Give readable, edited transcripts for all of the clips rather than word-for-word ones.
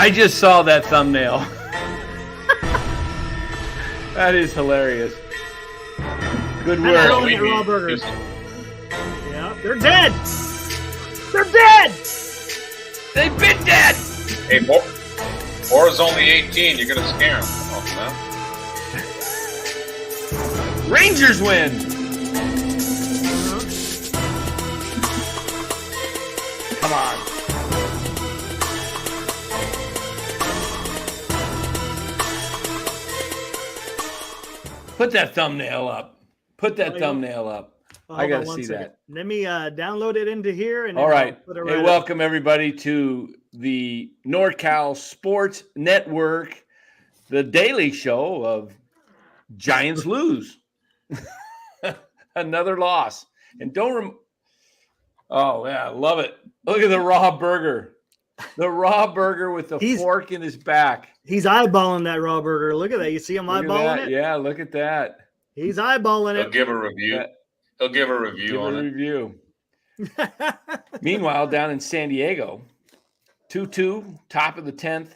I just saw that thumbnail. That is hilarious. Good work. Raw burgers. Yeah, they're dead. They're dead. They've been dead. Hey, Bora's only 18. You're gonna scare him. Oh, man. Rangers win. Come on. Put that thumbnail up. Put that thumbnail up. I got to see that. Let me download it into here. And all right. Put it hey, welcome everybody to the NorCal Sports Network, the daily show of Giants lose. Another loss. And don't oh, yeah, love it. Look at the raw burger. The raw burger with the fork in his back. He's eyeballing that raw burger. Look at that. You see him eyeballing it? Yeah, look at that. He's eyeballing it. He'll give a review. He'll give a review on it. Meanwhile, down in San Diego, 2-2, top of the 10th.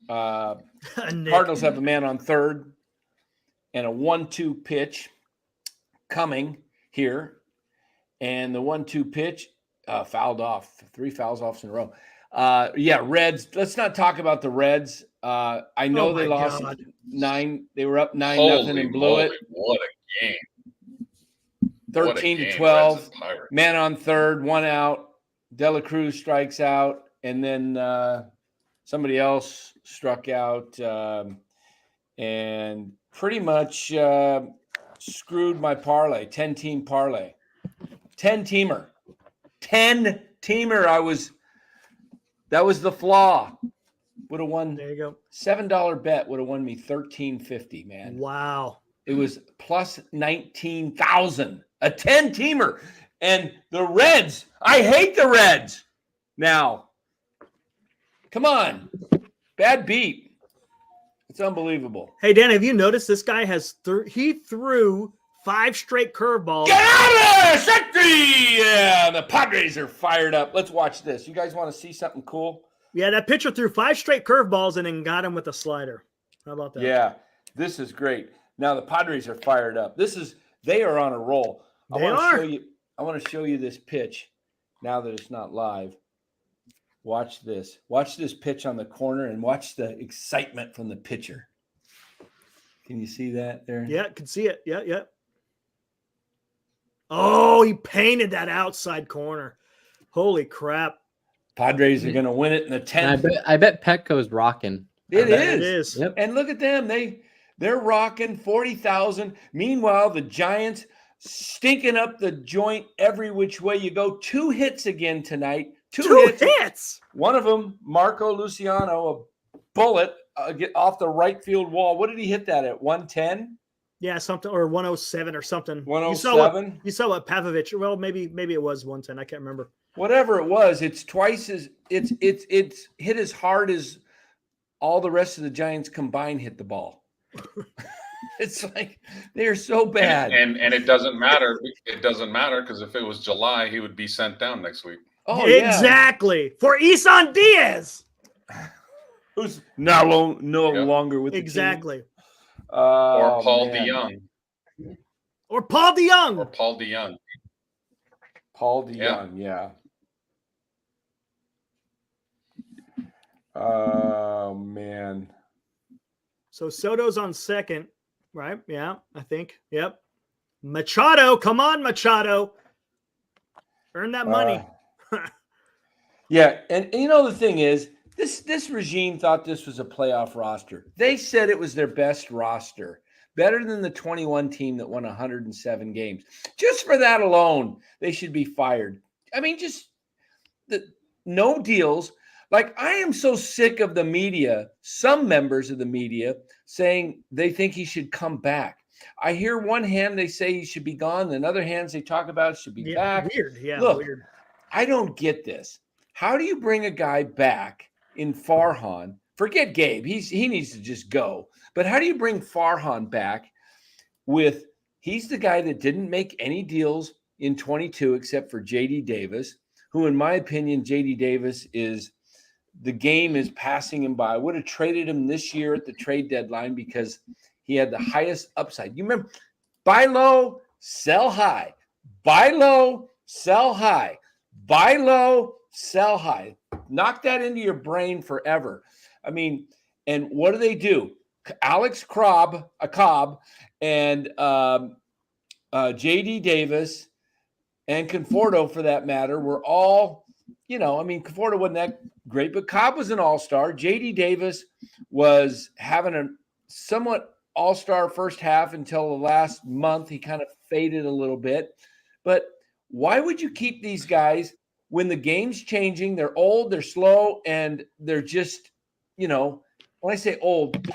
Cardinals have a man on third and a 1-2 pitch coming here. And the 1-2 pitch fouled off. 3 fouls off in a row. Reds. Let's not talk about the Reds. I know they lost 9. They were up 9-0 and blew it. What a game. 13-12. Man on third, 1 out. Dela Cruz strikes out, and then somebody else struck out and pretty much screwed my parlay, 10-team parlay. 10-teamer. 10-teamer. That was the flaw. Would have won. There you go. $7 bet would have won me $13.50, man. Wow. It was plus 19,000. A 10-teamer. And the Reds, I hate the Reds. Now, come on. Bad beat. It's unbelievable. Hey, Dan, have you noticed this guy has he threw 5 straight curveballs? Get out of there, Sexy! Yeah, the Padres are fired up. Let's watch this. You guys want to see something cool? Yeah, that pitcher threw 5 straight curveballs and then got him with a slider. How about that? Yeah, this is great. Now the Padres are fired up. They are on a roll. I want to show you this pitch now that it's not live. Watch this. Watch this pitch on the corner and watch the excitement from the pitcher. Can you see that there? Yeah, can see it. Yeah. Oh, he painted that outside corner. Holy crap. Padres are going to win it in the 10th. I bet Petco's rocking. It is. Yep. And look at them. They're rocking 40,000. Meanwhile, the Giants stinking up the joint every which way you go. 2 hits again tonight. Two hits. One of them, Marco Luciano, a bullet get off the right field wall. What did he hit that at? 110? Yeah, something, or 107 or something. 107? You saw what Pavlovich. Well, maybe it was 110. I can't remember. Whatever it was, it's twice as it's hit as hard as all the rest of the Giants combined hit the ball. It's like they're so bad. And it doesn't matter. It doesn't matter because if it was July, he would be sent down next week. Oh, exactly. Yeah. For Isan Diaz. Who's no longer with the team. Exactly. Or Paul DeYoung. Or Paul DeYoung. Or Paul DeYoung. Paul DeYoung, yeah. Oh, man. So Soto's on second, right? Yeah, I think. Yep. Machado, come on, Machado. Earn that money. Yeah, and you know the thing is, this regime thought this was a playoff roster. They said it was their best roster, better than the 21 team that won 107 games. Just for that alone, they should be fired. I mean, just no deals. Like, I am so sick of the media, some members of the media, saying they think he should come back. I hear one hand they say he should be gone, and other hands they talk about should be back. Weird, yeah, Look, weird. I don't get this. How do you bring a guy back in Farhan? Forget Gabe. He needs to just go. But how do you bring Farhan back with he's the guy that didn't make any deals in 22 except for J.D. Davis, who in my opinion, J.D. Davis is the game is passing him by. I would have traded him this year at the trade deadline because he had the highest upside. You remember, buy low, sell high. Buy low, sell high. Buy low, sell high. Knock that into your brain forever. I mean, and what do? Alex Cobb and J.D. Davis and Conforto, for that matter, were all, Conforto wasn't that great, but Cobb was an all-star. J.D. Davis was having a somewhat all-star first half until the last month. He kind of faded a little bit. But why would you keep these guys when the game's changing? They're old, they're slow, and they're just, when I say old,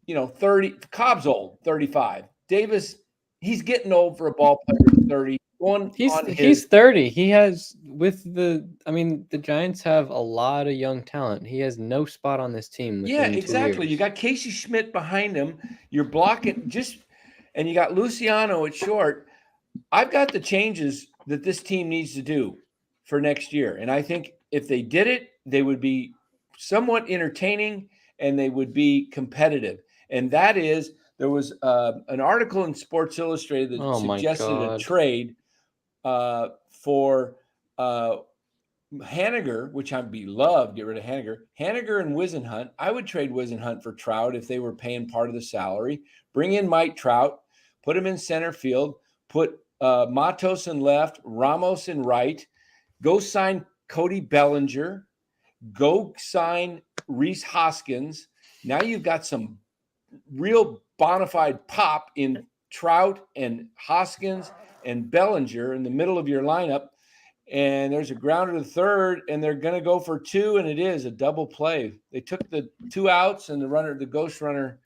30. Cobb's old, 35. Davis, he's getting old for a ball player, 30. He's 30. He has the Giants have a lot of young talent. He has no spot on this team. Yeah, exactly. You got Casey Schmidt behind him. You're blocking and you got Luciano at short. I've got the changes that this team needs to do for next year. And I think if they did it, they would be somewhat entertaining and they would be competitive. And that is, there was an article in Sports Illustrated that suggested a trade for Haniger, which I'd be loved, get rid of Haniger. Haniger and Wisenhunt. I would trade Wisenhunt for Trout if they were paying part of the salary. Bring in Mike Trout, put him in center field, put Matos in left, Ramos in right. Go sign Cody Bellinger. Go sign Rhys Hoskins. Now you've got some real bona fide pop in Trout and Hoskins and Bellinger in the middle of your lineup. And there's a grounder to third, and they're going to go for two, and it is a double play. They took the 2 outs, and the ghost runner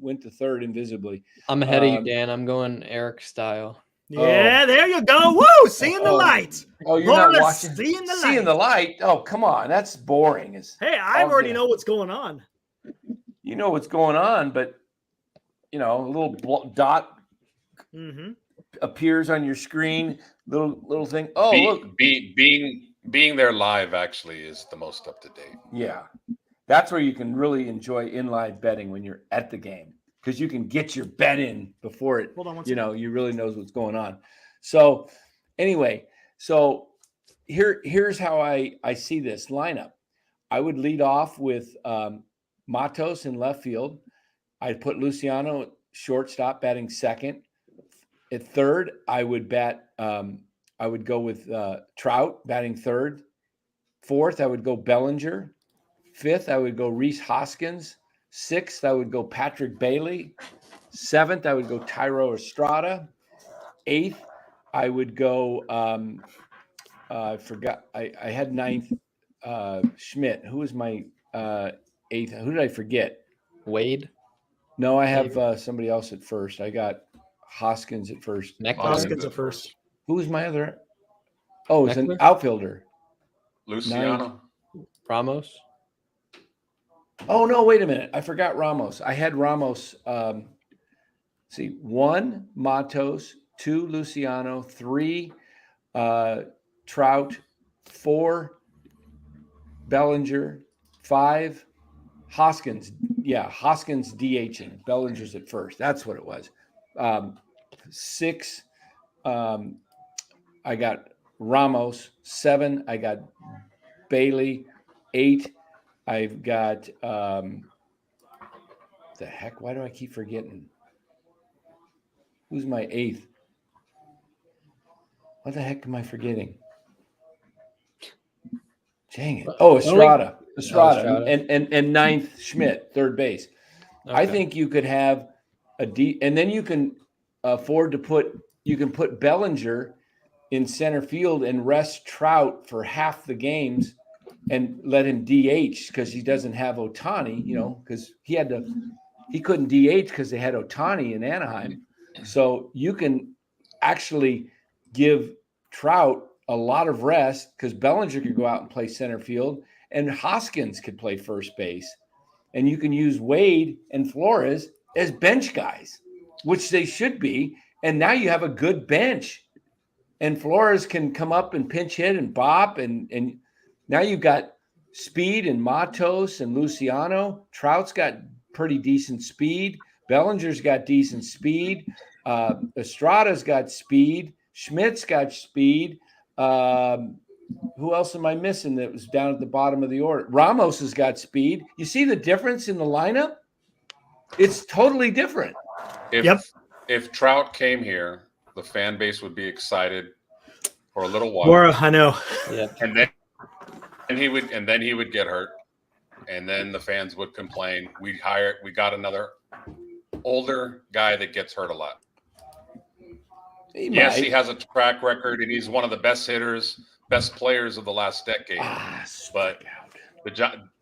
went to third invisibly. I'm ahead of you, Dan. I'm going Eric style. Yeah, there you go. Woo! Seeing the light. Oh, you're not watching. Seeing the light. Oh, come on. That's boring. Hey, I already know what's going on. You know what's going on, but, a little dot appears on your screen. Little thing. Oh, look. Being there live actually is the most up to date. Yeah. That's where you can really enjoy in-live betting when you're at the game, because you can get your bet in before it, you really knows what's going on. So anyway, here's how I see this lineup. I would lead off with Matos in left field. I'd put Luciano at shortstop, batting second. At third, I would go with Trout, batting third. Fourth, I would go Bellinger. Fifth, I would go Rhys Hoskins. Sixth, I would go Patrick Bailey. Seventh, I would go Tyro Estrada. Eighth, I would go I forgot. I had ninth Schmidt. Who was my eighth? Who did I forget? Wade? No, I have somebody else at first. I got Hoskins at first. Hoskins at first. Who was my other? Oh, it's an outfielder. Luciano. Ramos? Oh, no, wait a minute. I forgot Ramos. I had Ramos. 1, Matos, 2, Luciano, 3, Trout, 4, Bellinger, 5, Hoskins. Yeah, Hoskins DHing. Bellinger's at first. That's what it was. 6, I got Ramos. 7, I got Bailey. 8, I've got the heck? Why do I keep forgetting? Who's my 8th? What the heck am I forgetting? Dang it. Oh, Estrada. And 9th, Schmidt, third base. Okay. I think you could have and then you can afford to put Bellinger in center field and rest Trout for half the games and let him DH because he doesn't have Ohtani, because he couldn't DH because they had Ohtani in Anaheim. So you can actually give Trout a lot of rest because Bellinger could go out and play center field and Hoskins could play first base. And you can use Wade and Flores as bench guys, which they should be. And now you have a good bench. And Flores can come up and pinch hit and bop and Now you've got speed and Matos and Luciano. Trout's got pretty decent speed. Bellinger's got decent speed. Estrada's got speed. Schmidt's got speed. Who else am I missing that was down at the bottom of the order? Ramos has got speed. You see the difference in the lineup? It's totally different. If Trout came here, the fan base would be excited for a little while. Laura, I know. Yeah. And then he would get hurt. And then the fans would complain. We got another older guy that gets hurt a lot. He has a track record, and he's one of the best hitters, best players of the last decade. But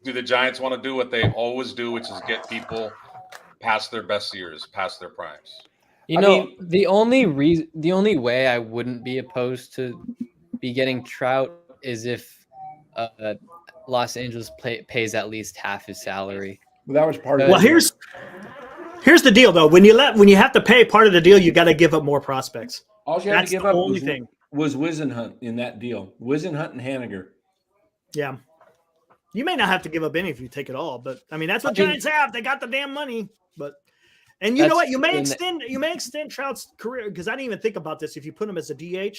do the Giants want to do what they always do, which is get people past their best years, past their primes? The only way I wouldn't be opposed to be getting Trout is if Los Angeles pays at least half his salary. Well, that was part of. Well, here's the deal, though. When you have to pay part of the deal, you got to give up more prospects. All you had to give up was Wisenhunt in that deal. Wisenhunt and Haniger. Yeah. You may not have to give up any if you take it all, but I mean that's what Giants have. They got the damn money. And you know what? You may extend Trout's career, because I didn't even think about this. If you put him as a DH,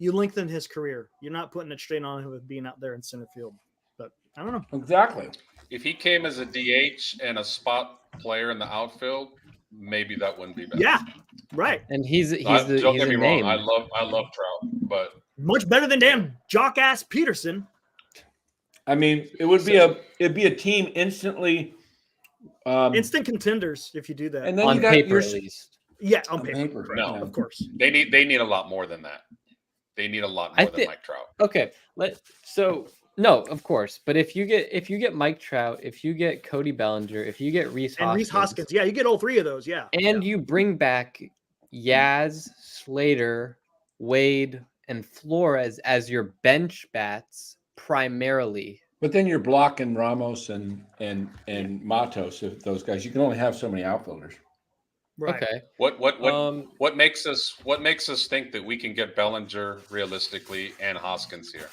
you lengthen his career. You're not putting it straight on him with being out there in center field. But I don't know. Exactly. If he came as a DH and a spot player in the outfield, maybe that wouldn't be bad. Yeah, right. And Don't get me name. wrong. I love Trout, but much better than damn jock ass Peterson. I mean, it'd be a team instantly. Instant contenders if you do that. And then on you got paper, at least. Yeah, on paper. No. Of course. they need a lot more than that. They need a lot more than Mike Trout. Okay, no, of course. But if you get Mike Trout, if you get Cody Bellinger, if you get Reese Hoskins, yeah, you get all three of those, yeah. And you bring back Yaz, Slater, Wade, and Flores as your bench bats primarily. But then you're blocking Ramos and Matos, if those guys. You can only have so many outfielders. Right. Okay. What makes us think that we can get Bellinger realistically and Hoskins here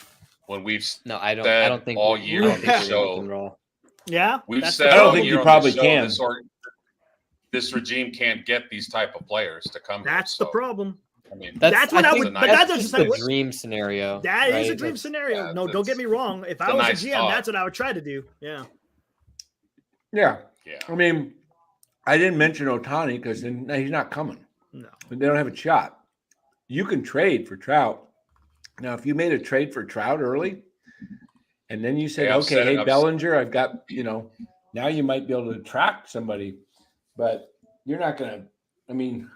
when we've I don't think all year on the show. Yeah, we've said I don't all think year you on probably the show, can. This regime can't get these type of players to come. That's here, the problem. I mean, that's what I would. But that's just a dream scenario. That is a dream scenario. No, don't get me wrong. If I was a GM, that's what I would try to do. Yeah. Yeah. I mean, I didn't mention Ohtani because he's not coming. No. They don't have a shot. You can trade for Trout. Now, if you made a trade for Trout early, and then you said, Bellinger, I've got, now you might be able to attract somebody, but you're not going to, I mean,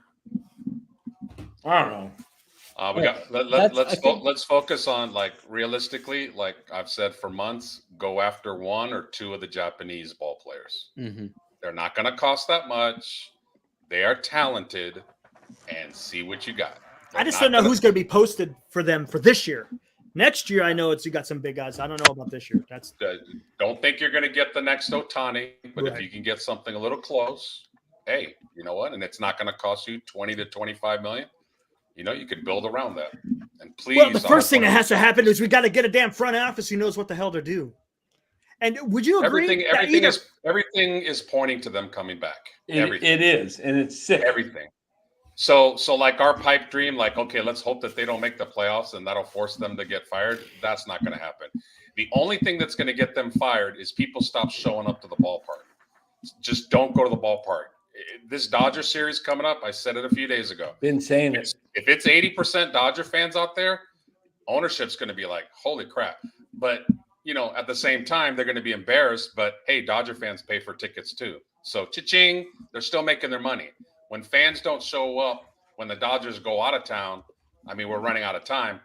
I don't know. Let's focus on, like, realistically, like I've said for months, go after one or two of the Japanese ball players. Mm-hmm. They're not going to cost that much. They are talented, and see what you got. I just don't know who's going to be posted for them for this year. Next year, I know you got some big guys. I don't know about this year. Don't think you're going to get the next Ohtani, but if you can get something a little close, hey, you know what? And it's not going to cost you $20 to $25 million. You could build around that. And please. Well, the first thing that has to happen is we got to get a damn front office who knows what the hell they're doing. And would you agree? Everything is pointing to them coming back. It is, and it's sick. Everything. So like our pipe dream, like, okay, let's hope that they don't make the playoffs and that'll force them to get fired. That's not going to happen. The only thing that's going to get them fired is people stop showing up to the ballpark. Just don't go to the ballpark. This Dodger series coming up, I said it a few days ago. Been saying it. If it's 80% Dodger fans out there, ownership's going to be like, holy crap. But, at the same time, they're going to be embarrassed. But, hey, Dodger fans pay for tickets too. So, cha-ching, they're still making their money. When fans don't show up, when the Dodgers go out of town, I mean, we're running out of time,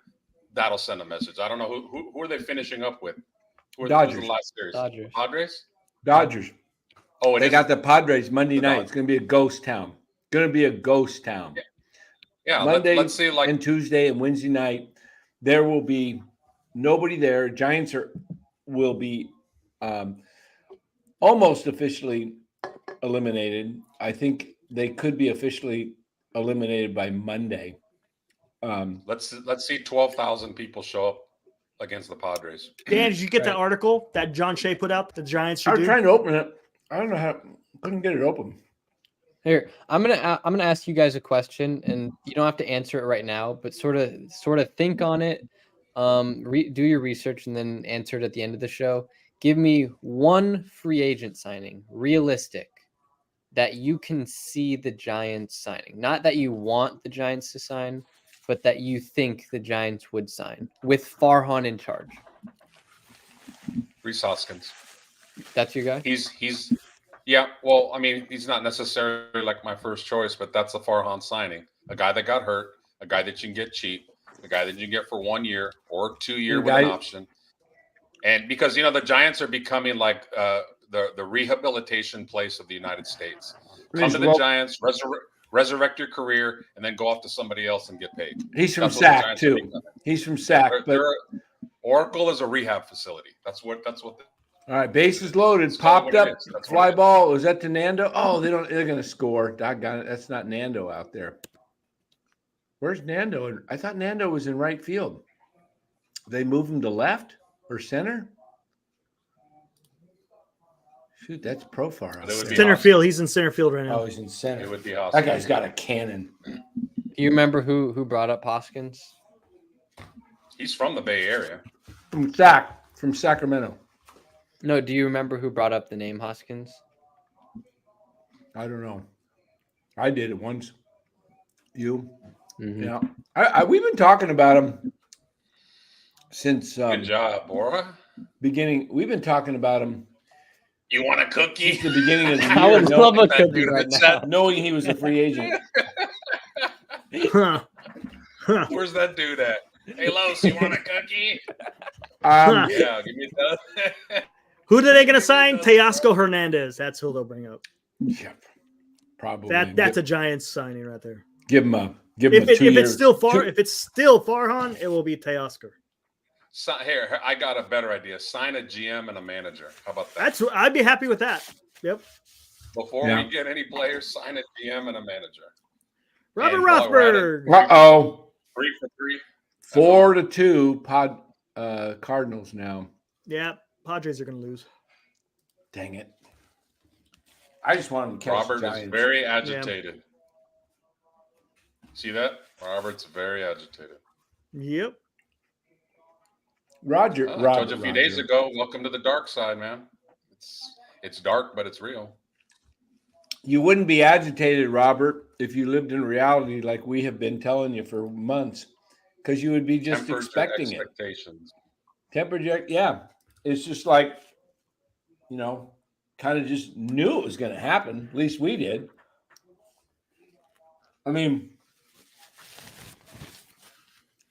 that'll send a message. I don't know who are they finishing up with? Dodgers. The last series? Dodgers. Padres? Dodgers. Oh, they got the Padres Monday night. It's going to be a ghost town. Going to be a ghost town. Yeah. Monday let's see, and Tuesday and Wednesday night, there will be nobody there. Giants will be almost officially eliminated. I think they could be officially eliminated by Monday. Let's see 12,000 people show up against the Padres. Dan, did you get that Right. article that John Shea put out? The Giants should I was do. trying to open it. I don't know how. Couldn't get it open. Here, I'm gonna ask you guys a question, and you don't have to answer it right now, but sort of think on it. Do your research and then answer it at the end of the show. Give me one free agent signing, realistic, that you can see the Giants signing. Not that you want the Giants to sign, but that you think the Giants would sign with Farhan in charge. Rhys Hoskins. That's your guy? He's yeah. Well, I mean, he's not necessarily like my first choice, but that's a Farhan signing. A guy that got hurt, a guy that you can get cheap, a guy that you can get for 1 year or 2 year with an option. And because the Giants are becoming like the rehabilitation place of the United States. Come to the Giants, resurrect your career, and then go off to somebody else and get paid. He's from SAC too. He's from SAC. Oracle is a rehab facility. That's what. All right, bases loaded, popped up, fly ball. Was that to Nando? Oh, they're going to score. Doggone it, that's not Nando out there. Where's Nando? I thought Nando was in right field. They move him to left or center? Shoot, that's Profar out there. Center field. He's in center field right now. Oh, he's in center. It would be awesome. That guy's got a cannon. Do you remember who brought up Hoskins? He's from the Bay Area. From Sacramento. No, do you remember who brought up the name Hoskins? I don't know. I did it once. You? Mm-hmm. Yeah. We've been talking about him since Good job, Bora. beginning. We've been talking about him You want a cookie? since the beginning of the I year, would love a cookie right now. knowing he was a free agent. Huh. Huh. Where's that dude at? Hey, Los, you want a cookie? Yeah, give me that. Who are they going to sign? Teoscar Hernandez. That's who they'll bring up. Yeah, probably. That's a Giants signing right there. Give him a If 2 years. if it's still Farhan, it will be Teoscar. Here, I got a better idea. Sign a GM and a manager. How about that? I'd be happy with that. Yep. Before we get any players, sign a GM and a manager. Robert And while we're at Rothberg. it, Uh-oh. 3 for 3. 4-2 Cardinals now. Yeah, Padres are going to lose. Dang it. I just want him to catch the Robert is Giants. very agitated. See that? Robert's very agitated. Yep. Roger. I told you a few days ago, welcome to the dark side, man. It's dark, but it's real. You wouldn't be agitated, Robert, if you lived in reality like we have been telling you for months, because you would be just Tempered expecting it. expectations. Temperature, yeah. It's just like, kind of just knew it was going to happen. At least we did. I mean,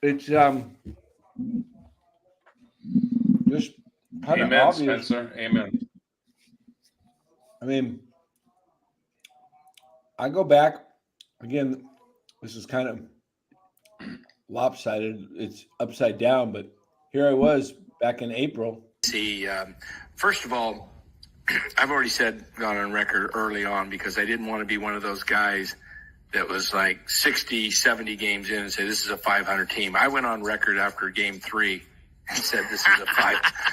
it's just kind of Amen, obvious. Spencer. Amen. I mean, I go back again. This is kind of lopsided. It's upside down, but here I was back in April. See, first of all, I've already gone on record early on because I didn't want to be one of those guys that was like 60, 70 games in and say, this is a 500 team. I went on record after game 3 and said, this is a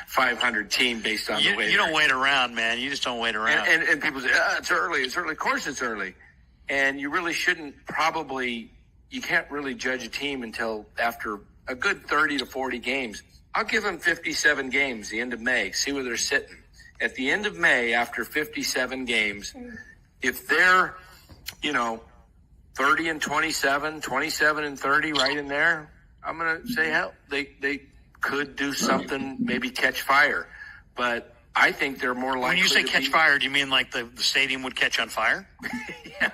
500 team based on the way. You don't wait around, man. You just don't wait around. And people say, it's early. It's early. Of course it's early. And you really shouldn't you can't really judge a team until after a good 30 to 40 games. I'll give them 57 games, the end of May, see where they're sitting. At the end of May, after 57 games, if they're, 30 and 27, 27 and 30 right in there, I'm going to say, hell, they could do something, maybe catch fire. But I think they're more likely When you say to catch fire, do you mean like the stadium would catch on fire? Yeah.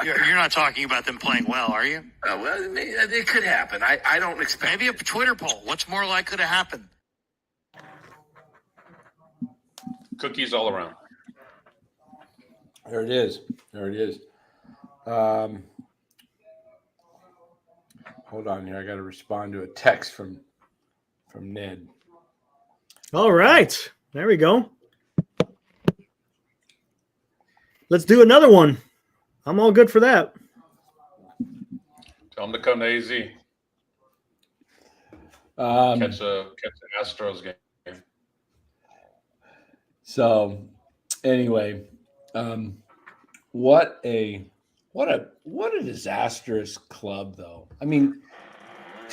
You're not talking about them playing well, are you? Well, it could happen. I don't expect Maybe a Twitter poll. What's more likely to happen? Cookies all around. There it is. Hold on here. I got to respond to a text from Ned. All right. There we go. Let's do another one. I'm all good for that. Tell them to come to AZ. Catch an Astros game. So anyway, what a disastrous club, though. I mean,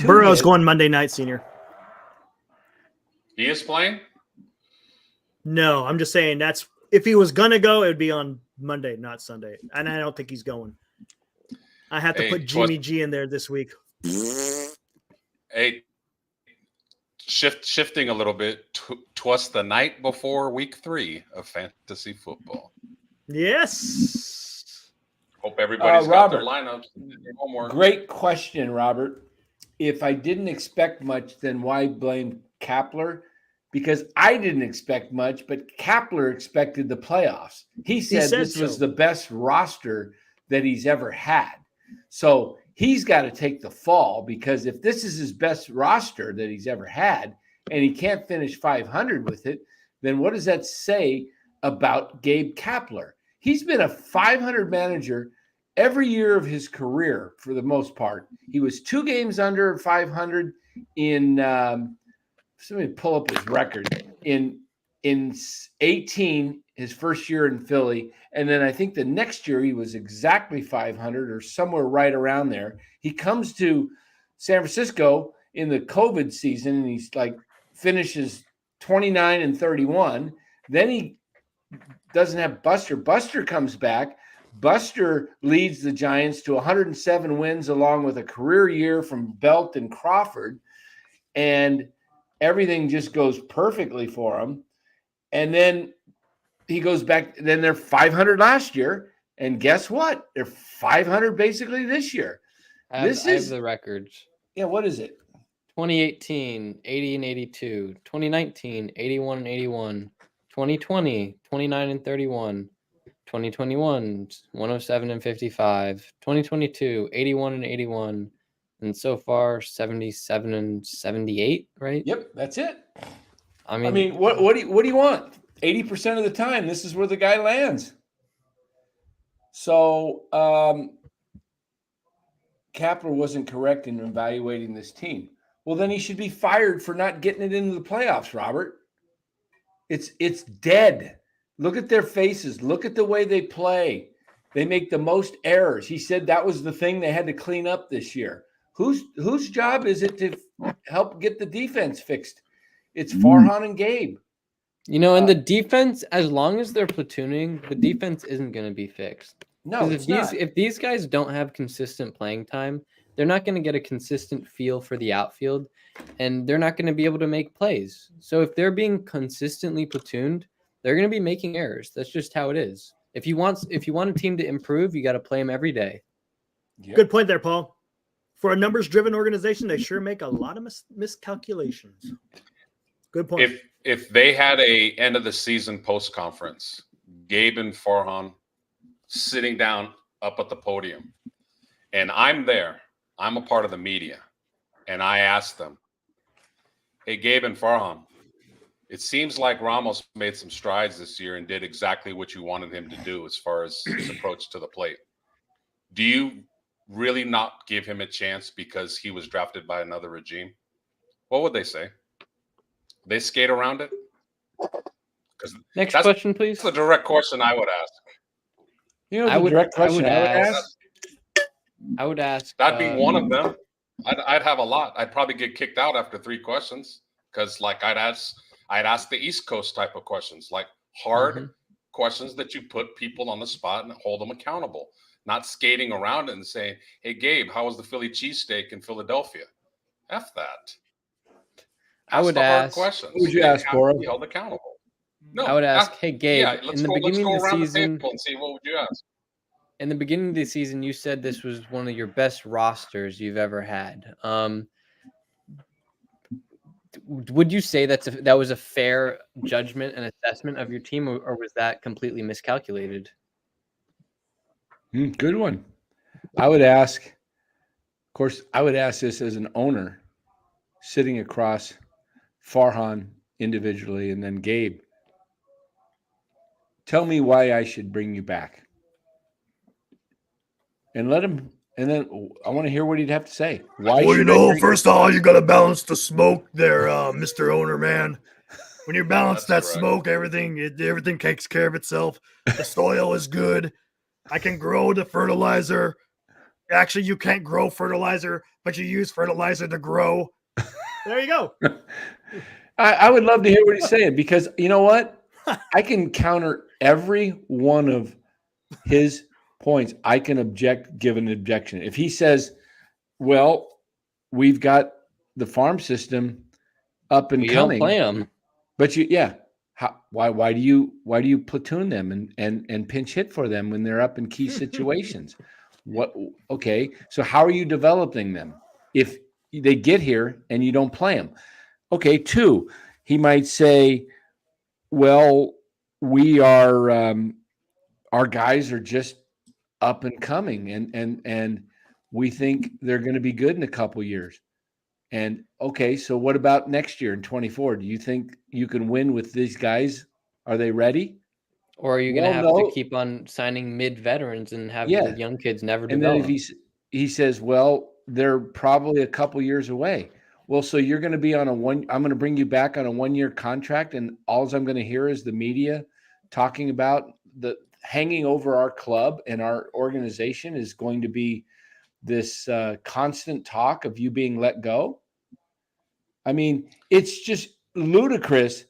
Burrow's going Monday night, senior. He is playing? No, I'm just saying that's if he was gonna go, it would be on Monday, not Sunday. And I don't think he's going. I have to put Jimmy G in there this week. Hey, shifting a little bit. Twas the night before week 3 of fantasy football. Yes. Hope everybody's got their lineups and their homework. Great question, Robert. If I didn't expect much, then why blame Kapler? Because I didn't expect much, but Kapler expected the playoffs. He said this was the best roster that he's ever had. So he's got to take the fall, because if this is his best roster that he's ever had and he can't finish 500 with it, then what does that say about Gabe Kapler? He's been a 500 manager every year of his career for the most part. He was 2 games under 500 in somebody pull up his record in 18, his first year in Philly. And then I think the next year he was exactly 500 or somewhere right around there. He comes to San Francisco in the COVID season and he's like finishes 29-31. Then he doesn't have Buster. Buster comes back. Buster leads the Giants to 107 wins along with a career year from Belt and Crawford. And everything just goes perfectly for him. And then he goes back. Then they're 500 last year. And guess what? They're 500 basically this year. I have the records. Yeah, what is it? 2018, 80-82. 2019, 81-81. 2020, 29-31. 2021, 107-55. 2022, 81-81. And so far, 77-78, right? Yep, that's it. I mean, what do you want? 80% of the time, this is where the guy lands. So Kapler wasn't correct in evaluating this team. Well, then he should be fired for not getting it into the playoffs, Robert. It's dead. Look at their faces. Look at the way they play. They make the most errors. He said that was the thing they had to clean up this year. Whose job is it to help get the defense fixed? It's Farhan and Gabe. You know, and the defense, as long as they're platooning, the defense isn't going to be fixed. No, if these guys don't have consistent playing time, they're not going to get a consistent feel for the outfield, and they're not going to be able to make plays. So if they're being consistently platooned, they're going to be making errors. That's just how it is. If you want a team to improve, you got to play them every day. Yep. Good point there, Paul. For a numbers-driven organization, they sure make a lot of miscalculations. Good point. If they had a end of the season post conference, Gabe and Farhan sitting down up at the podium, and I'm there, I'm a part of the media, and I asked them, "Hey, Gabe and Farhan, it seems like Ramos made some strides this year and did exactly what you wanted him to do as far as his approach to the plate. Do you really not give him a chance because he was drafted by another regime?" What would they say? They skate around it? Next question, please. That's a direct question I would ask. You know, direct question I would ask. That'd be one of them. I'd have a lot. I'd probably get kicked out after 3 questions because, like, I'd ask the East Coast type of questions, like hard questions that you put people on the spot and hold them accountable, not skating around it and saying, "Hey, Gabe, how was the Philly cheesesteak in Philadelphia?" F that. I would ask. Questions. What would you ask for? Be held accountable. No, I would ask, "Hey, Gabe, let's go around the table and see what would you ask." In the beginning of the season, you said this was one of your best rosters you've ever had. Would you say that was a fair judgment and assessment of your team, or was that completely miscalculated? Good one. I would ask, of course, this as an owner sitting across Farhan individually and then Gabe. Tell me why I should bring you back. And let him And then I want to hear what he'd have to say. Why Well, should I bring- first of all, you got to balance the smoke there, Mr. Owner, man. When you balance That's that correct. smoke, everything takes care of itself. The soil is good. I can grow the fertilizer. Actually, you can't grow fertilizer, but you use fertilizer to grow. There you go. I would love to hear what he's saying, because you know what? I can counter every one of his points. I can give an objection. If he says, well, we've got the farm system up and You don't coming, play them. but why do you platoon them and pinch hit for them when they're up in key situations? Okay, so how are you developing them if they get here and you don't play them? Okay, 2, he might say, well, we are our guys are just up and coming, and we think they're going to be good in a couple years. And okay, so what about next year in 24? Do you think you can win with these guys? Are they ready? Or are you going to have to keep on signing mid-veterans and have the young kids never And then develop? if he says, well, they're probably a couple years away. Well, so you're going to be on I'm going to bring you back on a 1-year contract, and all I'm going to hear is the media talking about the hanging over our club and our organization is going to be this constant talk of you being let go. I mean, it's just ludicrous,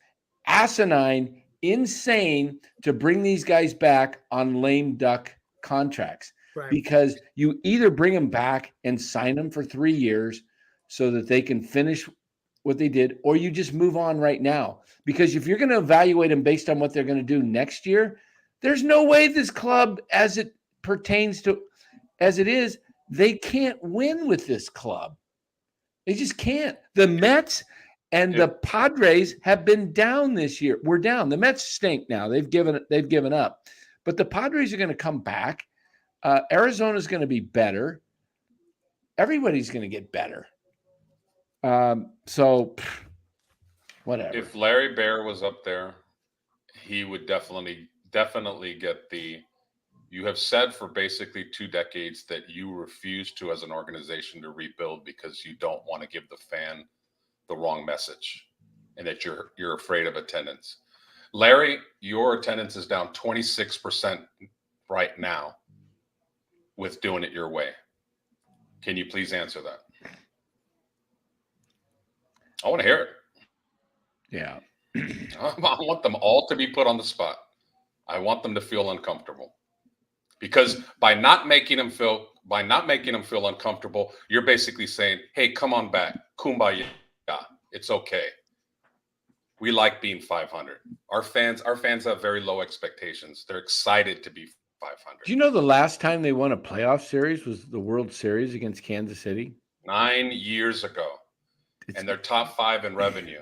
asinine, insane to bring these guys back on lame duck contracts. Right. Because you either bring them back and sign them for 3 years so that they can finish what they did, or you just move on right now. Because if you're going to evaluate them based on what they're going to do next year, there's no way this club, as it pertains to, as it is, they can't win with this club. They just can't. The Mets and the Padres have been down this year. We're down. The Mets stink now. They've given up. But the Padres are going to come back. Arizona's going to be better. Everybody's going to get better. So whatever. If Larry Bear was up there, he would definitely get the. You have said for basically 2 decades that you refuse to, as an organization, to rebuild because you don't want to give the fan the wrong message, and that you're afraid of attendance. Larry, your attendance is down 26% right now with doing it your way. Can you please answer that? I want to hear it. Yeah. I want them all to be put on the spot. I want them to feel uncomfortable. Because by not making them feel uncomfortable, you're basically saying, hey, come on back. Kumbaya. It's okay. We like being 500. Our fans have very low expectations. They're excited to be 500. Do you know the last time they won a playoff series was the World Series against Kansas City? 9 years ago. And they're top 5 in revenue.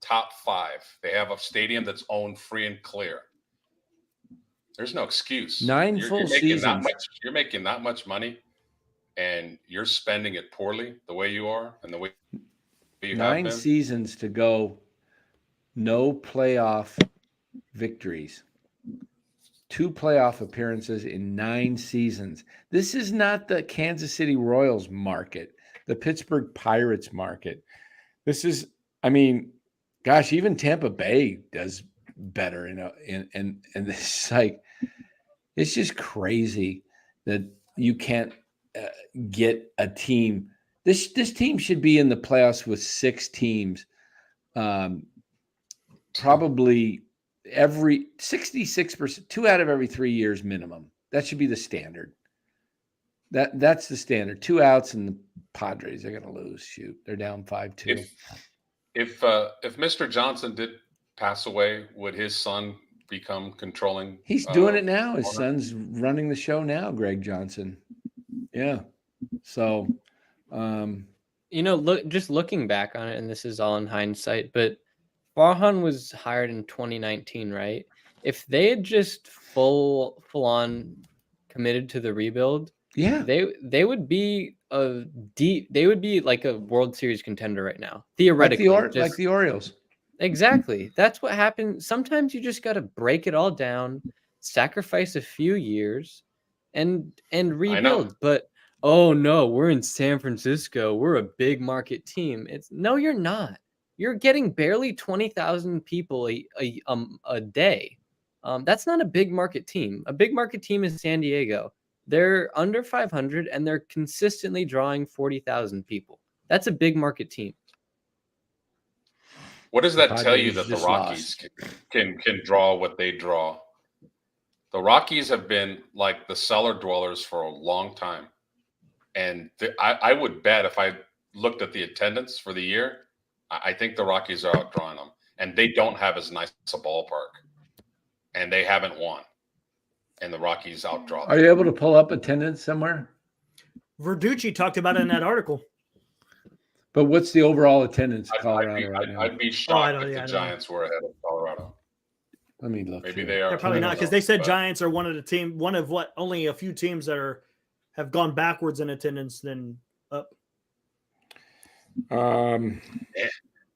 Top 5. They have a stadium that's owned free and clear. There's no excuse. 9 full seasons. You're making that much money, and you're spending it poorly the way you are and the way you have been. 9 seasons to go, no playoff victories. 2 playoff appearances in 9 seasons. This is not the Kansas City Royals market, the Pittsburgh Pirates market. This is, I mean, gosh, even Tampa Bay does better, and it's like, it's just crazy that you can't get a team. This team should be in the playoffs with 6 teams, probably every 66%, 2 out of every 3 years minimum. That should be the standard. That's the standard. 2 outs, and the Padres are going to lose. Shoot, they're down 5-2. If Mr. Johnson did pass away, would his son become controlling? He's doing it now. His son's running the show now, Greg Johnson. Yeah. So, just looking back on it, and this is all in hindsight, but Farhan was hired in 2019, right? If they had just full on committed to the rebuild, yeah, they would be like a World Series contender right now, theoretically, like the Orioles. Exactly. That's what happened. Sometimes you just got to break it all down, sacrifice a few years, and rebuild. But oh no, we're in San Francisco. We're a big market team. It's no, you're not. You're getting barely 20,000 people a day. That's not a big market team. A big market team is San Diego. They're under 500 and they're consistently drawing 40,000 people. That's a big market team. What does that tell you Padres that the just Rockies can draw what they draw? The Rockies have been like the cellar dwellers for a long time. And I would bet if I looked at the attendance for the year, I think the Rockies are outdrawing them. And they don't have as nice a ballpark. And they haven't won. And the Rockies outdraw them. Are you able to pull up attendance somewhere? Verducci talked about it in that article. But what's the overall attendance of Colorado right now? I'd be shocked if the Giants were ahead of Colorado. Let me look. Maybe here. they are. They're probably not, because they said but Giants are one of what only a few teams that have gone backwards in attendance than up. Um,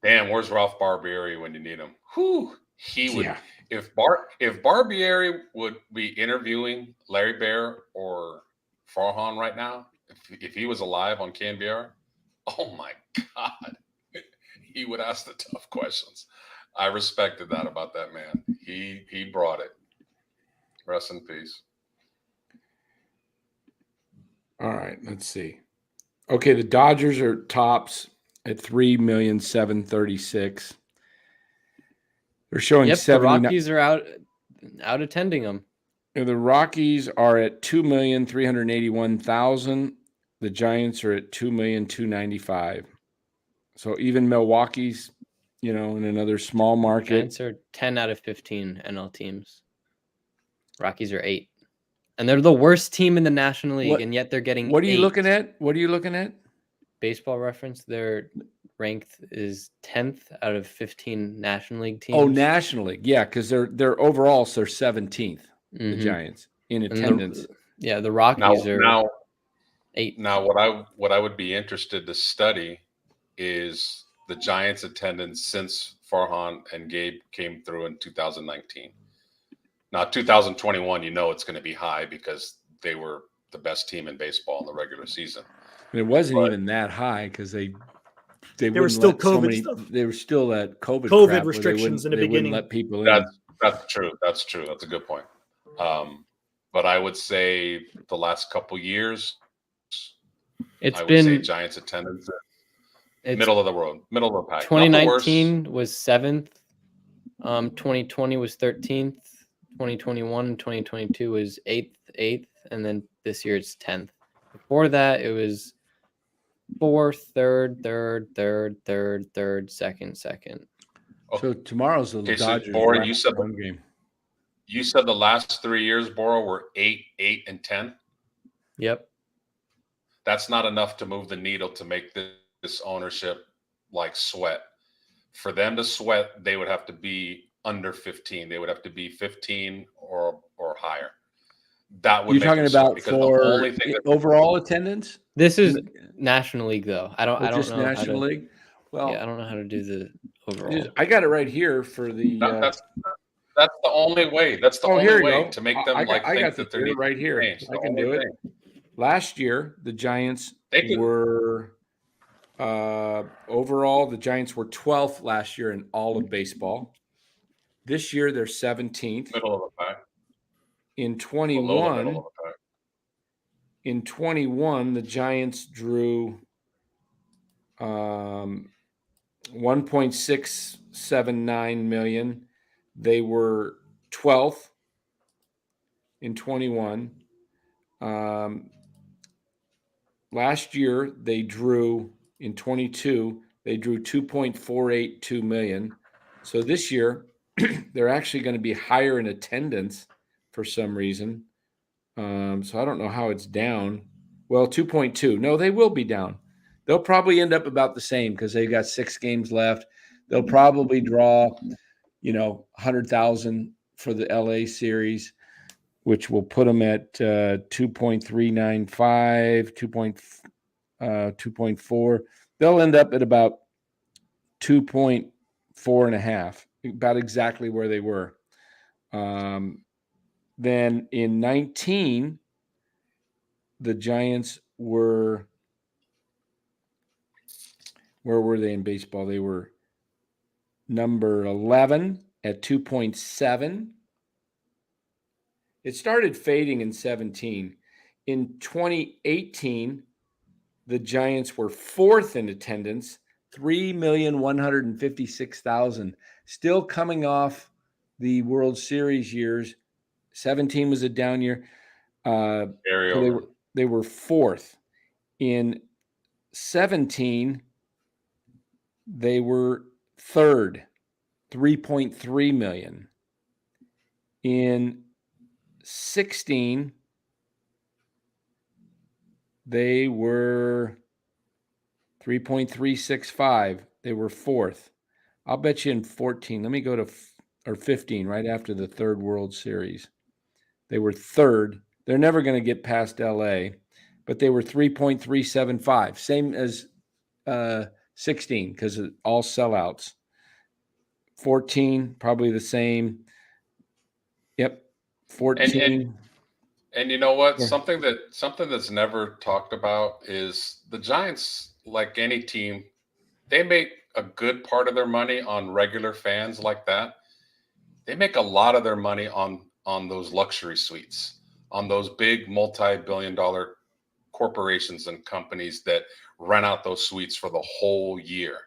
Damn, where's Ralph Barbieri when you need him? Whew, he would. Yeah. If Barbieri would be interviewing Larry Bear or Farhan right now, if he was alive on KNBR, oh my God, he would ask the tough questions. I respected that about that man. He brought it. Rest in peace. all right, let's see. Okay, the Dodgers are tops at 3,736,000. They're showing Yep, the 79. Rockies are out attending them. The Rockies are at 2,381,000. The Giants are at 2,295,000. So even Milwaukee's, in another small market. Giants are 10 out of 15 NL teams. Rockies are 8. And they're the worst team in the National League, and yet they're getting What are you 8. looking at? What are you looking at? Baseball Reference, their ranked is 10th out of 15 National League teams. Oh, National League. Yeah, because they're overall, so they're 17th, the Giants, in attendance. The Rockies are 8. Now, what I would be interested to study is the Giants' attendance since Farhan and Gabe came through in 2019. Now, 2021, it's going to be high because they were the best team in baseball in the regular season. And it wasn't even that high because they were still COVID stuff. They were still at COVID restrictions in the beginning. Let people in. That's true. That's true. That's a good point. But I would say the last couple years, I would say Giants attendance middle of the road, middle of the pack. 2019 was 7th. 2020 was 13th. 2021 and 2022 was 8th, and then this year it's 10th. Before that, it was 4th, 3rd, 2nd. So tomorrow's the Dodgers. Bora, you said home game. You said the last 3 years, Bora, were 8, 8, and 10. Yep. That's not enough to move the needle to make this ownership like sweat. For them to sweat, they would have to be under 15. They would have to be 15 or higher. That would. You're talking about for overall attendance? This is National League, though. I don't know. National League. Well, I don't know how to do the overall. I got it right here for the. That's the only way. That's the only way to make them think that they're right here. I can do it. Last year, the Giants were overall. The Giants were 12th last year in all of baseball. This year, they're 17th. Middle of the pack. In 21, the Giants drew 1.679 million. They were 12th in 21. Last year, they drew in 22. They drew 2.482 million. So this year, they're actually going to be higher in attendance for some reason. So I don't know how it's down. Well, 2.2. No, they will be down. They'll probably end up about the same because they've got 6 games left. They'll probably draw, 100,000 for the LA series, which will put them at 2.395, 2.4. They'll end up at about 2.4.5, about exactly where they were. Then in 19, the Giants were, where were they in baseball? They were number 11 at 2.7. It started fading in 17. In 2018, the Giants were fourth in attendance, 3,156,000. Still coming off the World Series years. 17 was a down year. So they were fourth. In 17, they were third, 3.3 million. In 16, they were 3.365. They were fourth. I'll bet you in 14. Let me go to or 15, right after the third World Series. They were third. They're never going to get past LA, but they were 3.375, same as 16 because all sellouts. 14, probably the same. Yep, 14. And you know what? Yeah. Something that's never talked about is the Giants, like any team, they make a good part of their money on regular fans like that. They make a lot of their money on those luxury suites, on those big multi-billion-dollar corporations and companies that rent out those suites for the whole year.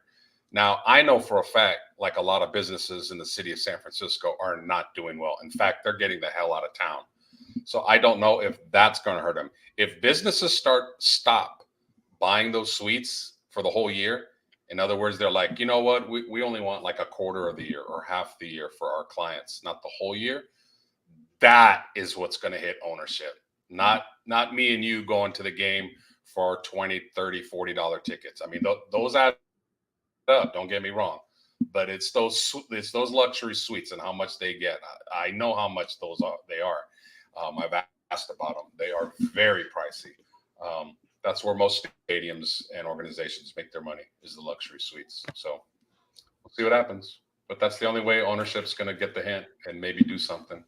Now, I know for a fact, like a lot of businesses in the city of San Francisco are not doing well. In fact, they're getting the hell out of town. So I don't know if that's going to hurt them. If businesses stop buying those suites for the whole year, in other words, they're like, you know what, we only want like a quarter of the year or half the year for our clients, not the whole year. That is what's going to hit ownership. Not me and you going to the game for $20, $30, $40 tickets. I mean, those add up, don't get me wrong. But it's those luxury suites and how much they get. I know how much they are. I've asked about them. They are very pricey. That's where most stadiums and organizations make their money, is the luxury suites. So we'll see what happens. But that's the only way ownership's going to get the hint and maybe do something.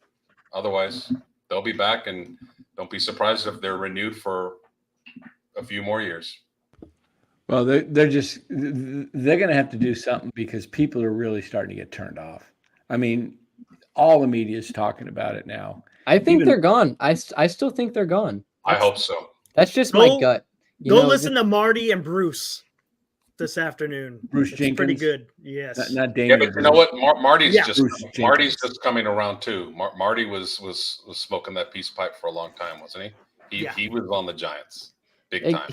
Otherwise, they'll be back, and don't be surprised if they're renewed for a few more years. Well, they're going to have to do something because people are really starting to get turned off. I mean, all the media is talking about it now. I think they're gone. I still think they're gone. I hope so. That's just my gut. Listen to Marty and Bruce this afternoon. Bruce it's Jenkins. Pretty good. Yes. Not Daniel. Yeah, but you know what? Marty's Marty's just coming around too. Marty was smoking that peace pipe for a long time, wasn't he? He was on the Giants big time.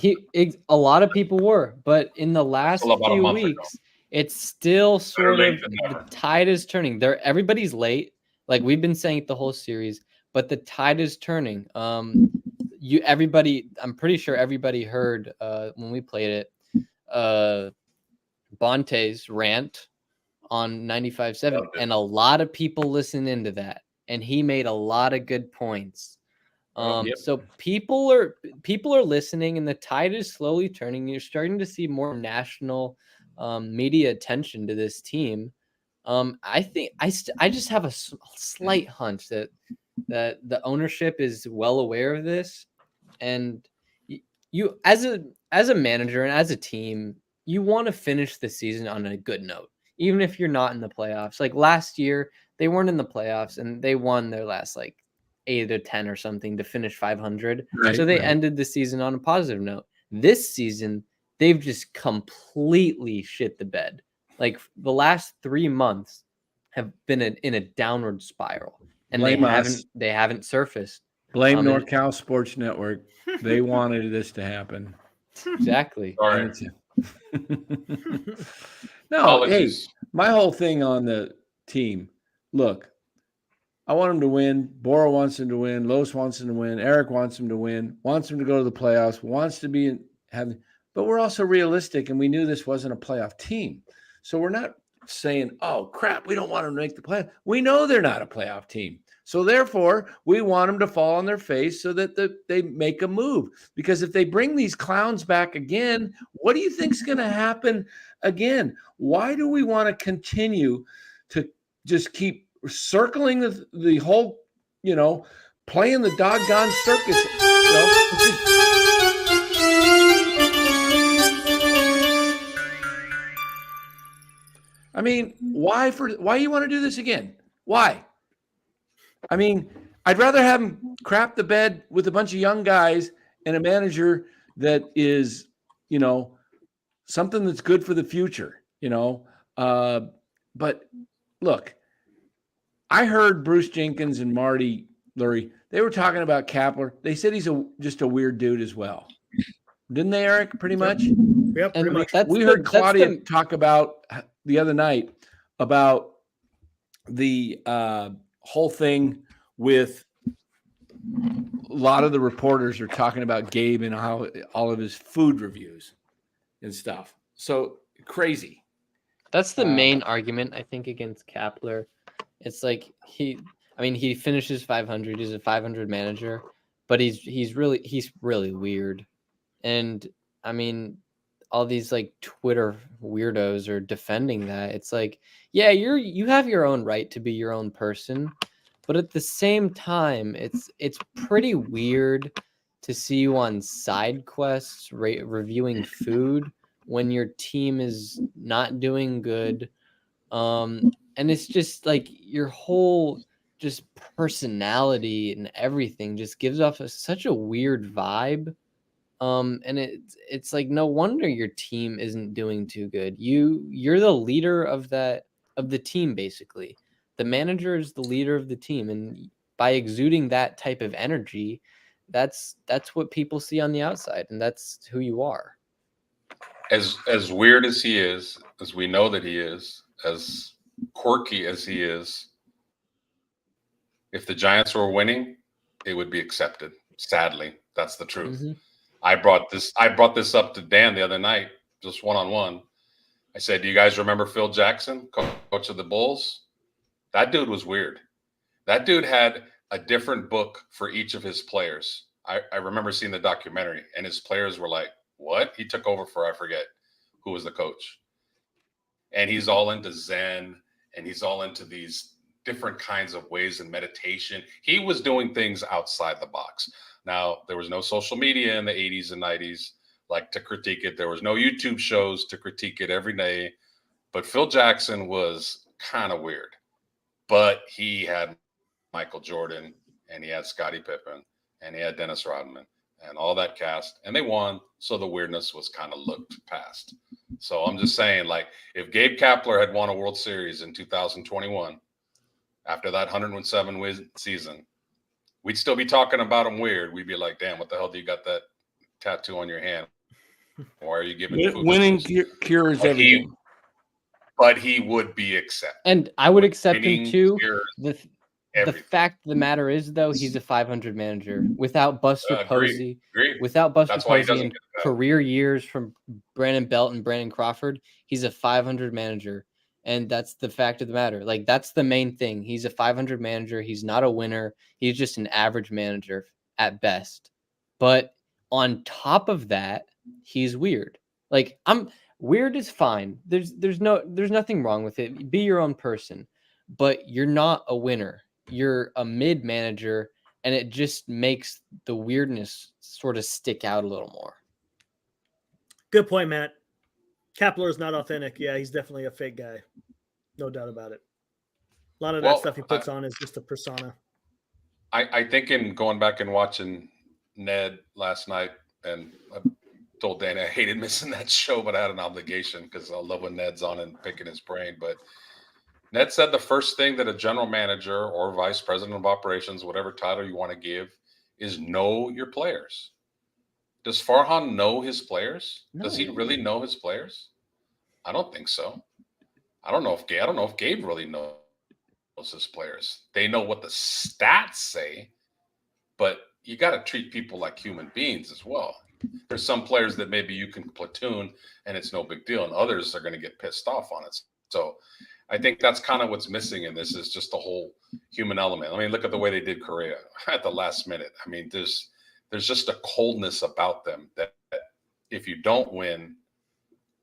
A lot of people were, but in the last few weeks, it's still sort of the tide is turning. Everybody's late. Like we've been saying it the whole series, but the tide is turning. I'm pretty sure everybody heard when we played it, Bonte's rant on 95.7, and a lot of people listened into that, and he made a lot of good points. So people are listening, and the tide is slowly turning. You're starting to see more national media attention to this team. I think I just have a slight hunch that the ownership is well aware of this, and you as a manager and as a team, you want to finish the season on a good note, even if you're not in the playoffs. Like last year, they weren't in the playoffs, and they won their last 8 or 10 or something to finish 500. Right, so they ended the season on a positive note. This season, they've just completely shit the bed. Like the last 3 months have been in a downward spiral, and they haven't surfaced. Blame NorCal Sports Network. They wanted this to happen. Exactly. Sorry. No, Apologies. hey, my whole thing on the team. Look, I want them to win. Bora wants them to win. Los wants them to win. Eric wants them to win. Wants them to go to the playoffs. Wants to be but we're also realistic, and we knew this wasn't a playoff team. So we're not saying, "Oh crap, we don't want them to make the playoff." We know they're not a playoff team. So therefore, we want them to fall on their face so that they make a move. Because if they bring these clowns back again, what do you think is going to happen again? Why do we want to continue to just keep circling the whole, playing the doggone circus? mean, why you want to do this again? Why? I mean, I'd rather have him crap the bed with a bunch of young guys and a manager that is, something that's good for the future, But look, I heard Bruce Jenkins and Marty Lurie, they were talking about Kapler. They said he's just a weird dude as well. Didn't they, Eric, pretty much? Yep, pretty much. We heard Claudia talk about the other night about the whole thing with a lot of the reporters are talking about Gabe and how all of his food reviews and stuff. So crazy. That's the main argument, I think, against Kapler. It's like he finishes 500. He's a 500 manager, but he's really weird. And I mean, all these like Twitter weirdos are defending that. It's like, yeah, you have your own right to be your own person, but at the same time, it's pretty weird to see you on side quests reviewing food when your team is not doing good. And it's just like your whole just personality and everything just gives off such a weird vibe. And it's like no wonder your team isn't doing too good. You're the leader of the team, basically. The manager is the leader of the team, and by exuding that type of energy, that's what people see on the outside, and that's who you are. As weird as he is, as we know that he is, as quirky as he is, if the Giants were winning, it would be accepted. Sadly, that's the truth. Mm-hmm. I brought this up to Dan the other night, just one-on-one. I said, do you guys remember Phil Jackson, coach of the Bulls? That dude was weird. That dude had a different book for each of his players. I remember seeing the documentary, and his players were like, what? He took over for, I forget who was the coach. And he's all into Zen, and he's all into these different kinds of ways in meditation. He was doing things outside the box. Now, there was no social media in the 80s and 90s like to critique it. There was no YouTube shows to critique it every day. But Phil Jackson was kind of weird. But he had Michael Jordan, and he had Scottie Pippen, and he had Dennis Rodman, and all that cast, and they won. So the weirdness was kind of looked past. So I'm just saying, like, if Gabe Kapler had won a World Series in 2021, after that 107 win season, we'd still be talking about him weird. We'd be like, damn, what the hell do you got that tattoo on your hand? Why are you giving food winning cures everything? But he would be accepted. And I would accept him too. The Everything. fact of the matter is, though, he's a 500 manager without Buster Posey. Agreed. Without Buster That's why he Posey doesn't and get that. career years from Brandon Belt and Brandon Crawford, he's a 500 manager. And that's the fact of the matter. Like, that's the main thing. He's a 500 manager. He's not a winner. He's just an average manager at best. But on top of that, he's weird. Like, weird is fine. There's nothing wrong with it. Be your own person. But you're not a winner. You're a mid manager, and it just makes the weirdness sort of stick out a little more. Good point, Matt. Kapler is not authentic. Yeah, he's definitely a fake guy. No doubt about it. A lot of that stuff he puts on is just a persona. I think in going back and watching Ned last night, and I told Danny I hated missing that show, but I had an obligation because I love when Ned's on and picking his brain. But Ned said the first thing that a general manager or vice president of operations, whatever title you want to give, is know your players. Does Farhan know his players? No. Does he really know his players? I don't think so. I don't know if Gabe really knows his players. They know what the stats say, but you got to treat people like human beings as well. There's some players that maybe you can platoon and it's no big deal, and others are going to get pissed off on it. So I think that's kind of what's missing in this is just the whole human element. I mean, look at the way they did Correa at the last minute. I mean, there's just a coldness about them that if you don't win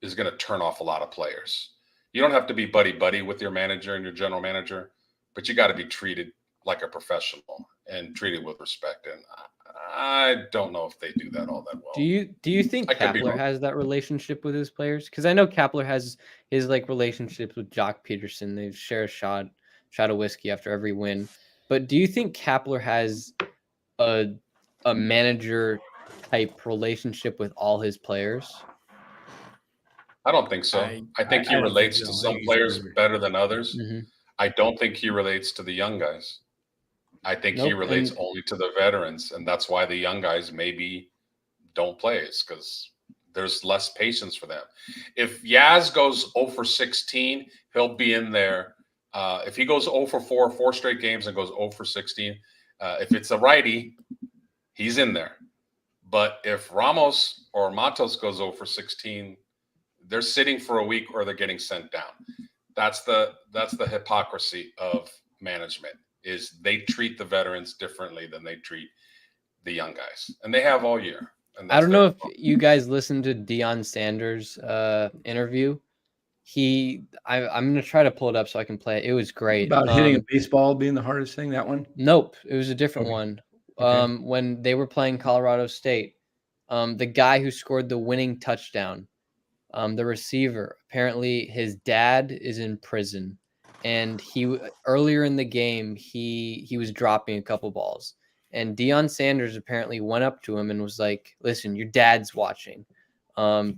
is going to turn off a lot of players. You don't have to be buddy-buddy with your manager and your general manager, but you got to be treated like a professional and treated with respect. And I don't know if they do that all that well. Do you think I could be Kapler wrong. has that relationship with his players? Because I know Kapler has his like relationships with Jock Peterson. They share a shot of whiskey after every win. But do you think Kapler has a manager type relationship with all his players? I don't think so. I think he I don't think relates so. to I some think he's a players leader. better than others. Mhm. I don't think he relates to the young guys. I think he Nope, relates and- only to the veterans, and that's why the young guys maybe don't play. It's because there's less patience for them. If Yaz goes 0 for 16, he'll be in there. If he goes 0 for 4 straight games and goes 0 for 16, if it's a righty, he's in there. But if Ramos or Matos goes 0 for 16, they're sitting for a week or they're getting sent down. That's the hypocrisy of management, is they treat the veterans differently than they treat the young guys, and they have all year. And I don't know if fault. you guys listened to Deion Sanders' interview. I'm gonna try to pull it up so I can play it. It was great. About hitting a baseball being the hardest thing. That one. Nope, it was a different Okay. one. Okay. When they were playing Colorado State, the guy who scored the winning touchdown, the receiver, apparently his dad is in prison, and earlier in the game he was dropping a couple balls, and Deion Sanders apparently went up to him and was like, "Listen, your dad's watching.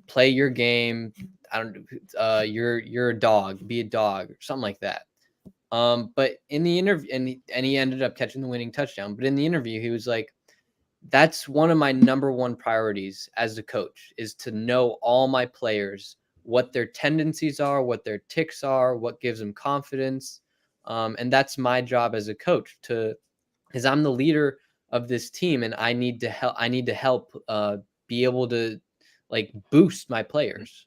Play your game. You're a dog. Be a dog," or something like that. But in the interview, and he ended up catching the winning touchdown. But in the interview, he was like, "That's one of my number one priorities as a coach, is to know all my players, what their tendencies are, what their ticks are, what gives them confidence." And that's my job as a coach, because I'm the leader of this team, and I need to help be able to like boost my players.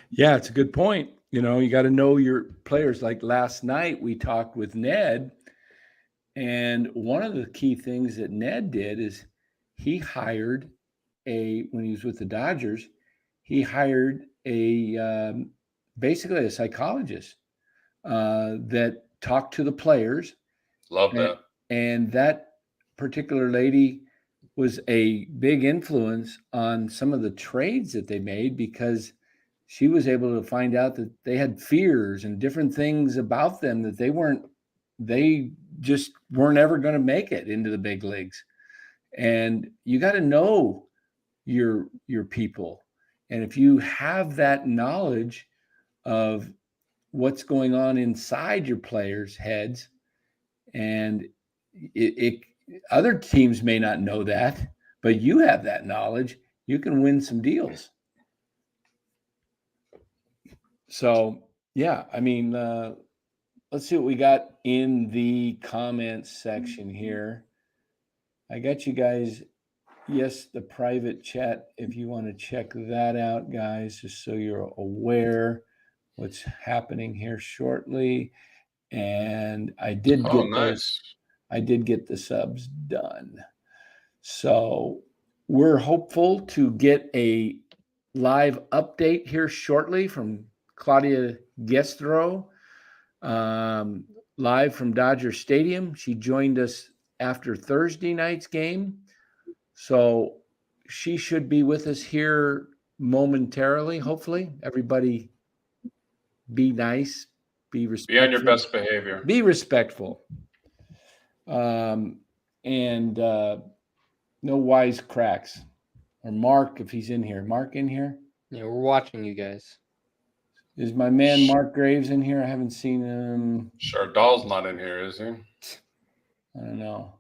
Yeah, it's a good point. You got to know your players. Like last night, we talked with Ned, and one of the key things that Ned did is he hired when he was with the Dodgers, he hired basically a psychologist that talked to the players. Love that. And that particular lady was a big influence on some of the trades that they made, because she was able to find out that they had fears and different things about them that they just weren't ever going to make it into the big leagues. And you got to know your people. And if you have that knowledge of what's going on inside your players' heads, and other teams may not know that, but you have that knowledge, you can win some deals. So, yeah, I mean, let's see what we got in the comments section here. I got you guys. Yes, the private chat, if you want to check that out, guys, just so you're aware what's happening here shortly. And I did get the subs done. So we're hopeful to get a live update here shortly from Claudia Guestro, live from Dodger Stadium. She joined us after Thursday night's game. So she should be with us here momentarily, hopefully. Everybody be nice, be respectful. Be on your best behavior. Be respectful. And no wise cracks. Or Mark, if he's in here. Mark in here? Yeah, we're watching you guys. Is my man Mark Graves in here? I haven't seen him. Chardal's not in here, is he? I don't know.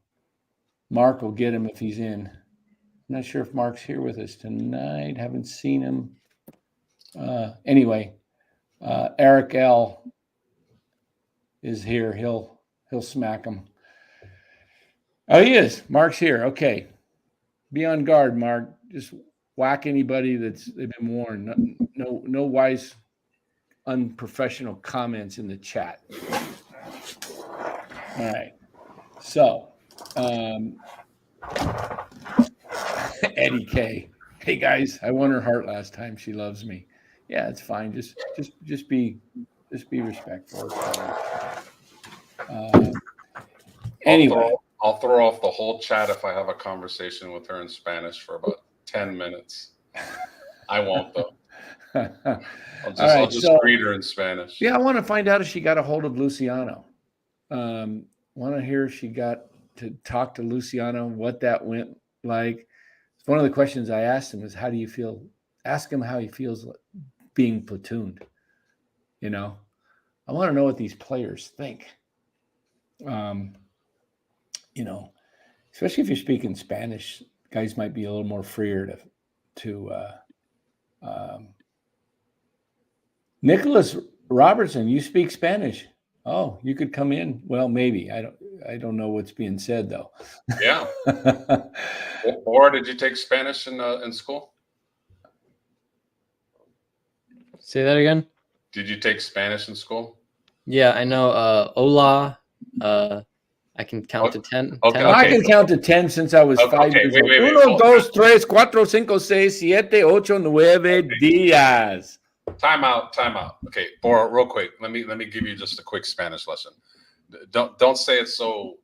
Mark will get him if he's in. I'm not sure if Mark's here with us tonight. Haven't seen him. Anyway, Eric L. is here. He'll smack him. Oh, he is. Mark's here. Okay. Be on guard, Mark. Just whack anybody they've been warned. No wise, unprofessional comments in the chat. All right. So, Eddie K. Hey guys, I won her heart last time. She loves me. Yeah, it's fine. Just be respectful. Anyway, I'll throw off the whole chat if I have a conversation with her in Spanish for about 10 minutes. I won't though. I'll just greet her in Spanish. Yeah, I want to find out if she got a hold of Luciano. Want to hear if she got to talk to Luciano, what that went like. One of the questions I asked him was, how do you feel? Ask him how he feels being platooned. You know, I want to know what these players think. You know, especially if you're speaking Spanish, guys might be a little more freer to Nicholas Robertson, you speak Spanish. Oh, you could come in. Well, maybe. I don't know what's being said though. Yeah. Or did you take Spanish in school? Say that again. Did you take Spanish in school? Yeah, I know. Hola. I can count to 10. Okay. 10. I can count to 10 since I was 5 years old. Wait. 1, 2, 3, 4, 5, 6, 7, 8, 9 días. Time out. Okay, Bora, real quick. Let me give you just a quick Spanish lesson. Don't say it so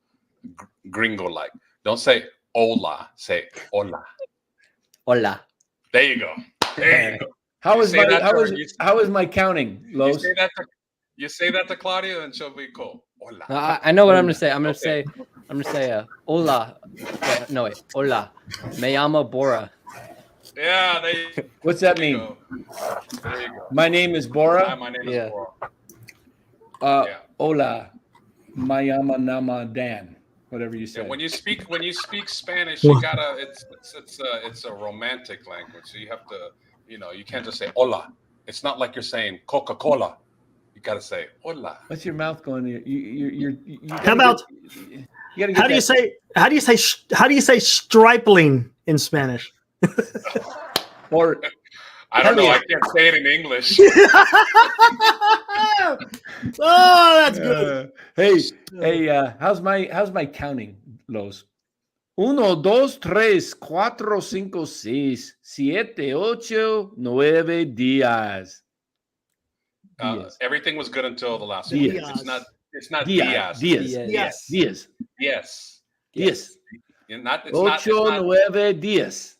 gringo like. Don't say hola. Say hola. Hola. There you go. How is my counting, Los? You say that to Claudia, and she'll be cool. Hola. I know what I'm gonna say. I'm gonna say hola. Hola. Me llamo Bora. Yeah, what's that mean? There you go. My name is Bora. My name is Bora. Hola. Me llamo Nama Dan. Whatever you say. Yeah, when you speak Spanish, you gotta. It's a romantic language, so you have to. You can't just say hola. It's not like you're saying Coca-Cola. You gotta say hola. What's your mouth going? You How about? How do you say stripling in Spanish? Or I don't know. I can't say it in English. Oh, that's good. Hey, how's my counting, Los? 1, 2, 3, 4, 5, 6, 7, 8, 9 días. Everything was good until the last one. Días. It's not Diaz. Días. Yes. Días. Not 8, 9 días.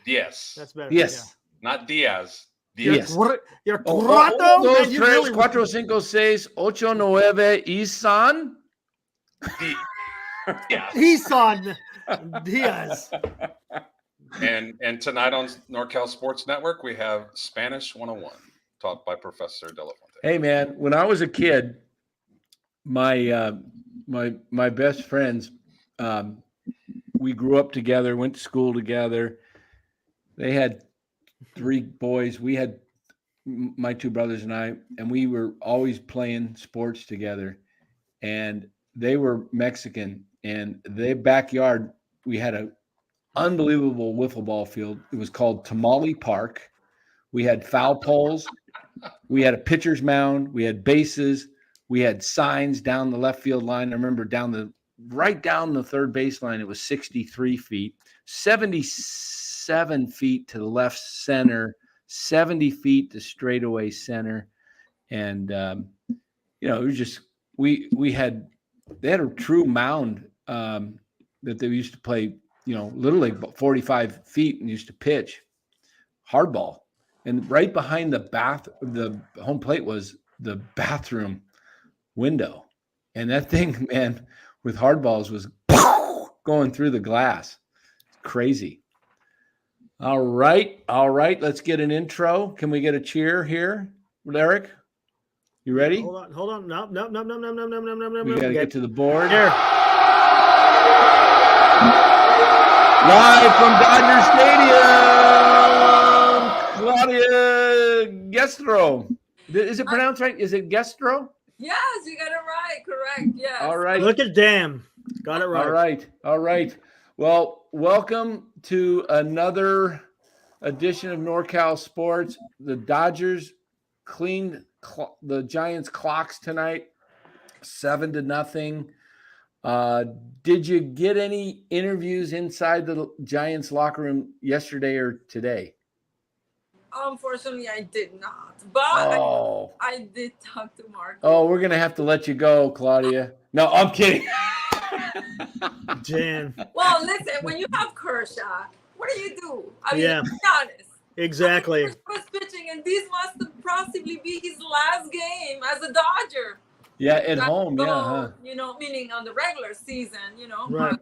Yes. That's better. Yes. Not Diaz. Yes. You're 1, 2, 3, 4, 5, 6, 8, 9 Isan. Isan Diaz. And tonight on NorCal Sports Network, we have Spanish 101 taught by Professor De La Fuente. Hey man, when I was a kid, my best friends, we grew up together, went to school together. They had 3 boys. We had my 2 brothers and I, and we were always playing sports together. And they were Mexican, and their backyard, we had an unbelievable wiffle ball field. It was called Tamale Park. We had foul poles. We had a pitcher's mound. We had bases. We had signs down the left field line. I remember right down the third baseline, it was 63 feet, 77 feet to the left center, 70 feet to straightaway center. And, it was just, they had a true mound that they used to play, Little League, 45 feet, and used to pitch hardball. And right behind the home plate was the bathroom window. And that thing, man, with hardballs was going through the glass. Crazy. All right. Let's get an intro. Can we get a cheer here, Eric? You ready? Hold on. No. We got to get to the board. Here. Live from Dodger Stadium, Claudia Gestro. Is it pronounced right? Is it Gestro? Yes, you got it right. Correct. Yes. All right. Look at Dan. Got it right. All right. Well, welcome to another edition of NorCal Sports. The Dodgers cleaned the Giants' clocks tonight, 7-0. Did you get any interviews inside the Giants locker room yesterday or today? Unfortunately, I did not. But Oh, I did talk to Marco. oh, we're gonna have to let you go, Claudia. No, I'm kidding. Jan. Well, listen, when you have Kershaw, what do? I mean, Yeah. let's be honest. Exactly. Kershaw was pitching, and this must possibly be his last game as a Dodger. Yeah, at home. So, Yeah, huh? Meaning on the regular season, Right. But,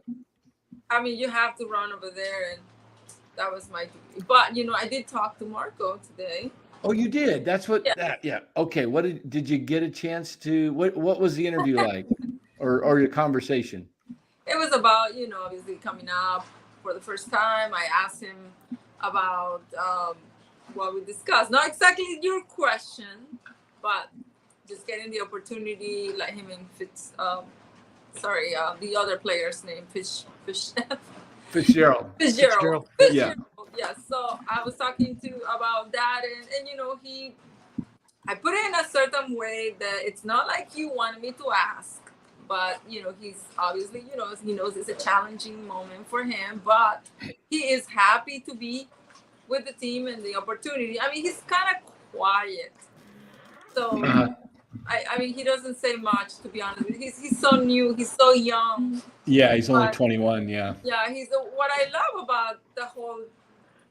I mean, you have to run over there, and that was my duty. But, I did talk to Marco today. Oh, you did. That's what. Yeah. Yeah. Okay. What did you get a chance to? What was the interview like, or your conversation? It was about, obviously coming up for the first time. I asked him about what we discussed. Not exactly your question, but just getting the opportunity, let him in the other player's name, Fitzgerald. Fitzgerald. Yeah. Yes. So I was talking about that, and I put it in a certain way that it's not like you wanted me to ask, but he's obviously he knows it's a challenging moment for him, but he is happy to be with the team and the opportunity. I mean, he's kind of quiet, so I mean, he doesn't say much, to be honest. He's so new, he's so young. Yeah, he's only 21. Yeah. Yeah, what I love about the whole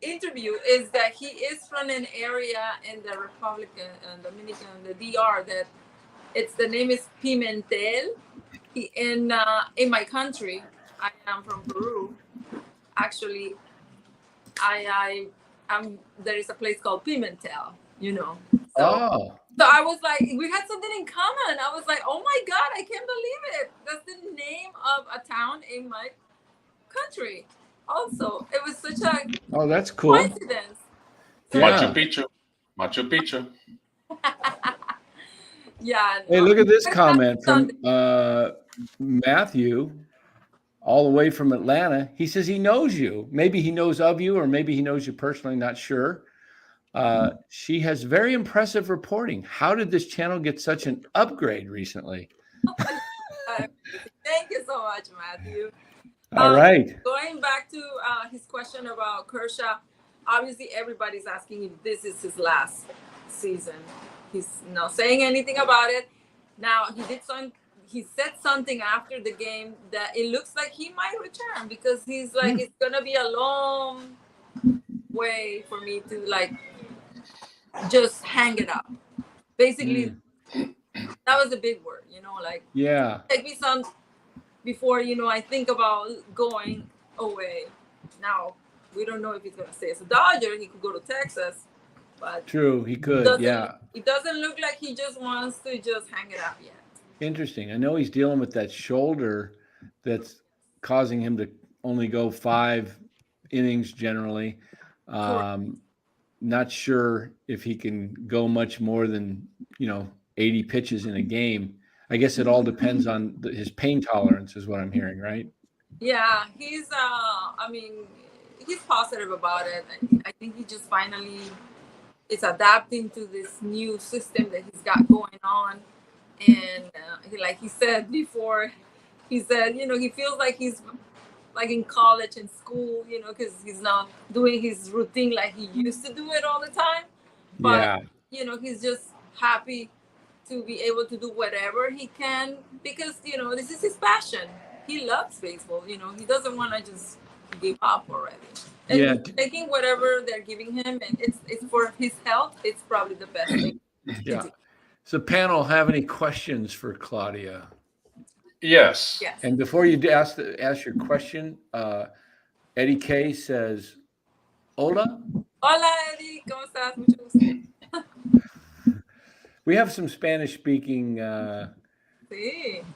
interview is that he is from an area in the Republican and Dominican, the DR, that the name is Pimentel. In my country, I am from Peru. Actually, there is a place called Pimentel, So, So I was like, we had something in common. I was like, oh my God, I can't believe it. That's the name of a town in my country. Also, it was such a that's cool. Coincidence. So, Machu Picchu. Yeah. Hey, look at this comment from Matthew, all the way from Atlanta. He says he knows you. Maybe he knows of you, or maybe he knows you personally. Not sure. She has very impressive reporting. How did this channel get such an upgrade recently? Thank you so much, Matthew. All right. Going back to his question about Kershaw, obviously everybody's asking if this is his last season. He's not saying anything about it. Now, he said something after the game that it looks like he might return, because he's like, it's going to be a long way for me to just hang it up. Basically, that was a big word, yeah. Take me some before, I think about going away. Now, we don't know if he's going to stay as a Dodger. He could go to Texas. But true, he could, It doesn't look like he just wants to just hang it up yet. Interesting. I know he's dealing with that shoulder that's causing him to only go 5 innings generally. Not sure if he can go much more than 80 pitches in a game. I guess it all depends on his pain tolerance, is what I'm hearing, right? Yeah, he's he's positive about it. I think he just finally is adapting to this new system that he's got going on. And like he said before, he said, he feels like he's like in college and school, because he's not doing his routine like he used to do it all the time. But, he's just happy to be able to do whatever he can, because, this is his passion. He loves baseball. He doesn't want to just give up already. And taking whatever they're giving him, and it's for his health, it's probably the best thing. Yeah. Does the panel have any questions for Claudia? Yes. And before you ask your question, Eddie K says, "Hola." Hola, Eddie. ¿Cómo estás? Mucho gusto. We have some Spanish-speaking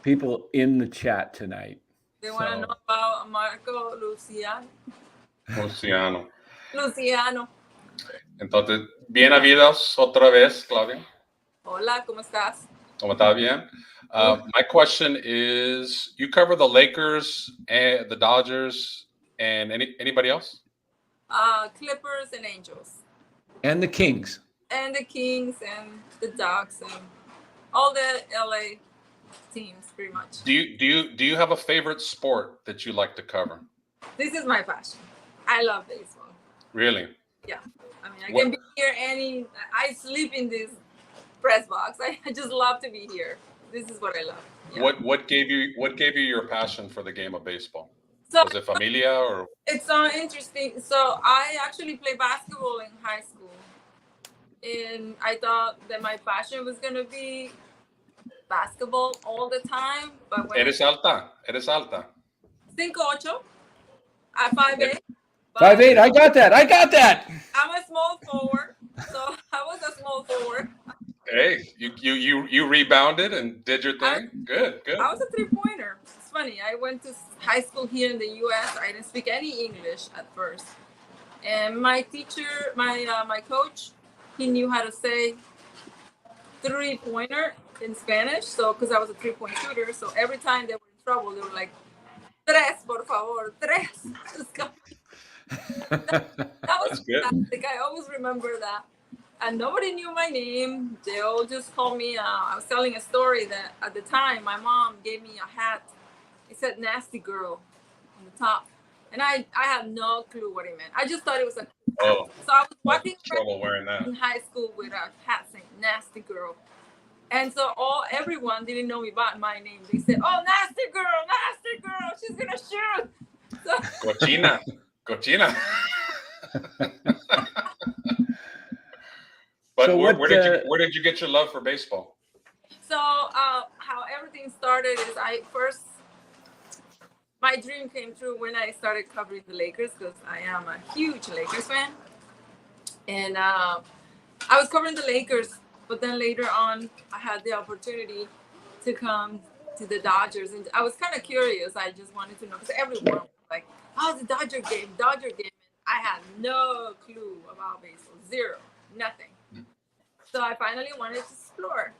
people in the chat tonight. They want to know about Marco Luciano. Entonces, bien habidos otra vez, Claudia. Hola, ¿cómo estás? ¿Cómo está bien? My question is, you cover the Lakers and the Dodgers and anybody else? Clippers and Angels. And the Kings. And the Kings and the Ducks and all the LA teams, pretty much. Do you have a favorite sport that you like to cover? This is my passion. I love baseball. Really? Yeah. I mean, I can be here I sleep in this press box. I just love to be here. This is what I love. Yeah. What gave you your passion for the game of baseball? So Was it familia or? it's so interesting. So I actually played basketball in high school, and I thought that my passion was gonna be basketball all the time. But when Eres alta. 5'8", at 5'8". 5'8". I got that. I'm a small forward, so I was a small forward. Hey, you rebounded and did your thing. Good. I was a 3-pointer. It's funny. I went to high school here in the U.S. I didn't speak any English at first, and my teacher, my coach, he knew how to say 3-pointer in Spanish. So because I was a 3-point shooter, so every time they were in trouble, they were like, "Tres, por favor, tres." That was fantastic. I always remember that. And nobody knew my name. They all just called me. I was telling a story that at the time my mom gave me a hat. It said "nasty girl" on the top, and I had no clue what it meant. I just thought it was a. Oh, so I was walking trouble wearing that in high school with a hat saying "nasty girl," and so everyone didn't know me by my name. They said, "Oh, nasty girl, she's gonna shoot." So, cochina. But So where did you get your love for baseball? So how everything started is my dream came true when I started covering the Lakers, because I am a huge Lakers fan. And I was covering the Lakers, but then later on I had the opportunity to come to the Dodgers, and I was kind of curious. I just wanted to know, because everyone was like, "Oh, the Dodger game." And I had no clue about baseball, zero, nothing. So I finally wanted to explore,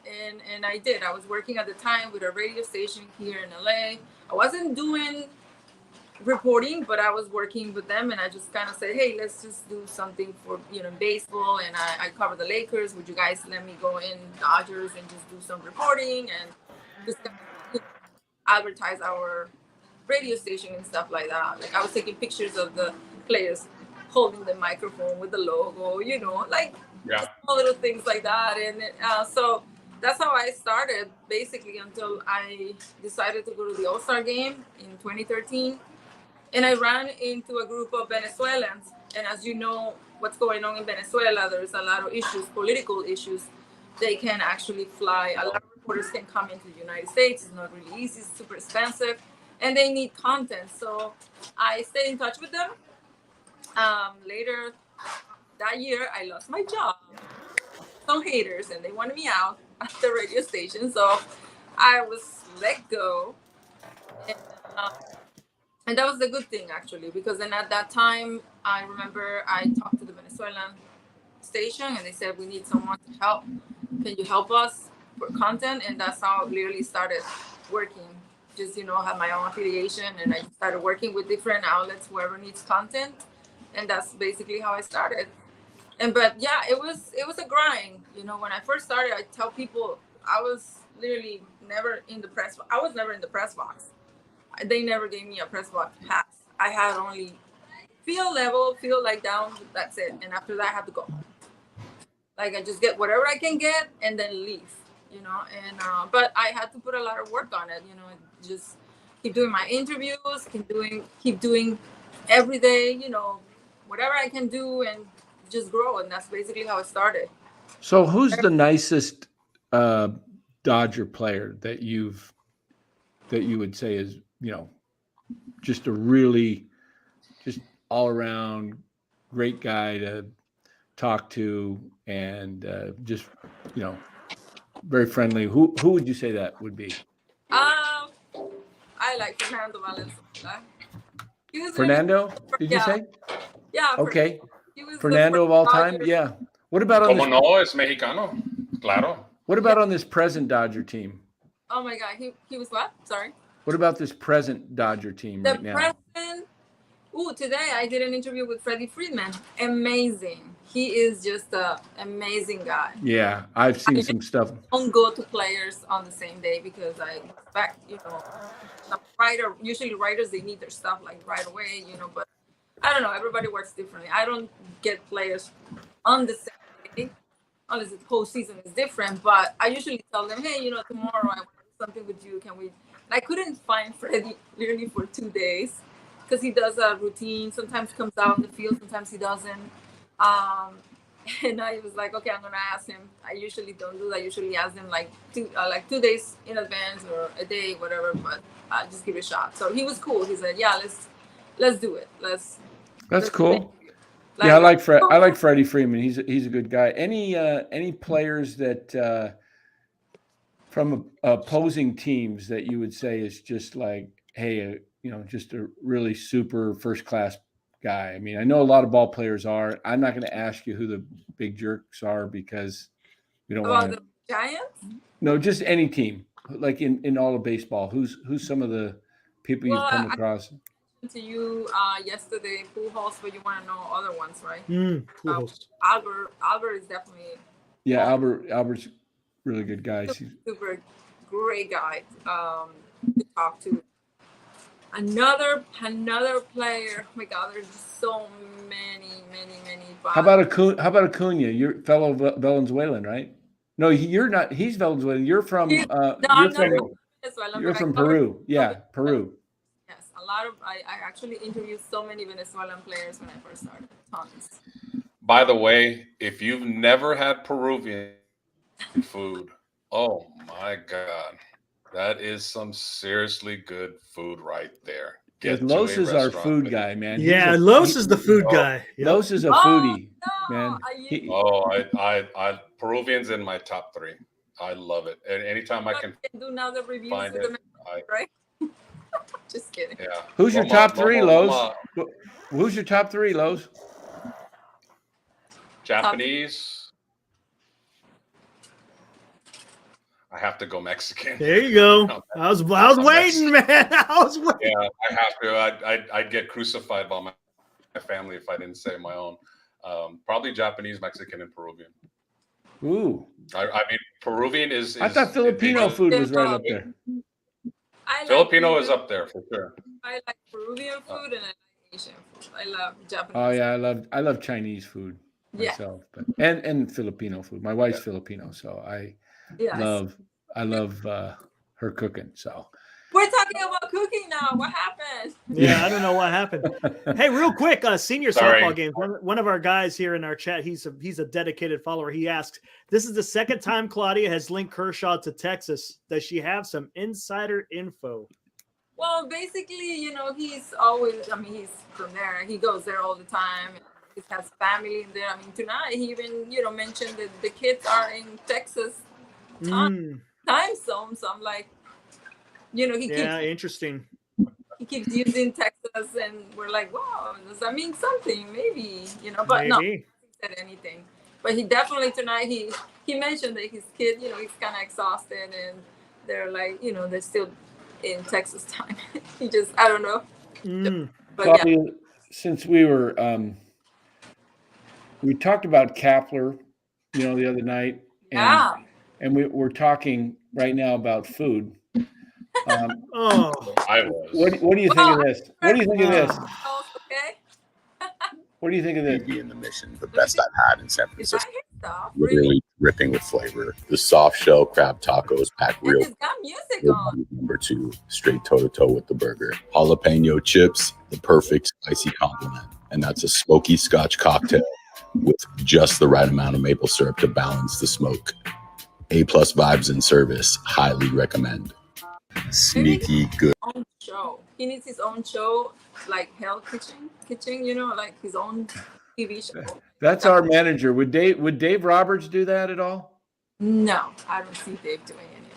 and I did. I was working at the time with a radio station here in LA. I wasn't doing reporting, but I was working with them, and I just kind of said, "Hey, let's just do something for baseball." And I cover the Lakers. Would you guys let me go in Dodgers and just do some reporting and just advertise our radio station and stuff like that? Like I was taking pictures of the players holding the microphone with the logo, just small little things like that. And so that's how I started, basically, until I decided to go to the All-Star game in 2013. And I ran into a group of Venezuelans. And as you know, what's going on in Venezuela, there's a lot of issues, political issues. They can actually fly. A lot of reporters can come into the United States. It's not really easy. It's super expensive. And they need content. So I stayed in touch with them. Later that year, I lost my job. Some haters, and they wanted me out at the radio station. So I was let go. And that was a good thing, actually, because then at that time, I remember I talked to the Venezuelan station, and they said, "We need someone to help. Can you help us for content?" And that's how I literally started working. Just, have my own affiliation, and I started working with different outlets, whoever needs content. And that's basically how I started. But yeah, it was a grind. When I first started, I tell people I was literally never in the press. I was never in the press box. They never gave me a press box pass. I had only field level, field like down. That's it. And after that, I had to go home. Like I just get whatever I can get and then leave. And but I had to put a lot of work on it. Just keep doing my interviews, keep doing every day. Whatever I can do and just grow. And that's basically how it started. So who's the nicest Dodger player that you would say is, just a really just all around great guy to talk to and just, very friendly? Who would you say that would be? I like Fernando Valenzuela. Fernando, did you say? Yeah. Okay. Fernando of all time? Yeah. What about on Como no, es mexicano. Claro. What about on this present Dodger team? Oh my God, he was what? Sorry. What about this present Dodger team right now? Today I did an interview with Freddie Freeman. Amazing. He is just an amazing guy. Yeah, I've seen some stuff. Don't go to players on the same day because I expect, usually writers, they need their stuff like right away, but I don't know. Everybody works differently. I don't get players on the same day unless the postseason is different. But I usually tell them, hey, tomorrow I want to do something with you. Can we? And I couldn't find Freddie literally for 2 days because he does a routine. Sometimes comes out on the field, sometimes he doesn't. And I was like, okay, I'm gonna ask him. I usually don't do that. I usually ask him like 2 days in advance or a day, whatever. But just give it a shot. So he was cool. He said, yeah, let's do it. That's cool. Yeah, I like Freddie Freeman. He's a good guy. Any players that from opposing teams that you would say is just like, hey, just a really super first class guy? I mean, I know a lot of ball players are. I'm not going to ask you who the big jerks are because we don't want to. The Giants? No, just any team, like in all of baseball. Who's some of the people you've come across? To you yesterday, Pujols, but you want to know other ones, right? Pujols. Albert is definitely. Yeah, Albert's really good guy. Super great guy to talk to. Another player. Oh my God, there's so many. How about Acuna? You're fellow Venezuelan, right? No, you're not. He's Venezuelan. You're from. You're from Peru. Yeah, Peru. Yes, a lot of. I actually interviewed so many Venezuelan players when I first started. Tons. By the way, if you've never had Peruvian food, oh my God, that is some seriously good food right there. Los is our food guy, man. Yeah, Los is the food guy. Yep. Los is a foodie, man. I Peruvian's in my top 3. I love it. And anytime I can do now the reviews find it, right? Just kidding. Yeah. Who's your top 3, Los? Who's your top 3, Los? Japanese. I have to go Mexican. There you go. I was waiting, man. I was waiting. Yeah, I have to. I'd get crucified by my family if I didn't say my own. Probably Japanese, Mexican, and Peruvian. Ooh. I mean, Peruvian is. I thought Filipino food was right up there. Filipino is up there for sure. I like Peruvian food and I like Asian food. I love Japanese. Oh yeah, I love Chinese food myself, but and Filipino food. My wife's Filipino, so I love her cooking. So we're talking about cooking now. What happened? Yeah, I don't know what happened. Hey, real quick, senior softball games. One of our guys here in our chat, he's a dedicated follower. He asks, "This is the second time Claudia has linked Kershaw to Texas. Does she have some insider info?" Well, basically, he's always. I mean, he's from there. He goes there all the time. He has family in there. I mean, tonight he even mentioned that the kids are in Texas time zone. So I'm like, he keeps interesting. He keeps using Texas, and we're like, wow, does that mean something? Maybe, but no, he said anything. But he definitely tonight he mentioned that his kid, he's kind of exhausted, and they're like, they're still in Texas time. He just, I don't know. But Claudia, since we were we talked about Kapler, the other night, and we're talking right now about food. I was. What do you think of this? What do you think of this? Okay. What do you think of this? In the Mission, the best I've had in San Francisco. Literally dripping with flavor. The soft shell crab tacos packed real. It's got music on. Number 2, straight toe to toe with the burger. Jalapeno chips, the perfect spicy complement, and that's a smoky Scotch cocktail with just the right amount of maple syrup to balance the smoke. A+ vibes and service. Highly recommend. Sneaky good. Own show. He needs his own show, like Hell Kitchen, like his own TV show. That's our manager. Would Dave Roberts do that at all? No, I don't see Dave doing any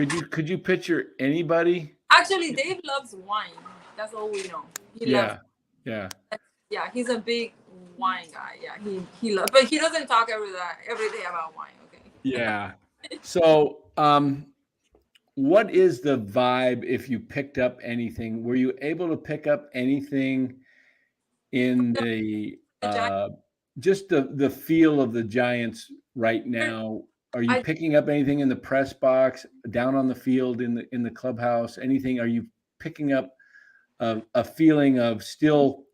of it. Could you picture anybody? Actually, Dave loves wine. That's all we know. Yeah. He's a big wine guy. Yeah, he loves, but he doesn't talk every day about wine. Okay. Yeah. So, what is the vibe if you picked up anything? Were you able to pick up anything in the just the feel of the Giants right now? Are you picking up anything in the press box, down on the field, in the clubhouse? Anything? Are you picking up a feeling of still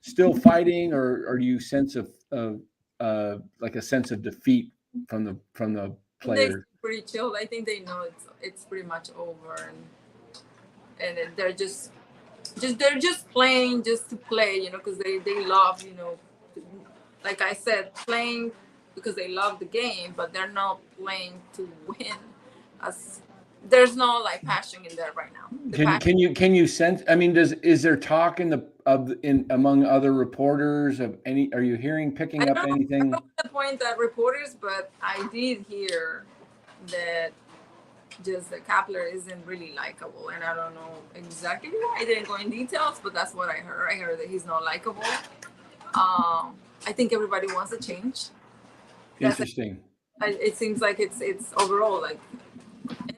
still fighting, or do you sense like a sense of defeat from the They're players? pretty chilled. I think they know it's pretty much over, and they're just they're just playing just to play, because they love, like I said, playing because they love the game, but they're not playing to win. As there's no like passion in there right now. Can you sense? I mean, is there talk among other reporters of any? Are you picking up anything? I don't want to point at reporters, but I did hear that just the Kapler isn't really likable, and I don't know exactly why. I didn't go in details, but that's what I heard. I heard that he's not likable. I think everybody wants a change. Interesting. It seems like it's overall like,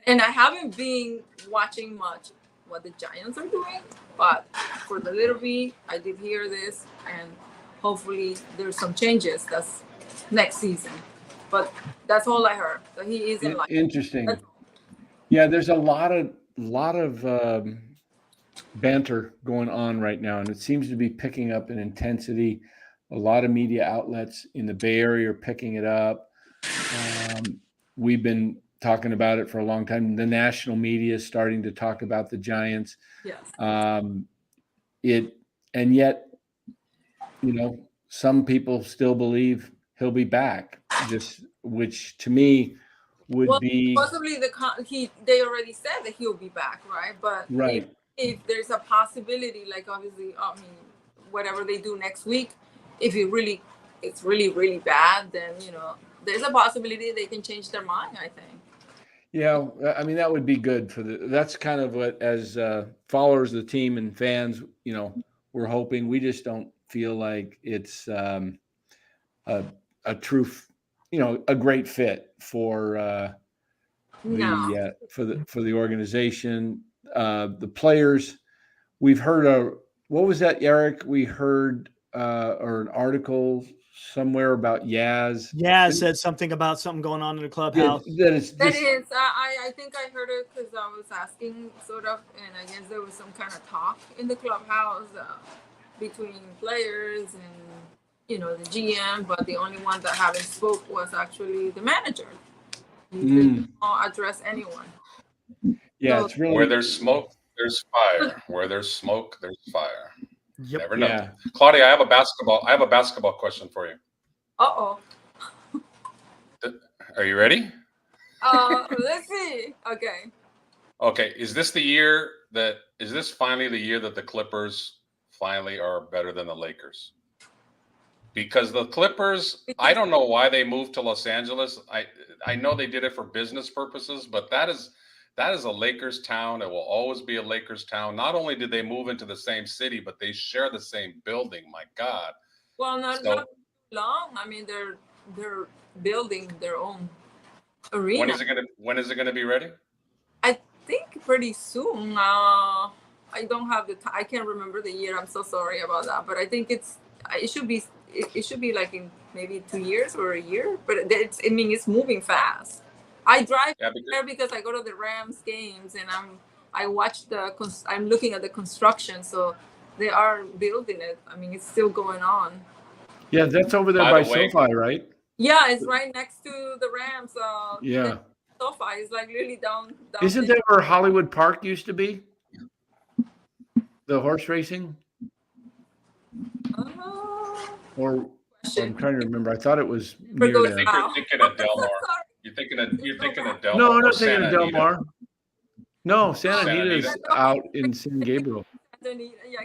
and I haven't been watching much what the Giants are doing, but for the little bit, I did hear this, and hopefully there's some changes. That's next season, but that's all I heard. So he isn't like interesting. Yeah, there's a lot of banter going on right now, and it seems to be picking up in intensity. A lot of media outlets in the Bay Area are picking it up. We've been talking about it for a long time. The national media is starting to talk about the Giants. Yes. And yet, some people still believe he'll be back. Which to me would be possibly they already said that he'll be back, right? But right. If there's a possibility, like obviously, whatever they do next week, if it's really, really bad, then there's a possibility they can change their mind, I think. Yeah, I mean that would be good that's kind of what, as followers of the team and fans, we're hoping. We just don't feel like it's a true, a great fit for the organization, the players. We've heard what was that, Eric? We heard or an article somewhere about Yaz. Yeah, said something about something going on in the clubhouse. That is. I think I heard it because I was asking sort of, and I guess there was some kind of talk in the clubhouse between players and the GM, but the only one that haven't spoke was actually the manager. He didn't address anyone. Yeah, it's really where there's smoke, there's fire. Where there's smoke, there's fire. Yep. Never know. Yeah. Claudia, I have a basketball question for you. Uh-oh. Are you ready? Let's see. Okay. Is this finally the year that the Clippers finally are better than the Lakers? Because the Clippers, I don't know why they moved to Los Angeles. I know they did it for business purposes, but that is a Lakers town. It will always be a Lakers town. Not only did they move into the same city, but they share the same building. My God. Well, not long. I mean, they're building their own arena. When is it gonna be ready? I think pretty soon. I don't have I can't remember the year. I'm so sorry about that. But I think it should be like in maybe 2 years or a year. But it's moving fast. I drive there because I go to the Rams games and I'm looking at the construction. So they are building it. I mean, it's still going on. Yeah, that's over there by SoFi, right? Yeah, it's right next to the Rams. Yeah. SoFi is like really down. Isn't that where Hollywood Park used to be? The horse racing? Or I'm trying to remember. I thought it was near there. I think you're thinking of Del Mar. You're thinking of Del Mar. No, I'm not thinking of Del Mar. No, Santa Anita is out in San Gabriel. Yeah,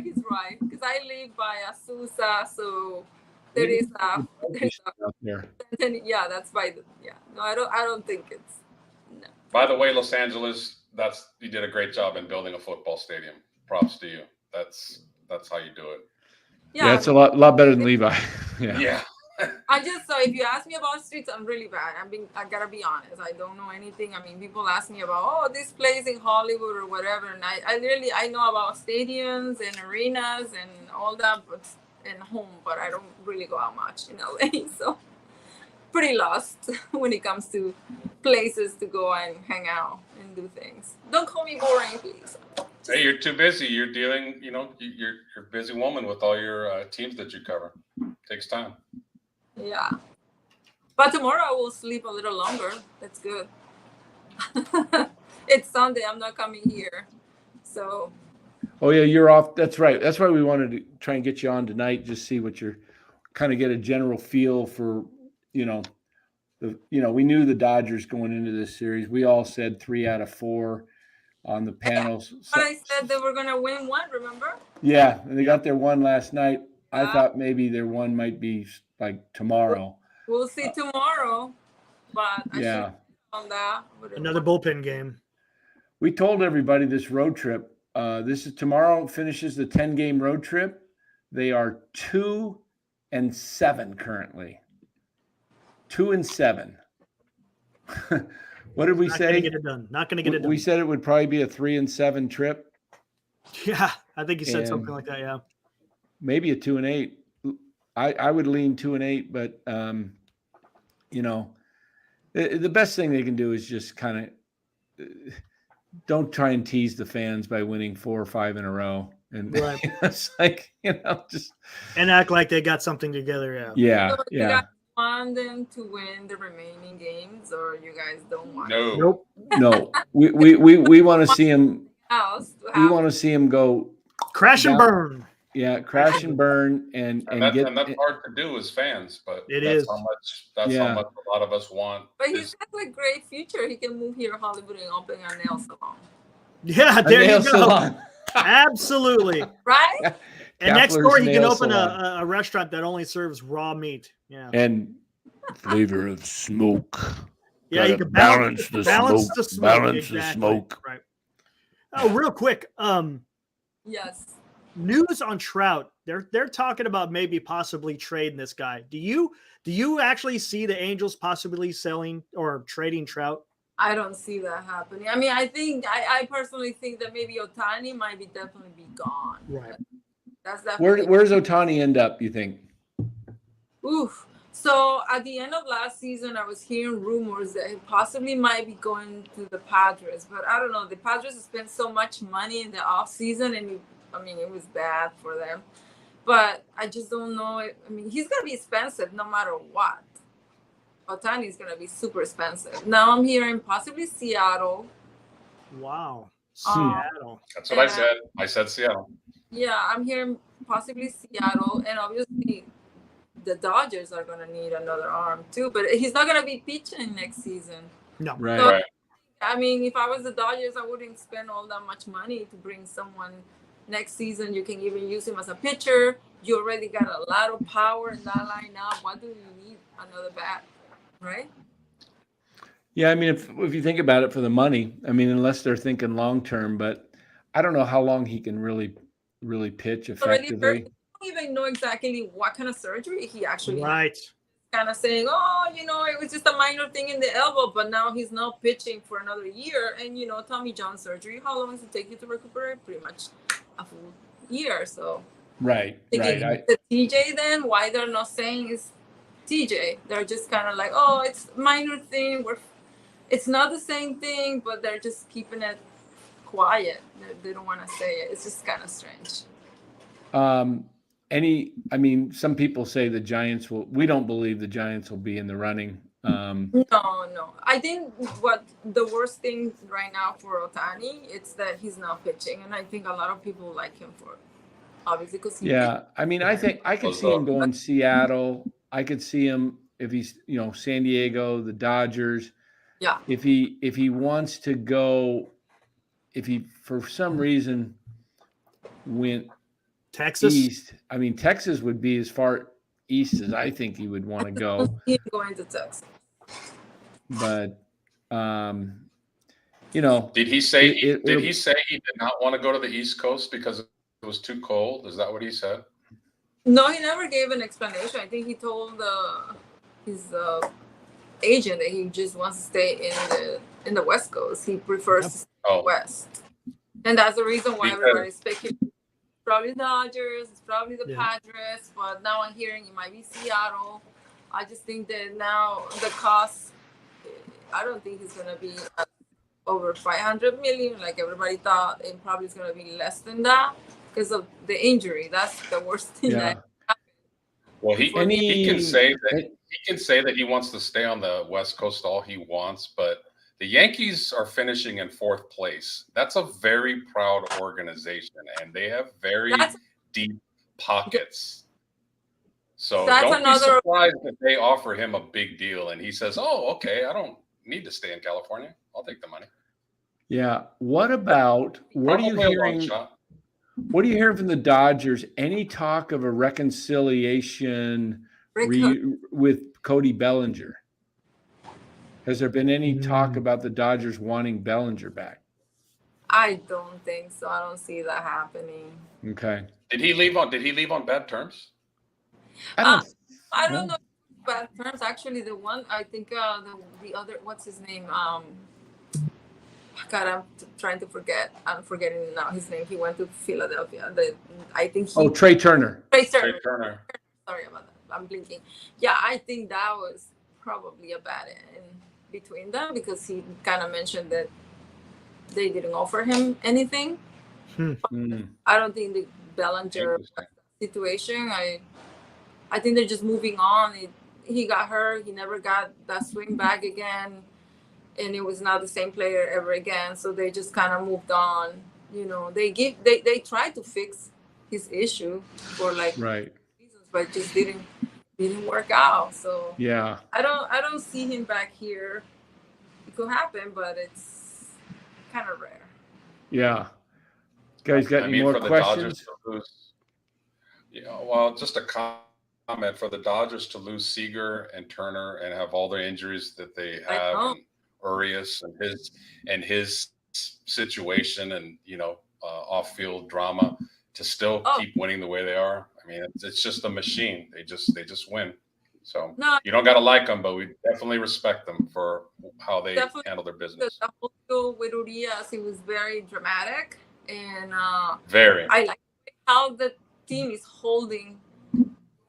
he's right. Because I live by Azusa, so there is out there. Yeah, that's by No, I don't think it's. No. By the way, Los Angeles, you did a great job in building a football stadium. Props to you. That's how you do it. Yeah, it's a lot better than Levi. Yeah. So if you ask me about streets, I'm really bad. I gotta be honest. I don't know anything. I mean, people ask me about this place in Hollywood or whatever, and I know about stadiums and arenas and all that, but home, but I don't really go out much in LA. So pretty lost when it comes to places to go and hang out and do things. Don't call me boring, please. Hey, you're too busy. You're dealing, you're a busy woman with all your teams that you cover. Takes time. Yeah. But tomorrow I will sleep a little longer. That's good. It's Sunday. I'm not coming here. So. Oh, yeah, you're off. That's right. That's why we wanted to try and get you on tonight, just see what you're kind of get a general feel for, we knew the Dodgers going into this series. We all said 3 out of 4 on the panels. But I said they were going to win one, remember? Yeah, and they got their one last night. I thought maybe their one might be like tomorrow. We'll see tomorrow. But I yeah, on that. Another bullpen game. We told everybody this road trip. This is tomorrow finishes the 10-game road trip. They are 2-7 currently. 2-7. What did we say? Not going to get it done. Not going to get it done. We said it would probably be a 3-7 trip. Yeah, I think you said something like that. Yeah, maybe a 2-8. I would lean 2-8, but the best thing they can do is just kind of don't try and tease the fans by winning 4 or 5 in a row, and right. It's like just and act like they got something together. Yeah. So you guys want them to win the remaining games, or you guys don't want? No. Nope. No. We want to see them. We want to see them go crash and burn. Yeah, crash and burn, and that's hard to do as fans, but that's how much a lot of us want. But he's got a great future. He can move here, Hollywood, and open a nail salon. Yeah, there you go. Absolutely. Right? And next door, he can open a restaurant that only serves raw meat. Yeah. And flavor of smoke. Yeah, you can balance the smoke. Balance the smoke. Right. Oh, real quick. Yes. News on Trout. They're talking about maybe possibly trading this guy. Do you actually see the Angels possibly selling or trading Trout? I don't see that happening. I mean, I personally think that maybe Ohtani might definitely be gone. Right. That's definitely. Where's Ohtani end up, you think? Oof. So at the end of last season, I was hearing rumors that he possibly might be going to the Padres, but I don't know. The Padres spent so much money in the offseason, and it was bad for them. But I just don't know. I mean, he's going to be expensive no matter what. Ohtani is going to be super expensive. Now I'm hearing possibly Seattle. Wow. Seattle. That's what I said. I said Seattle. Yeah, I'm hearing possibly Seattle. And obviously the Dodgers are going to need another arm too. But he's not going to be pitching next season. No. Right. So, Right. I mean, if I was the Dodgers, I wouldn't spend all that much money to bring someone next season. You can even use him as a pitcher. You already got a lot of power in that lineup. Why do you need another bat? Right? Yeah, I mean, if you think about it for the money, I mean, unless they're thinking long term, but I don't know how long he can really pitch effectively. I don't even know exactly what kind of surgery he actually right. had. Kind of saying, it was just a minor thing in the elbow, but now he's not pitching for another year. And Tommy John surgery, how long does it take you to recuperate? Pretty much a full year. So Right. The TJ then, why they're not saying is TJ? They're just kind of like, it's a minor thing. It's not the same thing, but they're just keeping it quiet. They don't want to say it. It's just kind of strange. Some people say the Giants we don't believe the Giants will be in the running. No. I think what the worst thing right now for Ohtani, it's that he's not pitching. And I think a lot of people like him for it. Obviously, because I think I could see him going Seattle. I could see him if he's San Diego, the Dodgers. Yeah. If he wants to go, if he for some reason went Texas east, I mean Texas would be as far east as I think he would want to go. He's going to Texas. But did he say he did not want to go to the East Coast because it was too cold? Is that what he said? No, he never gave an explanation. I think he told his agent that he just wants to stay in the West Coast. He prefers to stay West, and that's the reason why everybody's speculating. It's probably the Dodgers, it's probably the Padres, but now I'm hearing it might be Seattle. I just think that now the cost, I don't think it's gonna be over 500 million like everybody thought. It probably is gonna be less than that because of the injury. That's the worst thing Yeah. that. Well, For he can say that he wants to stay on the West Coast all he wants, but the Yankees are finishing in 4th place. That's a very proud organization, and they have very That's deep pockets. So That's don't be another- surprised if they offer him a big deal and he says, "Oh, okay, I don't need to stay in California. I'll take the money." Yeah. What about what are you Probably a long hearing? shot. What are you hearing from the Dodgers? Any talk of a reconciliation with Cody Bellinger? Has there been any talk about the Dodgers wanting Bellinger back? I don't think so. I don't see that happening. Okay. Did he leave on bad terms? I don't know bad terms. Actually, the one I think the other, what's his name? God, I'm trying to forget. I'm forgetting now his name. He went to Philadelphia. I think he. Oh, Trey Turner. Trey Turner. Sorry about that. I'm blinking. Yeah, I think that was probably a bad in between them because he kind of mentioned that they didn't offer him anything. I don't think the Bellinger situation. I think they're just moving on. He got hurt. He never got that swing back again. And it was not the same player ever again. So they just kind of moved on. You know, they tried to fix his issue for like right reasons, but it just didn't work out. So yeah, I don't see him back here. It could happen, but it's kind of rare. Yeah. Guys, got any more for the questions? Dodgers to lose, well, just a comment for the Dodgers to lose Seager and Turner and have all the injuries that they have, and Urias and his situation, and off-field drama, to still keep winning the way they are. I mean, it's just a machine. They just win. So you don't got to like them, but we definitely respect them for how they handle their business. The whole deal with Urias, it was very dramatic, and very. I like how the team is holding.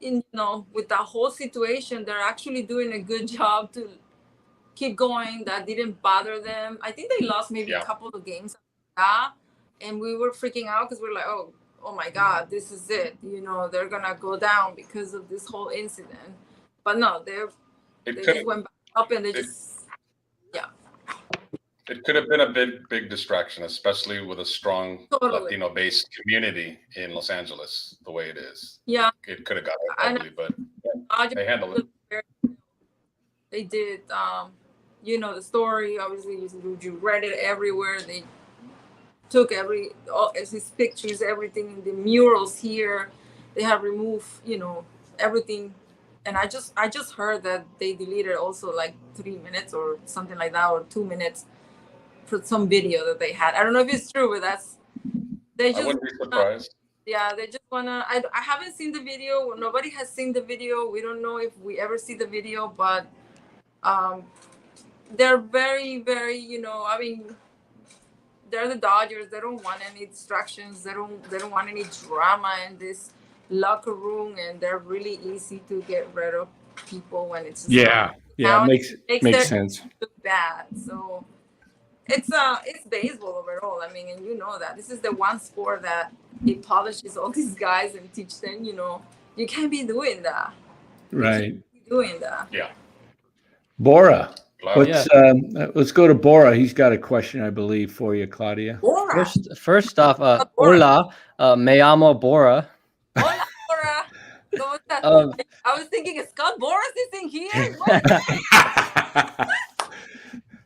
With that whole situation, they're actually doing a good job to keep going. That didn't bother them. I think they lost maybe a couple of games, and we were freaking out because we're like, oh my God, this is it. They're gonna go down because of this whole incident. But no, they just went back up, and it could have been a big distraction, especially with a strong Latino-based community in Los Angeles, the way it is. Yeah, it could have got ugly, but they handled it. They did. The story. Obviously, you read it everywhere. They took all his pictures, everything in the murals here. They have removed, everything. And I just heard that they deleted also like 3 minutes or something like that, or 2 minutes for some video that they had. I don't know if it's true, but I wouldn't be surprised. Yeah, they just wanna. I haven't seen the video. Nobody has seen the video. We don't know if we ever see the video, but they're very, very. I mean, they're the Dodgers. They don't want any distractions. They don't want any drama in this locker room, and they're really easy to get rid of people when it's makes sense. Bad. So it's baseball overall. I mean, and that this is the one sport that it polishes all these guys and teach them. You can't be doing that. Right. Doing that. Yeah. Bora. Let's go to Bora. He's got a question, I believe, for you, Claudia. Bora. First off, hola, me llamo Bora. Hola, Bora. I was thinking, Scott Boras is in here.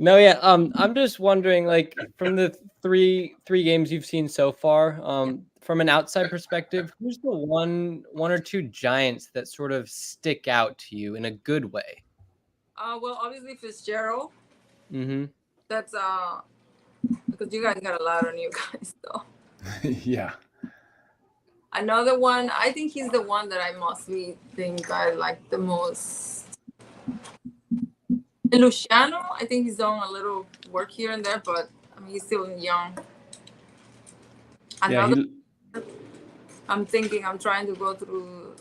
No, yeah. I'm just wondering, like, from the three games you've seen so far, from an outside perspective, who's the one or two Giants that sort of stick out to you in a good way? Well, obviously Fitzgerald. Mm-hmm. That's because you guys got a lot of new guys, though. Yeah. Another one, I think he's the one that I mostly think I like the most. Luciano, I think he's done a little work here and there, but I mean, he's still young. Another, I'm trying to go through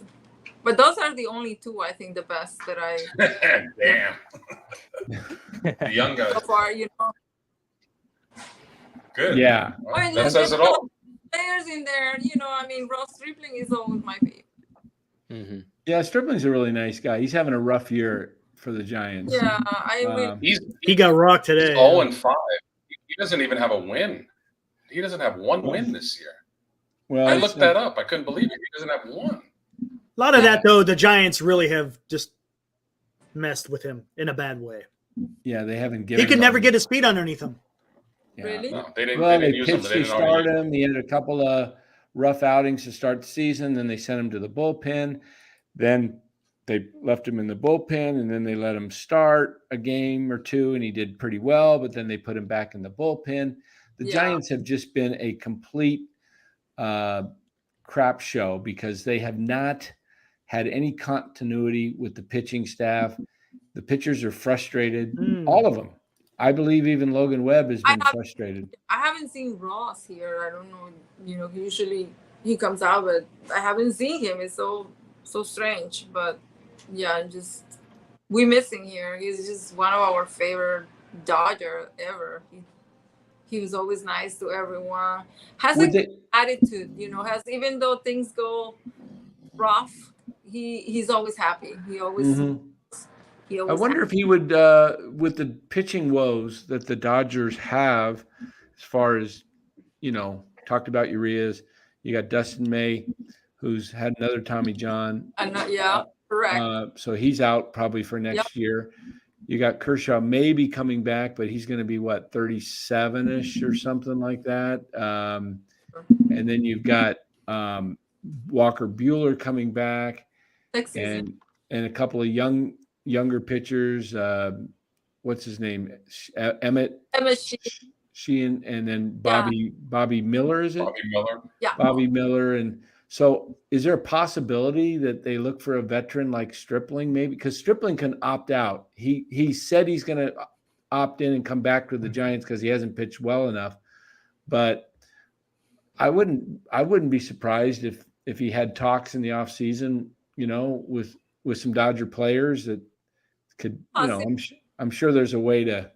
But those are the only two I think the best that I Damn. The young guys. so far. Good. Yeah. Well, I mean, that there's says it all. players in there. I mean, Ross Stripling is always my favorite. Mhm. Yeah, Stripling's a really nice guy. He's having a rough year for the Giants. Yeah, I mean, He got rocked today. 0-5. He doesn't even have a win. He doesn't have one win this year. Well, I looked that up. I couldn't believe it. He doesn't have one. A lot of that, though, the Giants really have just messed with him in a bad way. Yeah, they haven't given. He could never get his feet underneath him. Yeah. really? No, they didn't. Well, they they didn't use him. pitched They to didn't already start use him. He had a couple of rough outings to start the season. Then they sent him to the bullpen. Then they left him in the bullpen, and then they let him start a game or two, and he did pretty well. But then they put him back in the bullpen. The Yeah. Giants have just been a complete crap show because they have not had any continuity with the pitching staff. The pitchers are frustrated, all of them. I believe even Logan Webb has been frustrated. I haven't seen Ross here. I don't know. Usually he comes out, but I haven't seen him. It's so strange. But yeah, we're missing here. He's just one of our favorite Dodger ever. He was always nice to everyone. Has a good attitude, has, even though things go rough, he's always happy. He always. I wonder if he would, with the pitching woes that the Dodgers have, as far as, talked about Urias, you got Dustin May, who's had another Tommy John. Yeah, correct. So he's out probably for next year. You got Kershaw maybe coming back, but he's going to be 37-ish or something like that. And then you've got Walker Buehler coming back, and a couple of younger pitchers. What's his name? Emmett Sheehan, and then Bobby Miller. Is it? Bobby Miller. Yeah. Bobby Miller. And so is there a possibility that they look for a veteran like Stripling, maybe? Because Stripling can opt out. He said he's going to opt in and come back to the Giants because he hasn't pitched well enough. But I wouldn't be surprised if he had talks in the offseason, with some Dodger players that could, I'm sure there's a way to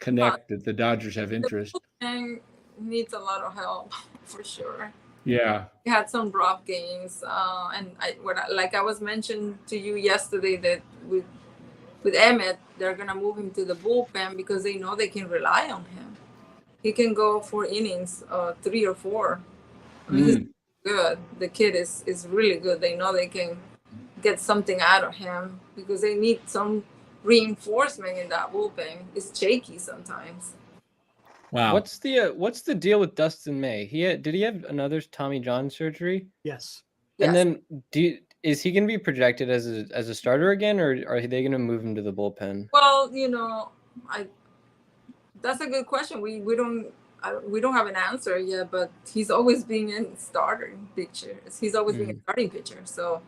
connect that the Dodgers have interest. And needs a lot of help for sure. Yeah. We had some rough games, and I was mentioned to you yesterday that with Emmett, they're gonna move him to the bullpen because they know they can rely on him. He can go 4 innings, 3 or 4. I mean, he's good. The kid is really good. They know they can get something out of him because they need some reinforcement in that bullpen. It's shaky sometimes. Wow. What's the deal with Dustin May? Did he have another Tommy John surgery? Yes. And then is he going to be projected as a starter again, or are they going to move him to the bullpen? Well, that's a good question. We don't have an answer yet, but he's always been in starting pictures. He's always been a starting pitcher. So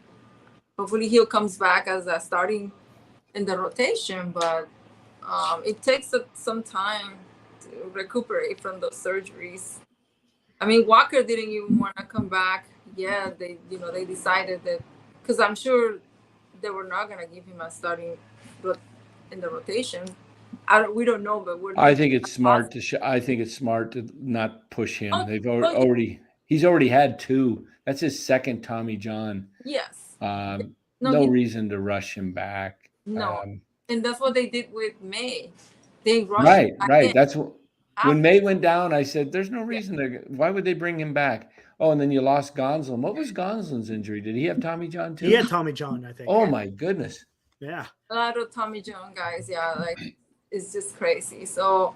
hopefully he'll comes back as a starting in the rotation, but it takes some time to recuperate from those surgeries. I mean, Walker didn't even want to come back. Yeah, they decided that because I'm sure they were not going to give him a starting in the rotation. We don't know, but I think it's smart to not push him. He's already had 2. That's his second Tommy John. Yes. No reason to rush him back. No, and that's what they did with May. They rushed. Right. That's what. When May went down, I said, "There's no reason why would they bring him back?" Oh, and then you lost Gonsolin. What was Gonsolin's injury? Did he have Tommy John too? He had Tommy John, I think. Oh my goodness. Yeah. A lot of Tommy John guys. Yeah, it's just crazy. So,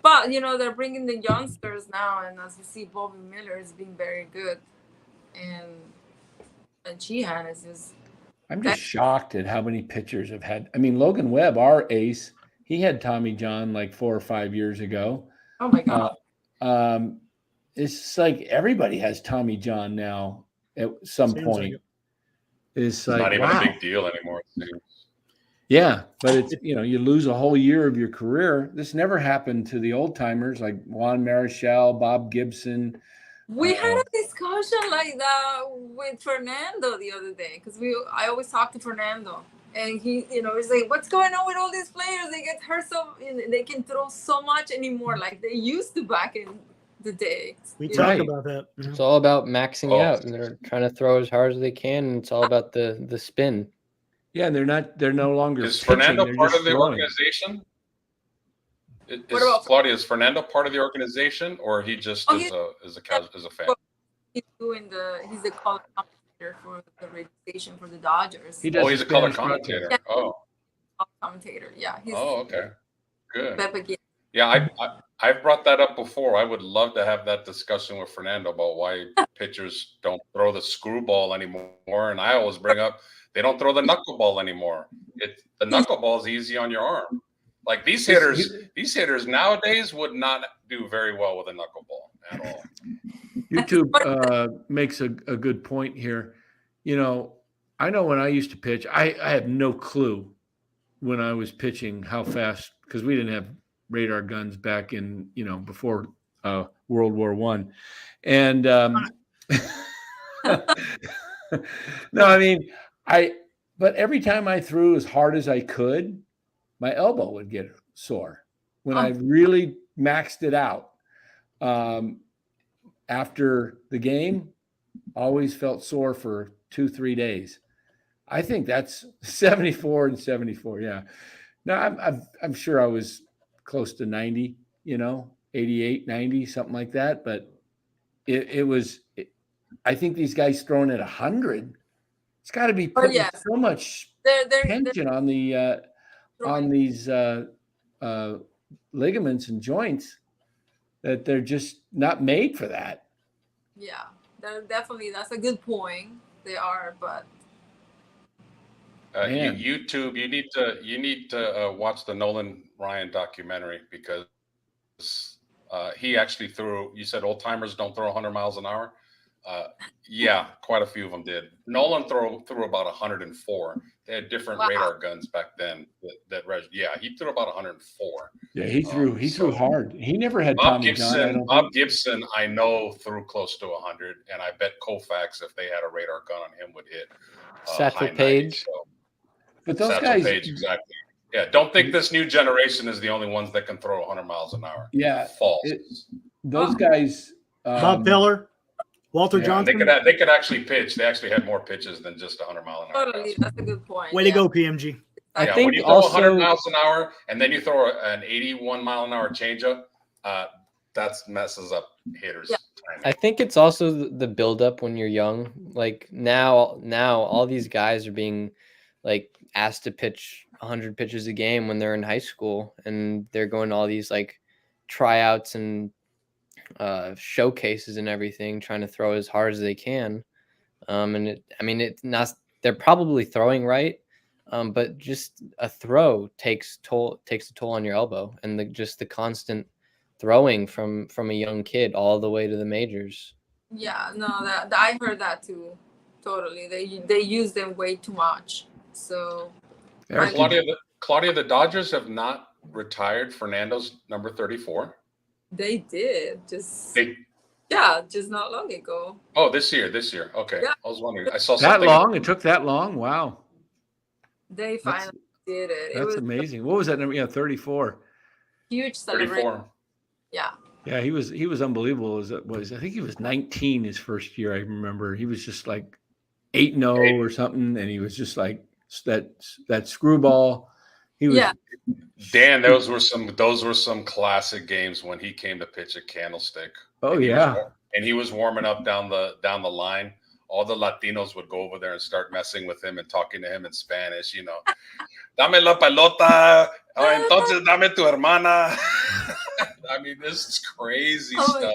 but they're bringing the youngsters now, and as you see, Bobby Miller is being very good, and Sheehan is just. I'm just shocked at how many pitchers have had. I mean, Logan Webb, our ace, he had Tommy John like 4 or 5 years ago. Oh my God. It's like everybody has Tommy John now at some point. It's like not even a big deal anymore. Yeah, but it's you lose a whole year of your career. This never happened to the old timers like Juan Marichal, Bob Gibson, We had a discussion like that with Fernando the other day because I always talk to Fernando, and he, he's like, "What's going on with all these players? They get hurt they can throw so much anymore like they used to back in the day." We talk about that. It's all about maxing out, and they're trying to throw as hard as they can. And it's all about the spin. Yeah, and they're no longer. Is pitching, Fernando they're part just of the throwing. organization? About Claudia, is Fernando part of the organization, or he just is a fan? He's the color commentator for the radio station for the Dodgers. He's a color commentator. Yeah. Oh, Commentator. Yeah. okay, good. Yeah. Yeah, I've brought that up before. I would love to have that discussion with Fernando about why pitchers don't throw the screwball anymore, and I always bring up they don't throw the knuckleball anymore. The knuckleball is easy on your arm. Like these hitters nowadays would not do very well with a knuckleball at all. YouTube makes a good point here. I know when I used to pitch, I have no clue when I was pitching how fast, because we didn't have radar guns back in, before World War I. And no, I mean, but every time I threw as hard as I could, my elbow would get sore when I really maxed it out. After the game, always felt sore for 2-3 days. I think that's 74 and 74. Yeah. Now I'm sure I was close to 90, 88, 90, something like that. But I think these guys throwing at 100, it's got to be putting so much tension on these ligaments and joints that they're just not made for that. Yeah, that's a good point. They are, but YouTube, you need to watch the Nolan Ryan documentary, because he actually threw. You said old timers don't throw 100 miles an hour. Yeah, quite a few of them did. Nolan threw about 104. They had different radar guns back then. He threw about 104. Yeah, he threw hard. He never had Bob Tommy Gibson. John. Bob Gibson, I know, threw close to 100, and I bet Koufax, if they had a radar gun on him, would hit Satchel Paige. But those Satchel guys, Paige, exactly. Yeah, don't think this new generation is the only ones that can throw 100 miles an hour. Yeah, false. Those guys. Bob Feller, Walter Johnson. They could actually pitch. They actually had more pitches than just 100 mile an hour. Totally, that's a good point. Way to go, PMG. I think when you throw also 100 miles an hour and then you throw an 81 mile an hour changeup, that messes up hitters. Yeah. I think it's also the buildup when you're young. Like now all these guys are being like asked to pitch 100 pitches a game when they're in high school, and they're going to all these like tryouts and showcases and everything, trying to throw as hard as they can. They're probably throwing right, but just a throw takes a toll on your elbow, and the constant throwing from a young kid all the way to the majors. Yeah, no, that I heard that too. Totally, they use them way too much. So, Claudia, the Dodgers have not retired Fernando's number 34. They did just not long ago. Oh, this year. Okay, yeah. I was wondering. I saw that something. long. It took that long. Wow, they finally did it. That's amazing. What was that number? Yeah, 34. Huge celebration. 34. Yeah, he was unbelievable. I think he was 19 his first year. I remember he was just like 8-0 or something, and he was just like that screwball. He was. Yeah. Dan, those were some classic games when he came to pitch at Candlestick. Oh yeah. And he was warming up down the line. All the Latinos would go over there and start messing with him and talking to him in Spanish. Dame la pelota. Entonces dame tu hermana. I mean, this is crazy stuff.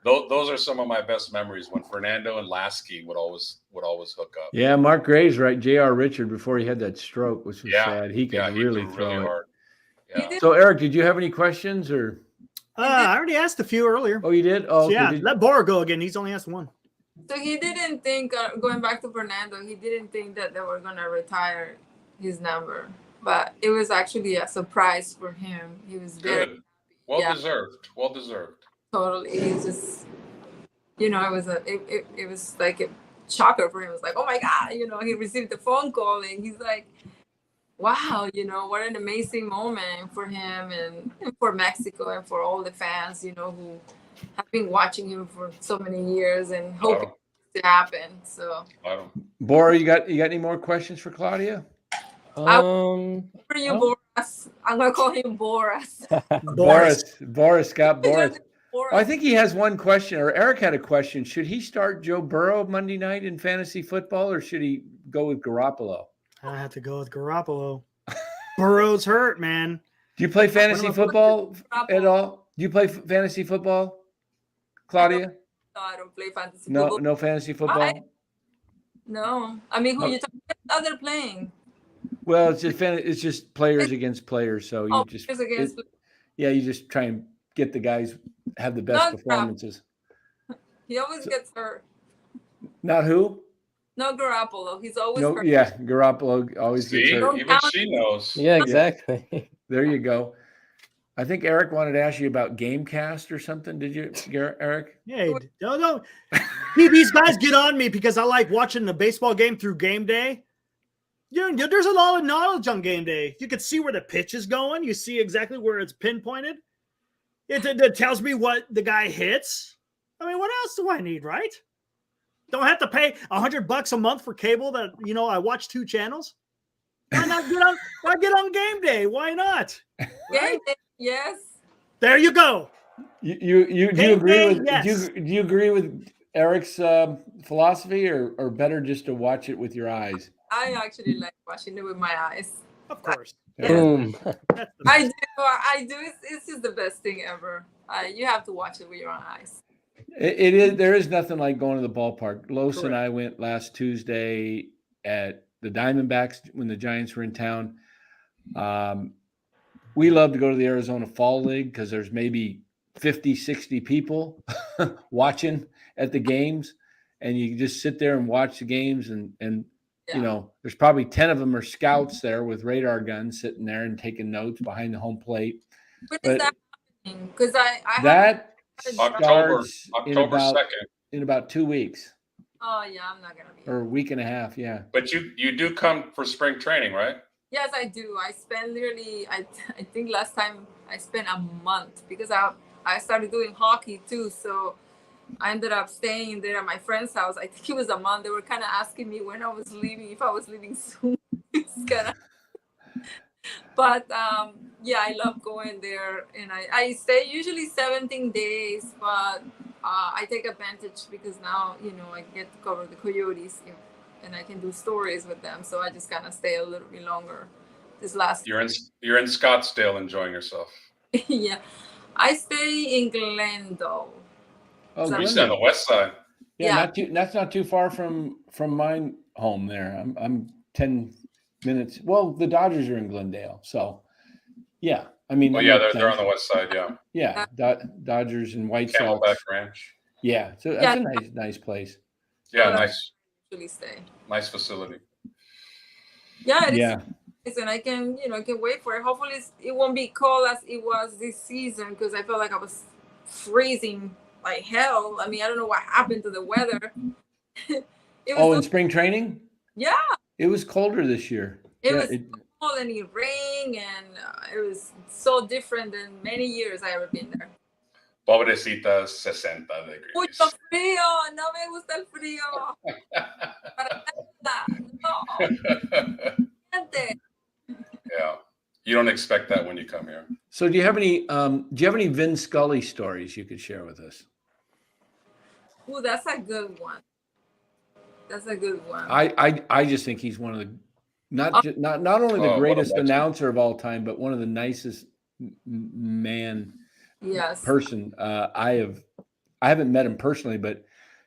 Those are some of my best memories when Fernando and Lasky would always hook up. Yeah, Mark Gray's right. J.R. Richard, before he had that stroke, which was sad. He could really throw it. Hard. Yeah. So, Eric, did you have any questions or? I already asked a few earlier. Oh, you did? Oh, okay. Let Bora go again. He's only asked one. So he didn't think, going back to Fernando, he didn't think that they were going to retire his number. But it was actually a surprise for him. He was very good. Well deserved. Totally. He's just you know, it was like a shocker for him. It was like, oh my God, you know, he received the phone call and he's like, wow, you know, what an amazing moment for him and for Mexico and for all the fans, you know, who have been watching him for so many years and hoping to happen. So, Bora, you got any more questions for Claudia? for you, Boris. I'm gonna call him Boris. Boris, Scott Boris. Oh, I think he has one question, or Eric had a question. Should he start Joe Burrow Monday night in fantasy football, or should he go with Garoppolo? I have to go with Garoppolo. Burrow's hurt, man. Do you play fantasy football at all? Do you play fantasy football, Claudia? No, I don't play fantasy football. No fantasy football? No. I mean, who you talking about? They're playing. Well, it's just players against players. So you you just try and get the guys have the best performances. He always gets hurt. Not who? No, Garoppolo. He's always hurt. Yeah, Garoppolo always gets hurt. Even she knows. Yeah, exactly. There you go. I think Eric wanted to ask you about Gamecast or something. Did you, Eric? Yeah, no. These guys get on me because I like watching the baseball game through game day. There's a lot of knowledge on game day. You can see where the pitch is going. You see exactly where it's pinpointed. It tells me what the guy hits. I mean, what else do I need, right? Don't have to pay $100 a month for cable that, you know, I watch 2 channels. Why not get on game day? Why not? Right? Yes. There you go. Do you agree with Eric's philosophy, or better just to watch it with your eyes? I actually like watching it with my eyes. Of course. Boom. I do. It's just the best thing ever. You have to watch it with your own eyes. It is. There is nothing like going to the ballpark. Los and I went last Tuesday at the Diamondbacks when the Giants were in town. We love to go to the Arizona Fall League because there's maybe 50, 60 people watching at the games, and you can just sit there and watch the games and you know, there's probably 10 of them are scouts there with radar guns sitting there and taking notes behind the home plate. When is that happening? Because that October starts 2nd. In about 2 weeks. Oh yeah, I'm not gonna be. Or a week and a half, yeah. But you do come for spring training, right? Yes, I do. I spend literally. I think last time I spent a month because I started doing hockey too. So I ended up staying there at my friend's house. I think it was a month. They were kind of asking me when I was leaving, if I was leaving soon. It's kind of. But yeah, I love going there, and I stay usually 17 days, but I take advantage because now, you know, I get to cover the Coyotes, and I can do stories with them. So I just kind of stay a little bit longer. This last. You're in Scottsdale enjoying yourself. Yeah, I stay in Glendale. Oh, you stay on the west side. Yeah, that's not too far from my home there. I'm 10 minutes. Well, the Dodgers are in Glendale, so yeah. I mean, well, yeah, they're on the west side. Yeah. Yeah, Dodgers and White Sox. Camelback Ranch. Yeah, so that's a nice place. Yeah, nice. Actually stay. Nice facility. Yeah, and I can wait for it. Hopefully, it won't be cold as it was this season because I felt like I was freezing like hell. I mean, I don't know what happened to the weather. In spring training? Yeah. It was colder this year. It was cold and it rained, and it was so different than many years I ever been there. Pobrecita, 60 degrees. Mucho frío, no me gusta el frío. No. Yeah, you don't expect that when you come here. So, do you have any Vin Scully stories you could share with us? Oh, that's a good one. I just think he's one of the not only the greatest announcer of all time, but one of the nicest person I haven't met him personally, but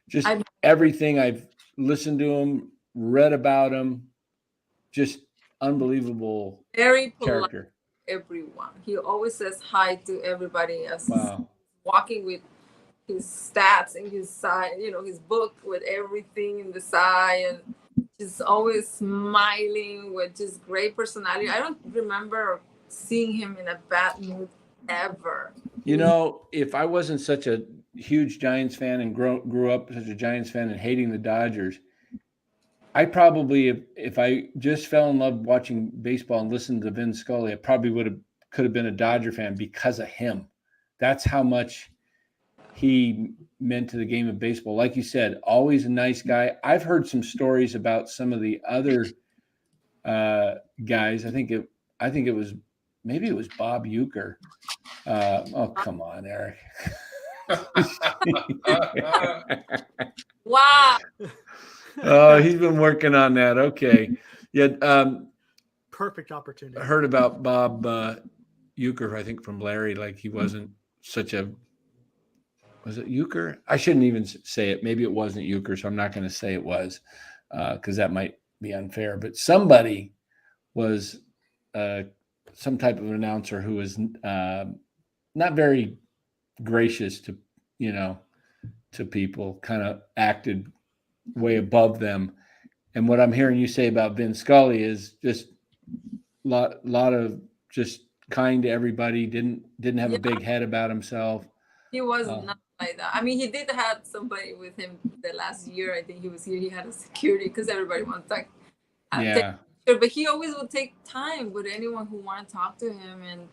just everything I've listened to him, read about him, just unbelievable. Very character. Everyone. He always says hi to everybody as walking with his stats and his side, you know, his book with everything in the side, and just always smiling with just great personality. I don't remember seeing him in a bad mood ever. You know, if I wasn't such a huge Giants fan and grew up such a Giants fan and hating the Dodgers, I probably, if I just fell in love watching baseball and listened to Vin Scully, I probably could have been a Dodger fan because of him. That's how much he meant to the game of baseball. Like you said, always a nice guy. I've heard some stories about some of the other guys. I think it was Bob Uecker. Oh, come on, Eric. Wow. Oh, he's been working on that. Okay. Yeah. Perfect opportunity. I heard about Bob Uecker, I think, from Larry. Like he wasn't such a. Was it Uecker? I shouldn't even say it. Maybe it wasn't Uecker, so I'm not going to say it was because that might be unfair. But somebody was some type of announcer who was not very gracious to people, kind of acted way above them. And what I'm hearing you say about Vin Scully is just lot of just kind to everybody. Didn't have a big head about himself. He was not like that. I mean, he did have somebody with him the last year. I think he was here. He had a security because everybody wants to take picture. But he always would take time with anyone who wanted to talk to him. And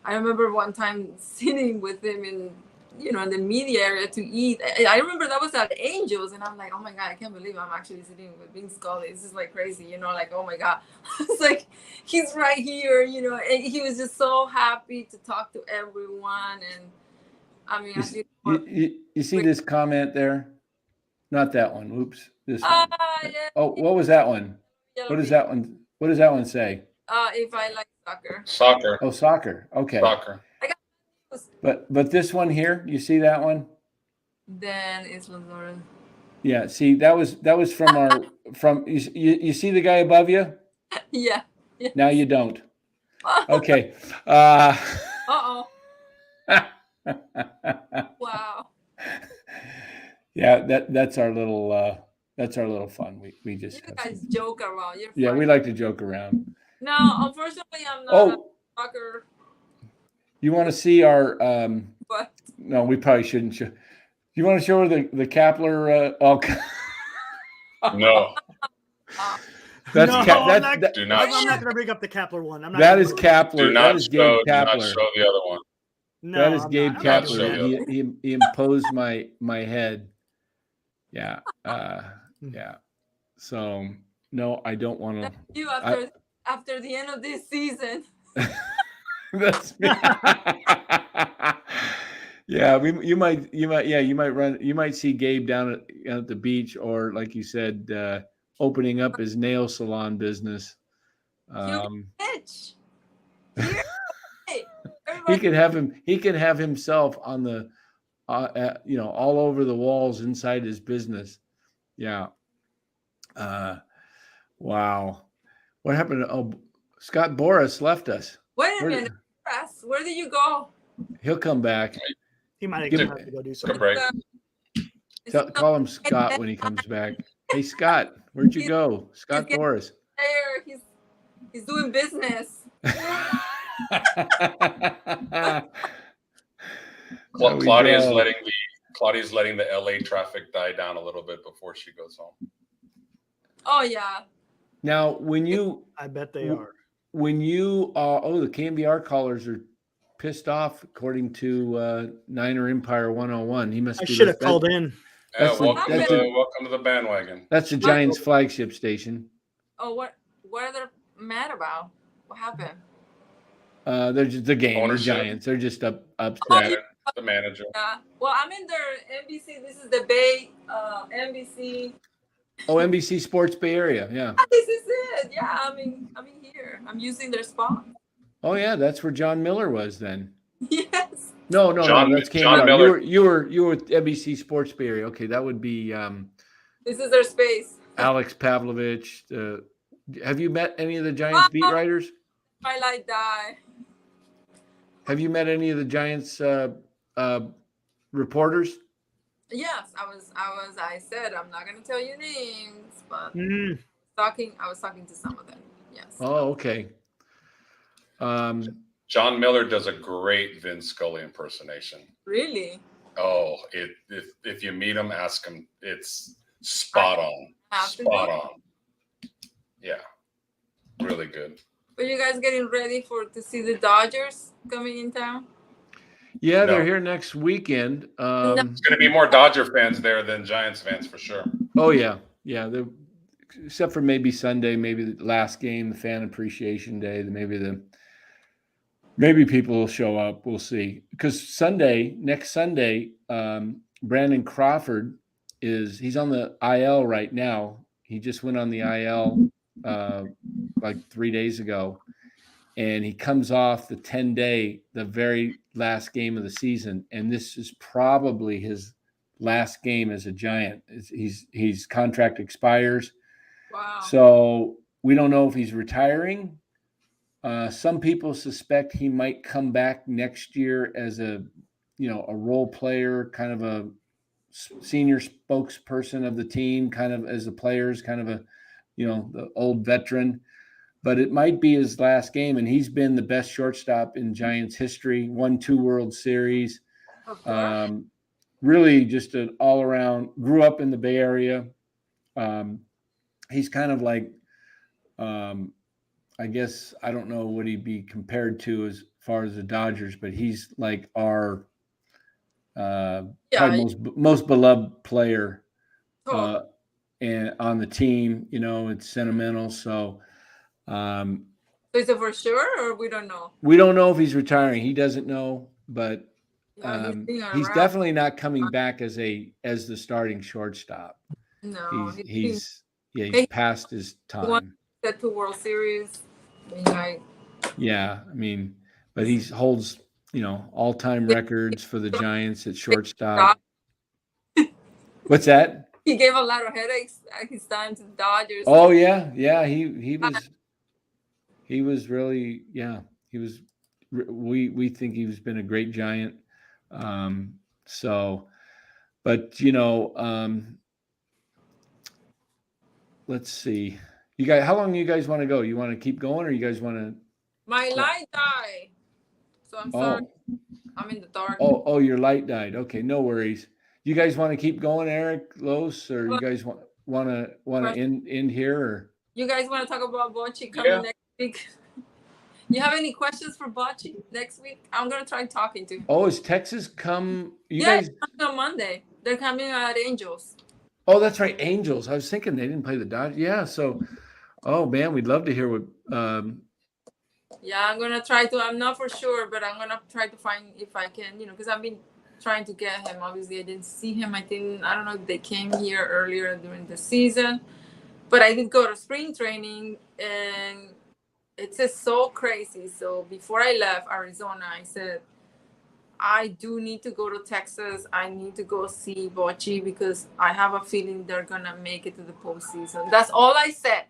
I remember one time sitting with him in the media area to eat. I remember that was at Angels, and I'm like, oh my God, I can't believe I'm actually sitting with Vin Scully. This is like crazy, like, oh my God. It's like, he's right here, and he was just so happy to talk to everyone. And I mean, you see this comment there? Not that one. Oops. This one. Yeah. Oh, what was that one? What does that one? What does that one say? If I like soccer. Soccer. Oh, soccer. Okay. Soccer. But this one here, you see that one? Then it's Lauren. Yeah. See, that was from you see the guy above you? Yeah. Now you don't. Okay. Uh-oh. Wow. Yeah, that's our little fun. We just you guys joke around. Yeah, we like to joke around. No, unfortunately, I'm not a soccer. You want to see our What? No, we probably shouldn't show. You want to show her the Kapler No. That's I'm not do not. I'm not going to bring up the Kapler one. That is Kapler. Do not that is Gabe show. Kapler. Do not show the other one. No, that is I'm Gabe not. Kapler. He imposed my head. Yeah. Yeah. So no, I don't want to. You after the end of this season. That's yeah. You might see Gabe down at the beach, or like you said, opening up his nail salon business. He could have himself on the all over the walls inside his business. Yeah. Wow. What happened? Scott Boras left us. Wait a minute. Where did you go? He'll come back. He might have to go do something. Break. Call him Scott when he comes back. Hey, Scott, where'd you go? Scott Boras. There. He's doing business. Claudia's letting the LA traffic die down a little bit before she goes home. Oh yeah. Now, I bet they are. When you the KMBR callers are pissed off, according to Niner Empire 101. He must. I should have called in. Welcome to the bandwagon. That's the Giants' flagship station. Oh, what are they mad about? What happened? They're just the game. Ownership. The Giants. They're just upset. The manager. Yeah. Well, I'm in their NBC. This is the Bay NBC. Oh, NBC Sports Bay Area. Yeah. This is it. Yeah. I'm in here. I'm using their spot. Oh yeah, that's where John Miller was then. Yes. No, that's John Miller. You were with NBC Sports Bay Area. Okay, that would be. This is their space. Alex Pavlovich. Have you met any of the Giants beat writers? Twilight die. Have you met any of the Giants reporters? Yes, I said I'm not gonna tell you names, but I was talking to some of them. Yes. Oh, okay. John Miller does a great Vin Scully impersonation. Really? Oh, if you meet him, ask him. It's spot on. Spot on. Yeah, really good. Are you guys getting ready to see the Dodgers coming in town? Yeah, No. they're here next weekend. There's going to be more Dodger fans there than Giants fans for sure. Oh yeah, yeah. Except for maybe Sunday, maybe the last game, the Fan Appreciation Day. Maybe people will show up. We'll see. Because next Sunday, Brandon Crawford he's on the IL right now. He just went on the IL like 3 days ago, and he comes off the 10-day, the very last game of the season, and this is probably his last game as a Giant. His contract expires. Wow. So we don't know if he's retiring. Some people suspect he might come back next year as a role player, kind of a senior spokesperson of the team, kind of as the players, kind of the old veteran. But it might be his last game, and he's been the best shortstop in Giants history. Won 2 World Series. Really, just an all-around. Grew up in the Bay Area. He's kind of like. I guess I don't know what he'd be compared to as far as the Dodgers, but he's like our most beloved player and on the team. It's sentimental. So is it for sure, or we don't know? We don't know if he's retiring. He doesn't know, but he's definitely not coming back as the starting shortstop. No, he's past his time. That 2 World Series. But he holds, all-time records for the Giants at shortstop. What's that? He gave a lot of headaches at his time to the Dodgers. Oh yeah. He was really, he was. We think he's been a great Giant. Let's see. You guys, how long do you guys want to go? You want to keep going, or you guys want to? My light died, so I'm sorry. I'm in the dark. Oh, your light died. Okay, no worries. You guys want to keep going, Eric, Los, or you guys want to end here, or? You guys want to talk about Bochy coming next week? You have any questions for Bochy next week? I'm gonna try talking to him. Oh, is Texas come? Guys on Monday. They're coming at Angels. Oh, that's right, Angels. I was thinking they didn't play the Dodgers. Yeah, so. Oh man, we'd love to hear what. Yeah, I'm gonna try to. I'm not for sure, but I'm gonna try to find if I can. Because I've been trying to get him. Obviously, I didn't see him. I don't know if they came here earlier during the season, but I did go to spring training, and it's just so crazy. So before I left Arizona, I said, I do need to go to Texas. I need to go see Bochy because I have a feeling they're gonna make it to the postseason. That's all I said.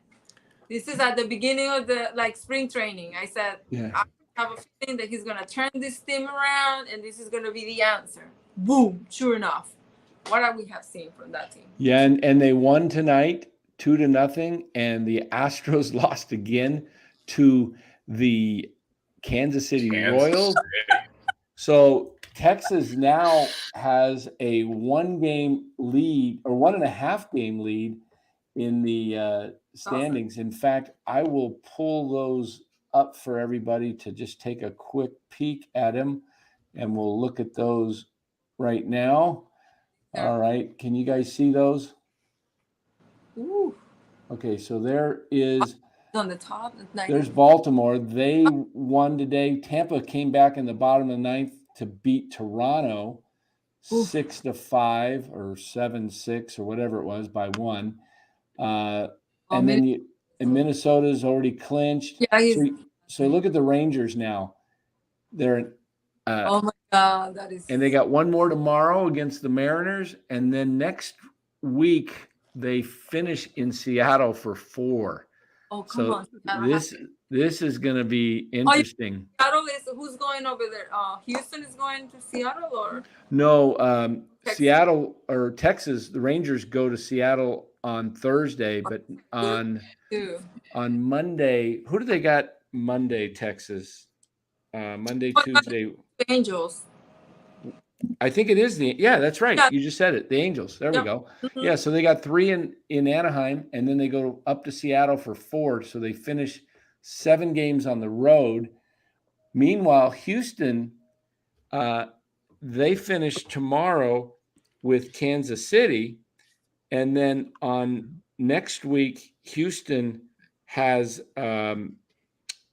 This is at the beginning of the spring training. I said, I have a feeling that he's gonna turn this team around, and this is gonna be the answer. Boom! Sure enough, what we have seen from that team. Yeah, and they won tonight 2-0, and the Astros lost again to the Kansas City Royals. So Texas now has a 1-game lead or 1.5-game lead in the standings. Awesome. In fact, I will pull those up for everybody to just take a quick peek at them, and we'll look at those right now. All right. Can you guys see those? Ooh. Okay, so there is on the top. There's Baltimore. They won today. Tampa came back in the bottom of the 9th to beat Toronto 6-5 or 7-6 or whatever it was by 1. And then Minnesota's already clinched. Yeah, so look at the Rangers now. They're oh my God, that is. And they got one more tomorrow against the Mariners, and then next week they finish in Seattle for 4. Oh, come on! This is going to be interesting. Seattle is who's going over there? Houston is going to Seattle, or no? Seattle or Texas. The Rangers go to Seattle on Thursday, but on Monday, who do they got Monday? Texas. Monday, Tuesday. Angels. I think it is that's right. Yeah. You just said it. The Angels. There we Yep. go. Mhm. Yeah, so they got 3 in Anaheim, and then they go up to Seattle for 4. So they finish 7 games on the road. Meanwhile, Houston, they finish tomorrow with Kansas City, and then on next week, Houston has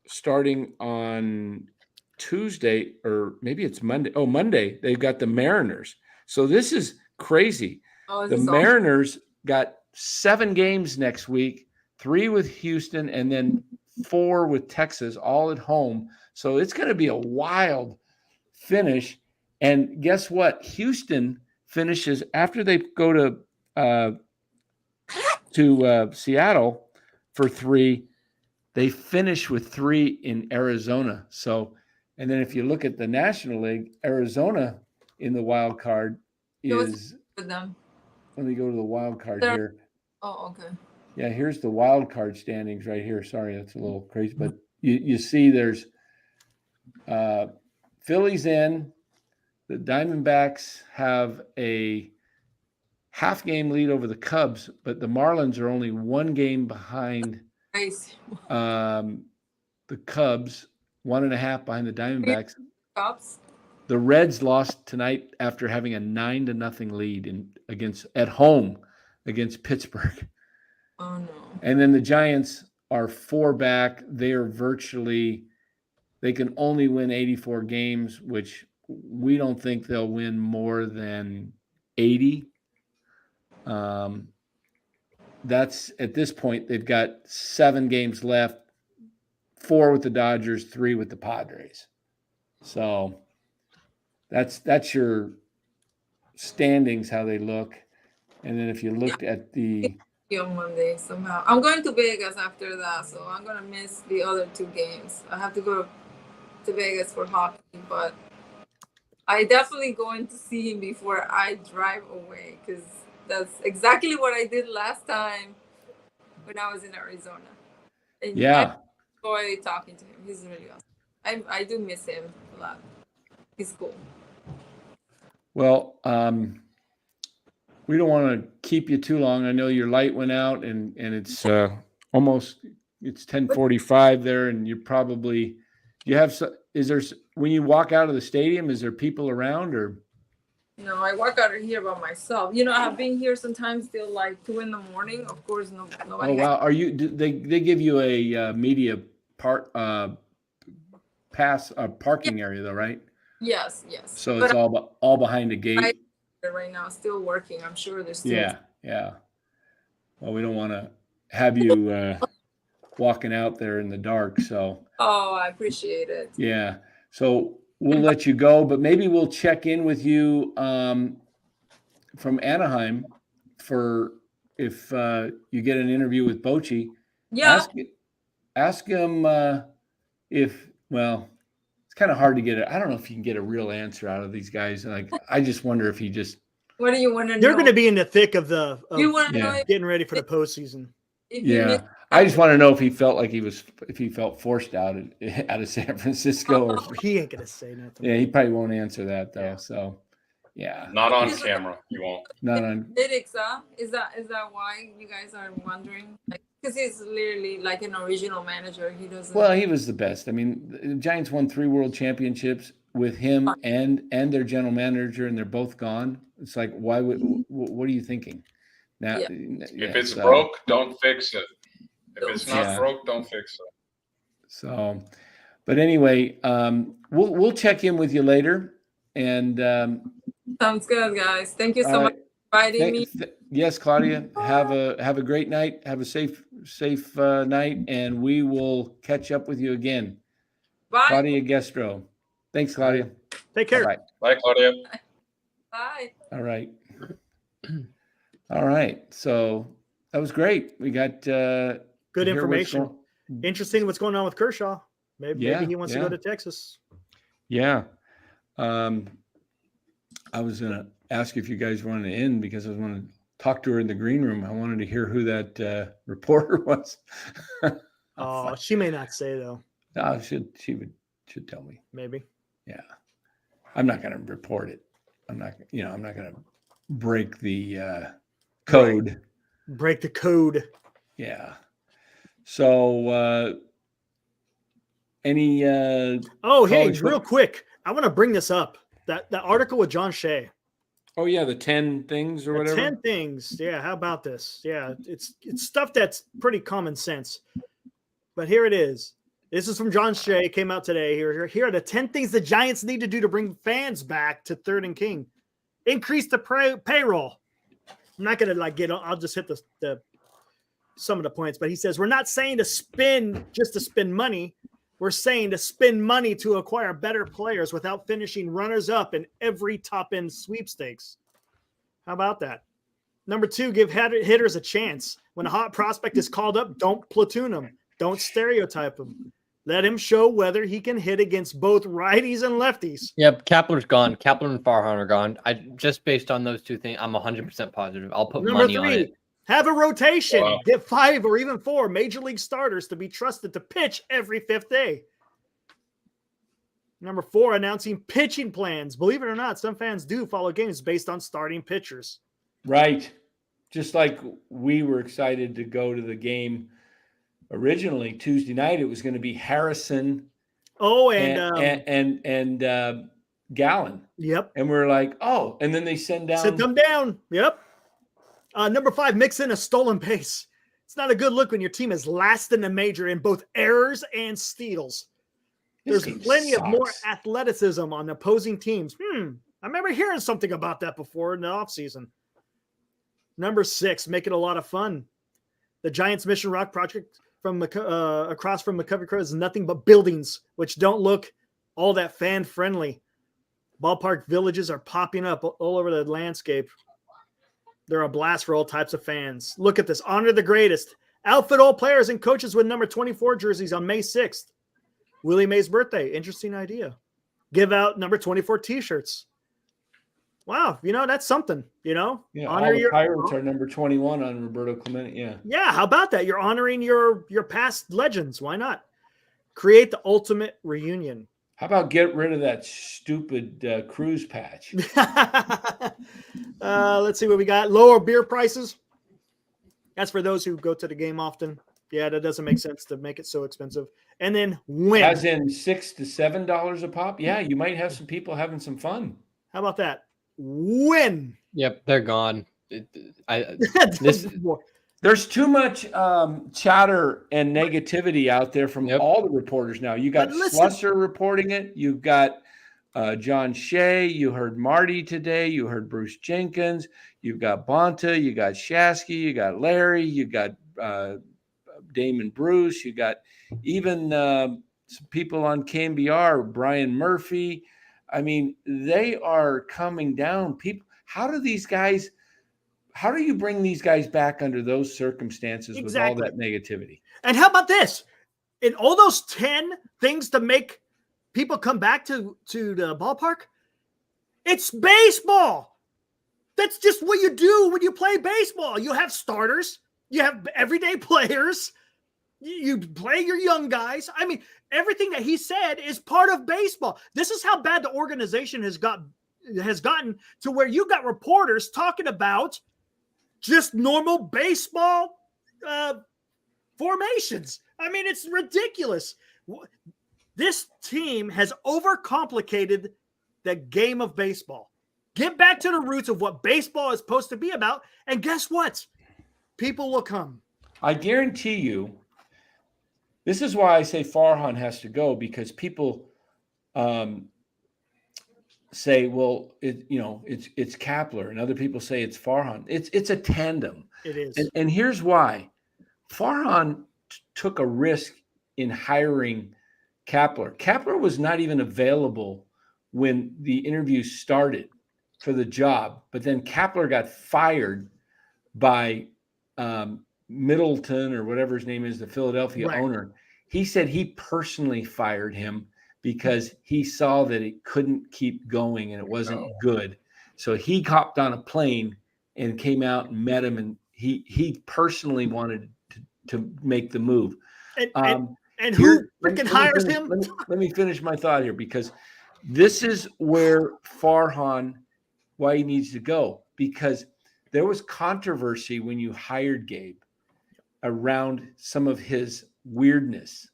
starting on Tuesday, or maybe it's Monday. Oh, Monday, they've got the Mariners. So this is crazy. Oh, The this is Mariners got 7 games next week, 3 with Houston, and then 4 with Texas, all at home. So it's going to be a wild finish. And guess what? Houston finishes after they go to Seattle for 3. They finish with 3 in Arizona. So, and then if you look at the National League, Arizona in the wild card is. with them. Let me go to the wild card They're- here. Oh, okay. Yeah, here's the wild card standings right here. Sorry, that's a little crazy, but you see there's Phillies in. The Diamondbacks have a half game lead over the Cubs, but the Marlins are only 1 game behind Nice. the Cubs, 1.5 behind the Diamondbacks. Cops. The Reds lost tonight after having a 9-0 lead at home against Pittsburgh. Oh no. And then the Giants are 4 back. They can only win 84 games, which we don't think they'll win more than 80. That's at this point, they've got 7 games left, 4 with the Dodgers, 3 with the Padres. So that's your standings, how they look. And then if you looked at the On Monday somehow. I'm going to Vegas after that, so I'm gonna miss the other 2 games. I have to go to Vegas for hockey, but I definitely going to see him before I drive away, because that's exactly what I did last time when I was in Arizona. And yeah. I enjoy talking to him. He's really awesome. I do miss him a lot. He's cool. Well, we don't want to keep you too long. I know your light went out, and it's almost 10:45 there, and when you walk out of the stadium, is there people around or? No, I walk out of here by myself. You know, I've been here sometimes till like 2 in the morning. Of course, nobody. Oh wow! Are you? They give you a media pass parking area though, right? Yes. So it's all behind a gate. Right now, still working. I'm sure there's still. Yeah. Well, we don't want to have you walking out there in the dark. So. Oh, I appreciate it. Yeah. So we'll let you go, but maybe we'll check in with you from Anaheim for if you get an interview with Bochy. Yeah. Ask him it's kind of hard to get I don't know if you can get a real answer out of these guys. Like, I just wonder if he just. What do you want to know? They're going to be in the thick of you want to know getting ready for the postseason. Yeah. I just want to know if he felt like if he felt forced out of San Francisco, or he ain't going to say nothing. Yeah, he probably won't answer that though. So, yeah. Not on camera. You won't. Not on. Analytics, huh? Is that why you guys are wondering? Because he's literally like an original manager. He doesn't. Well, he was the best. I mean, the Giants won 3 world championships with him and their general manager, and they're both gone. It's like, why would? What are you thinking? Now, if it's broke, don't fix it. If it's not broke, don't fix it. So, but anyway, we'll check in with you later, and sounds good, guys. Thank you so much for inviting me. Yes, Claudia. Have a great night. Have a safe night, and we will catch up with you again. Bye, Claudia Gestro. Thanks, Claudia. Take care. Bye. Bye, Claudia. Bye. All right. All right. So that was great. We got good information. Interesting what's going on with Kershaw. Maybe he wants to go to Texas. Yeah. I was going to ask if you guys wanted to end because I was going to talk to her in the green room. I wanted to hear who that reporter was. Oh, she may not say though. No, she should tell me. Maybe. Yeah. I'm not going to report it. I'm not going to break the code. Right. Break the code. Yeah. So, any hey, college real quick, I want to bring this up. That article with John Shea. Oh yeah, the 10 things or whatever. 10 things. Yeah, how about this? Yeah, it's stuff that's pretty common sense. But here it is. This is from John Shea. Came out today. Here are the 10 things the Giants need to do to bring fans back to 3rd and King. Increase the payroll. I'm not gonna I'll just hit the some of the points. But he says we're not saying to spend money. We're saying to spend money to acquire better players without finishing runners-up in every top-end sweepstakes. How about that? Number 2, give hitters a chance. When a hot prospect is called up, don't platoon him. Don't stereotype him. Let him show whether he can hit against both righties and lefties. Yep, Kapler's gone. Kapler and Farhan are gone. I just based on those 2 things, I'm 100% positive. I'll put money on it. Have a rotation. Wow. Get 5 or even 4 major league starters to be trusted to pitch every 5th day. Number 4, announcing pitching plans. Believe it or not, some fans do follow games based on starting pitchers. Right. Just like we were excited to go to the game originally Tuesday night. It was going to be Harrison. Oh, and Gallen. Yep. And we're like, oh, and then they send them down. Yep. Number 5, mix in a stolen base. It's not a good look when your team is last in the major in both errors and steals. There's plenty of more athleticism on opposing teams. I remember hearing something about that before in the offseason. Number 6, make it a lot of fun. The Giants Mission Rock project from across from McCovey Crow is nothing but buildings, which don't look all that fan-friendly. Ballpark villages are popping up all over the landscape. They're a blast for all types of fans. Look at this. Honor the greatest. Outfit all players and coaches with number 24 jerseys on May 6th. Willie Mays' birthday. Interesting idea. Give out number 24 T-shirts. Wow, that's something, Yeah, honor all the Pirates are number 21 on Roberto Clemente. Yeah. Yeah, how about that? You're honoring your past legends. Why not? Create the ultimate reunion. How about get rid of that stupid cruise patch? Let's see what we got. Lower beer prices. That's for those who go to the game often. Yeah, that doesn't make sense to make it so expensive. And then win. As in $6 to $7 a pop. Yeah, you might have some people having some fun. How about that? Win. Yep, they're gone. There's too much chatter and negativity out there from all the reporters now. You got Slusser reporting it. You've got John Shea. You heard Marty today. You heard Bruce Jenkins. You've got Bonta. You got Shasky. You got Larry. You got Damon Bruce. You got even some people on KMBR, Brian Murphy. I mean, they are coming down. People, how do you bring these guys back under those circumstances with all that negativity? And how about this? In all those 10 things to make people come back to the ballpark, it's baseball. That's just what you do when you play baseball. You have starters. You have everyday players. You play your young guys. I mean, everything that he said is part of baseball. This is how bad the organization has gotten to where you got reporters talking about just normal baseball formations. I mean, it's ridiculous. This team has overcomplicated the game of baseball. Get back to the roots of what baseball is supposed to be about, and guess what? People will come. I guarantee you, this is why I say Farhan has to go, because people say, well, it's Kapler, and other people say it's Farhan. It's a tandem. It is. And here's why. Farhan took a risk in hiring Kapler. Kapler was not even available when the interview started for the job, but then Kapler got fired by Middleton or whatever his name is, the Philadelphia owner. He said he personally fired him because he saw that it couldn't keep going and it wasn't good. So he hopped on a plane and came out and met him, and he personally wanted to make the move. And who freaking hires him? Let me finish my thought here, because this is where Farhan why he needs to go, because there was controversy when you hired Gabe around some of his weirdness,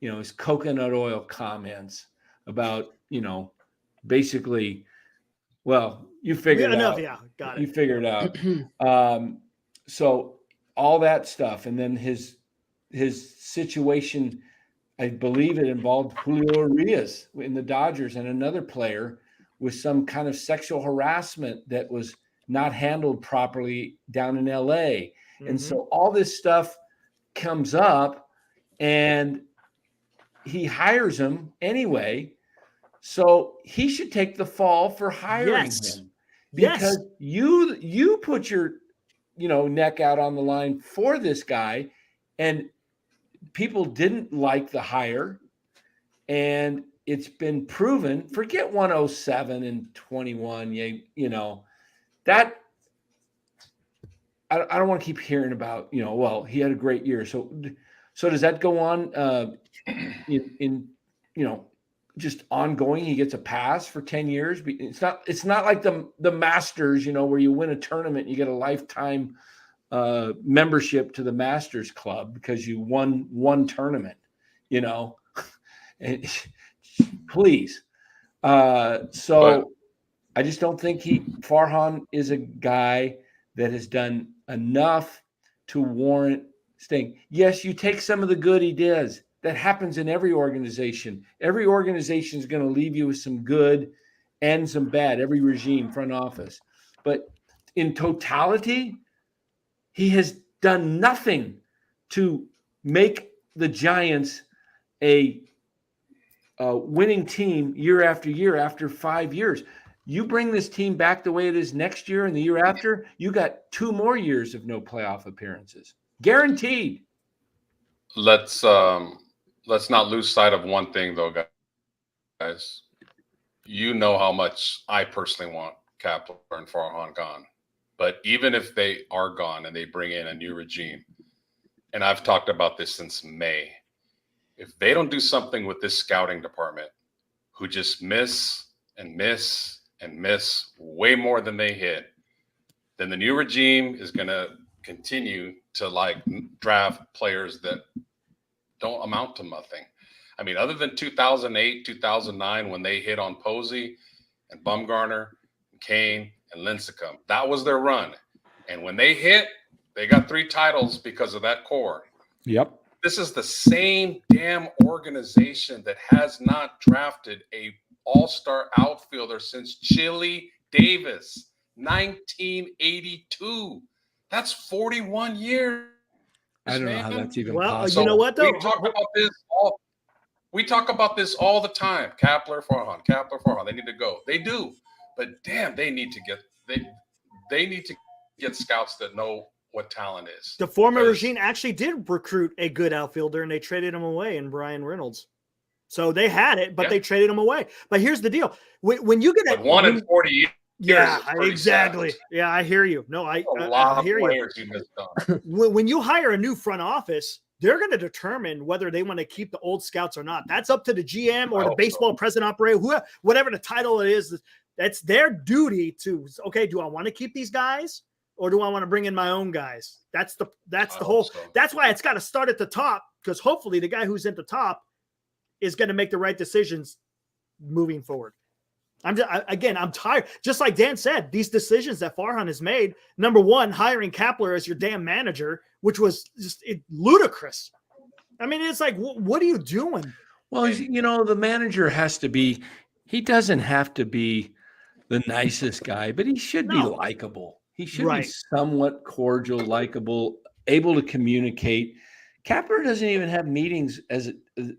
his coconut oil comments about, basically, well, you figured it out. Yeah, got it. You figured it out. So all that stuff, and then his situation, I believe it involved Julio Urias in the Dodgers and another player with some kind of sexual harassment that was not handled properly down in LA. And so all this stuff comes up, and he hires him anyway. So he should take the fall for hiring him, because you put your neck out on the line for this guy, and people didn't like the hire, and it's been proven. Forget 107 and 21. That I don't want to keep hearing about. Well, he had a great year. So does that go on in just ongoing? He gets a pass for 10 years. It's not like the Masters, where you win a tournament, you get a lifetime membership to the Masters Club because you won one tournament, and please. So I just don't think Farhan is a guy that has done enough to warrant staying. Yes, you take some of the good he does. That happens in every organization. Every organization is going to leave you with some good and some bad, every regime, front office. But in totality, he has done nothing to make the Giants a winning team year after year after 5 years. You bring this team back the way it is next year and the year after, you got 2 more years of no playoff appearances. Guaranteed. Let's not lose sight of one thing, though, guys. You know how much I personally want Kapler and Farhan gone. But even if they are gone and they bring in a new regime, and I've talked about this since May, if they don't do something with this scouting department, who just miss and miss and miss way more than they hit, then the new regime is going to continue to draft players that don't amount to nothing. I mean, other than 2008, 2009, when they hit on Posey and Bumgarner, and Kane and Lincecum, that was their run. And when they hit, they got 3 titles because of that core. Yep. This is the same damn organization that has not drafted a all-star outfielder since Chili Davis, 1982. That's 41 years. I don't know how that's even possible. possible. You know what, though? We talk about this all the time. Kapler, Farhan. They need to go. They do. But damn, they need to get scouts that know what talent is. The former regime actually did recruit a good outfielder, and they traded him away in Brian Reynolds. So they had it, but they traded him away. But here's the deal: when you get 1 in 40 years. Yeah, exactly. Sad. Yeah, I hear you. No, I hear you. When you hire a new front office, they're going to determine whether they want to keep the old scouts or not. That's up to the GM or the baseball president operator, whatever the title it is. That's their duty to, okay, do I want to keep these guys or do I want to bring in my own guys? That's the whole. So. That's why it's got to start at the top, because hopefully the guy who's at the top is going to make the right decisions moving forward. I'm tired. Just like Dan said, these decisions that Farhan has made, number one, hiring Kapler as your damn manager, which was just ludicrous. I mean, it's like, what are you doing? Well, the manager has to be, he doesn't have to be the nicest guy, but he should be likable. He should be somewhat cordial, likable, able to communicate. Kapler doesn't even have meetings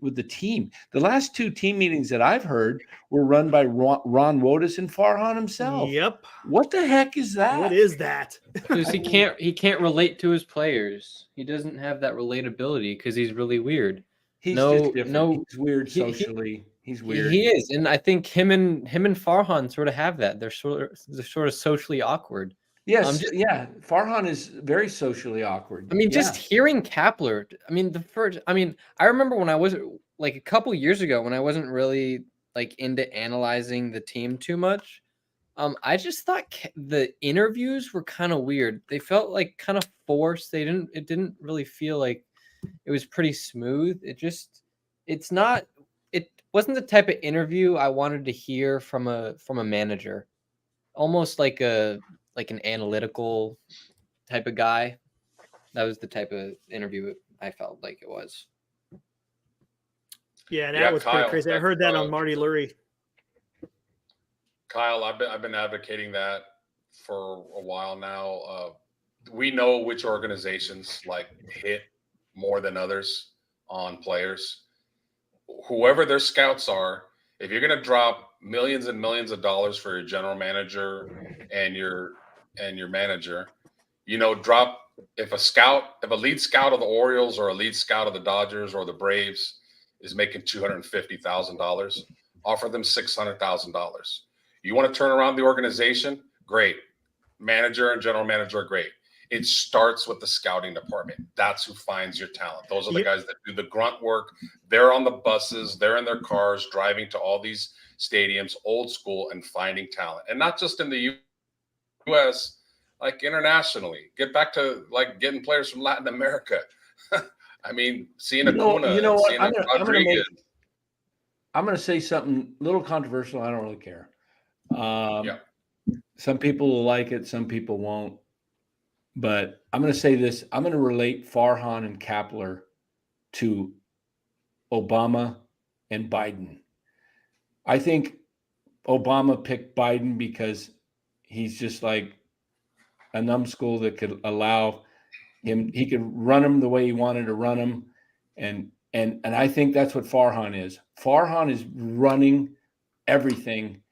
with the team. The last 2 team meetings that I've heard were run by Ron Wotus and Farhan himself. Yep. What the heck is that? What is that? Because he can't relate to his players. He doesn't have that relatability because he's really weird. He's just different. He's weird socially. He's weird. He is, and I think him and Farhan sort of have that. They're sort of socially awkward. Yes, Farhan is very socially awkward. I mean, just hearing Kapler. I mean, I remember when I was a couple years ago when I wasn't really into analyzing the team too much. I just thought the interviews were kind of weird. They felt like kind of forced. It didn't really feel like it was pretty smooth. It wasn't the type of interview I wanted to hear from a manager. Almost like an analytical type of guy. That was the type of interview I felt like it was. Yeah, that was pretty crazy. I heard that on Marty Lurie. Kyle, I've been advocating that for a while now. We know which organizations like hit more than others on players. Whoever their scouts are, if you're going to drop millions and millions of dollars for your general manager and your manager, drop if a lead scout of the Orioles or a lead scout of the Dodgers or the Braves is making $250,000, offer them $600,000. You want to turn around the organization? Great. Manager and general manager are great. It starts with the scouting department. That's who finds your talent. Those are the guys that do the grunt work. They're on the buses. They're in their cars driving to all these stadiums, old school, and finding talent. And not just in the U.S., like internationally. Get back to like getting players from Latin America. I mean, seeing Acuna, seeing Rodriguez. I'm going to say something a little controversial. I don't really care. Some people will like it. Some people won't. But I'm going to say this. I'm going to relate Farhan and Kapler to Obama and Biden. I think Obama picked Biden because he's just like a numbskull that could allow him. He could run him the way he wanted to run him. And I think that's what Farhan is. Farhan is running everything.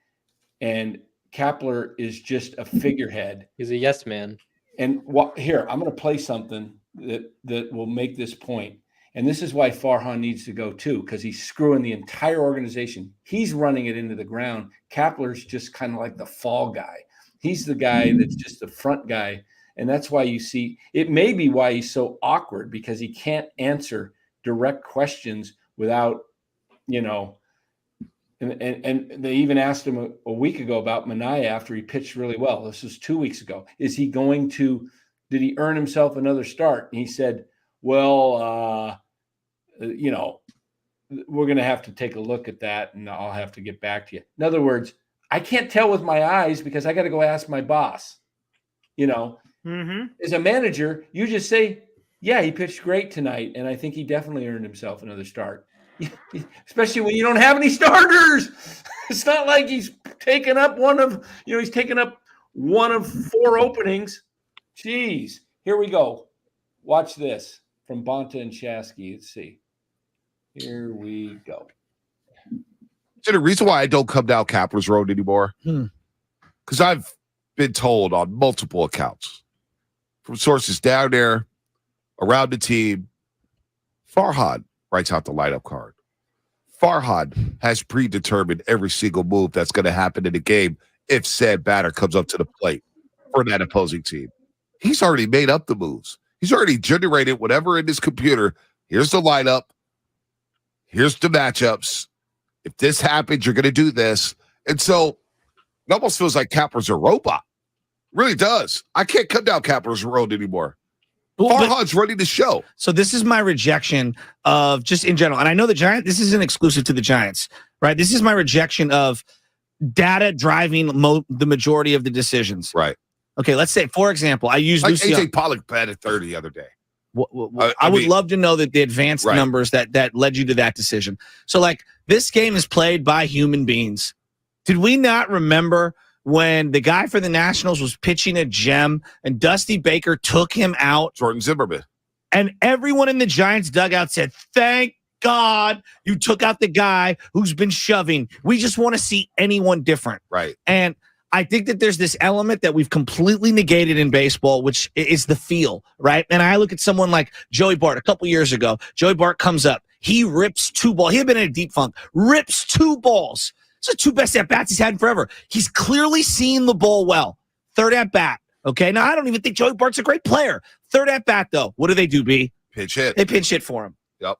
And Kapler is just a figurehead. He's a yes man. And here, I'm going to play something that will make this point. And this is why Farhan needs to go too, because he's screwing the entire organization. He's running it into the ground. Kapler's just kind of like the fall guy. He's the guy that's just the front guy. And that's why you see, it may be why he's so awkward, because he can't answer direct questions without, and they even asked him a week ago about Minaya after he pitched really well. This was 2 weeks ago. Did he earn himself another start? And he said, well, we're going to have to take a look at that and I'll have to get back to you. In other words, I can't tell with my eyes because I got to go ask my boss. As a manager, you just say, yeah, he pitched great tonight. And I think he definitely earned himself another start. Especially when you don't have any starters. It's not like he's taken up one of 4 openings. Jeez. Here we go. Watch this from Bonta and Shasky. Let's see. Here we go. So the reason why I don't come down Kapler's Road anymore, because I've been told on multiple accounts from sources down there around the team, Farhan writes out the lineup card. Farhan has predetermined every single move that's going to happen in the game if said batter comes up to the plate for that opposing team. He's already made up the moves. He's already generated whatever in his computer. Here's the lineup. Here's the matchups. If this happens, you're going to do this. And so it almost feels like Kapler's a robot. It really does. I can't come down Kapler's road anymore. Farhan's running the show. So this is my rejection of just in general. And I know the Giants, this isn't exclusive to the Giants, right? This is my rejection of data driving the majority of the decisions. Right. Okay, let's say, for example, I use like Luciano. AJ Pollock batted 30 the other day. I would love to know that the advanced numbers that led you to that decision. So, like, this game is played by human beings. Did we not remember when the guy for the Nationals was pitching a gem and Dusty Baker took him out? Jordan Zimmerman. And everyone in the Giants dugout said, thank God you took out the guy who's been shoving. We just want to see anyone different. Right. And I think that there's this element that we've completely negated in baseball, which is the feel, right? And I look at someone like Joey Bart a couple years ago. Joey Bart comes up. He rips 2 balls. He had been in a deep funk. Rips 2 balls. It's the 2 best at-bats he's had in forever. He's clearly seen the ball well. 3rd at-bat. Okay, now I don't even think Joey Bart's a great player. 3rd at-bat, though. What do, B? Pinch hit. They pinch hit for him. Yep.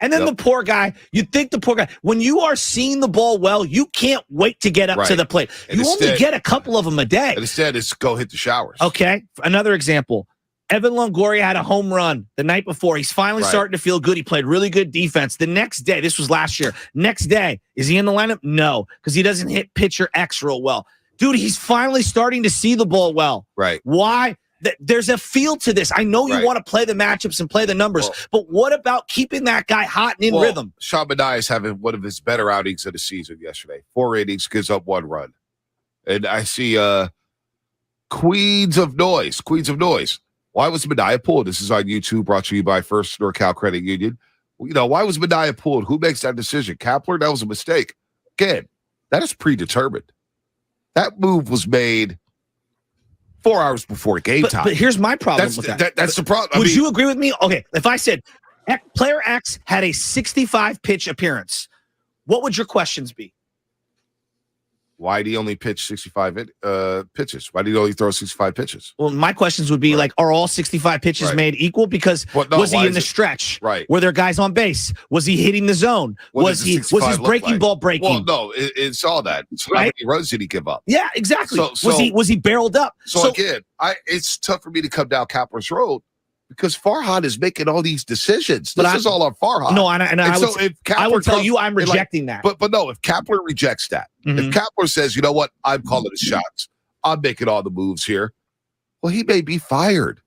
And then the poor guy, you'd think the poor guy, when you are seeing the ball well, you can't wait to get up to the plate. And you only get a couple of them a day. And instead, it's go hit the showers. Okay. Another example. Evan Longoria had a home run the night before. He's finally starting to feel good. He played really good defense. The next day, this was last year. Next day, is he in the lineup? No, because he doesn't hit pitcher X real well. Dude, he's finally starting to see the ball well. Right. Why? There's a feel to this. I know you want to play the matchups and play the numbers, but what about keeping that guy hot and in rhythm? Sean Manaea is having one of his better outings of the season yesterday. 4 innings, gives up 1 run. And I see Queens of Noise. Why was Manaea pulled? This is on YouTube, brought to you by First NorCal Credit Union. Why was Manaea pulled? Who makes that decision? Kapler? That was a mistake. Again, that is predetermined. That move was made 4 hours before game time. But here's my problem with that. That's the problem. Would you agree with me? Okay, if I said player X had a 65 pitch appearance, what would your questions be? Why did he only pitch 65 pitches? Why did he only throw 65 pitches? Well, my questions would be like, are all 65 pitches made equal? Because was he in the stretch? Right. Were there guys on base? Was he hitting the zone? Was his breaking ball breaking? Well, no, it's all that. So how many runs did he give up? Yeah, exactly. Was he barreled up? So again, it's tough for me to come down Kapler's road because Farhan is making all these decisions. This is all on Farhan. No, I would tell you I'm rejecting that. But no, if Kapler rejects that, if Kapler says, you know what, I'm calling the shots, I'm making all the moves here, well, he may be fired.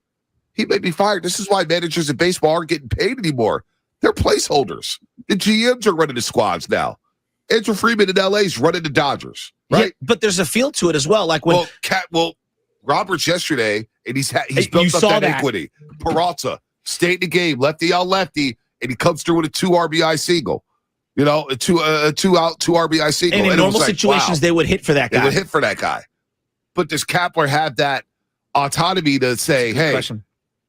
This is why managers in baseball aren't getting paid anymore. They're placeholders. The GMs are running the squads now. Andrew Freeman in LA is running the Dodgers, right? Yeah, but there's a feel to it as well. Like when Roberts yesterday, and he's built up that equity. Peralta stayed in the game, lefty on lefty, and he comes through with a 2 RBI single. A 2 out, 2 RBI single. And in normal situations, they would hit for that guy. But does Kapler have that autonomy to say, hey,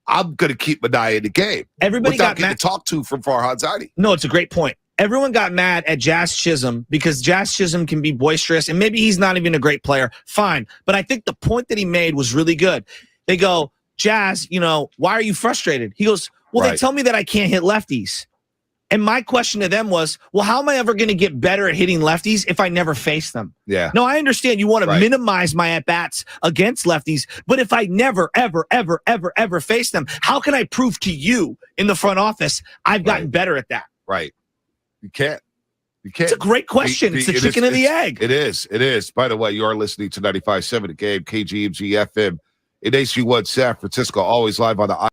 I'm going to keep Manaea in the game? Everybody without got getting talked to from Farhan Zaidi. No, it's a great point. Everyone got mad at Jazz Chisholm because Jazz Chisholm can be boisterous, and maybe he's not even a great player. Fine. But I think the point that he made was really good. They go, Jazz, why are you frustrated? He goes, well, they tell me that I can't hit lefties. And my question to them was, well, how am I ever going to get better at hitting lefties if I never face them? Yeah. No, I understand you want to minimize my at-bats against lefties, but if I never, ever, ever, ever, ever face them, how can I prove to you in the front office I've gotten better at that? Right. You can't. It's a great question. It's the chicken and the egg. It is. By the way, you are listening to 95.7 The Game, KGMG FM in HG1 San Francisco, always live on the. All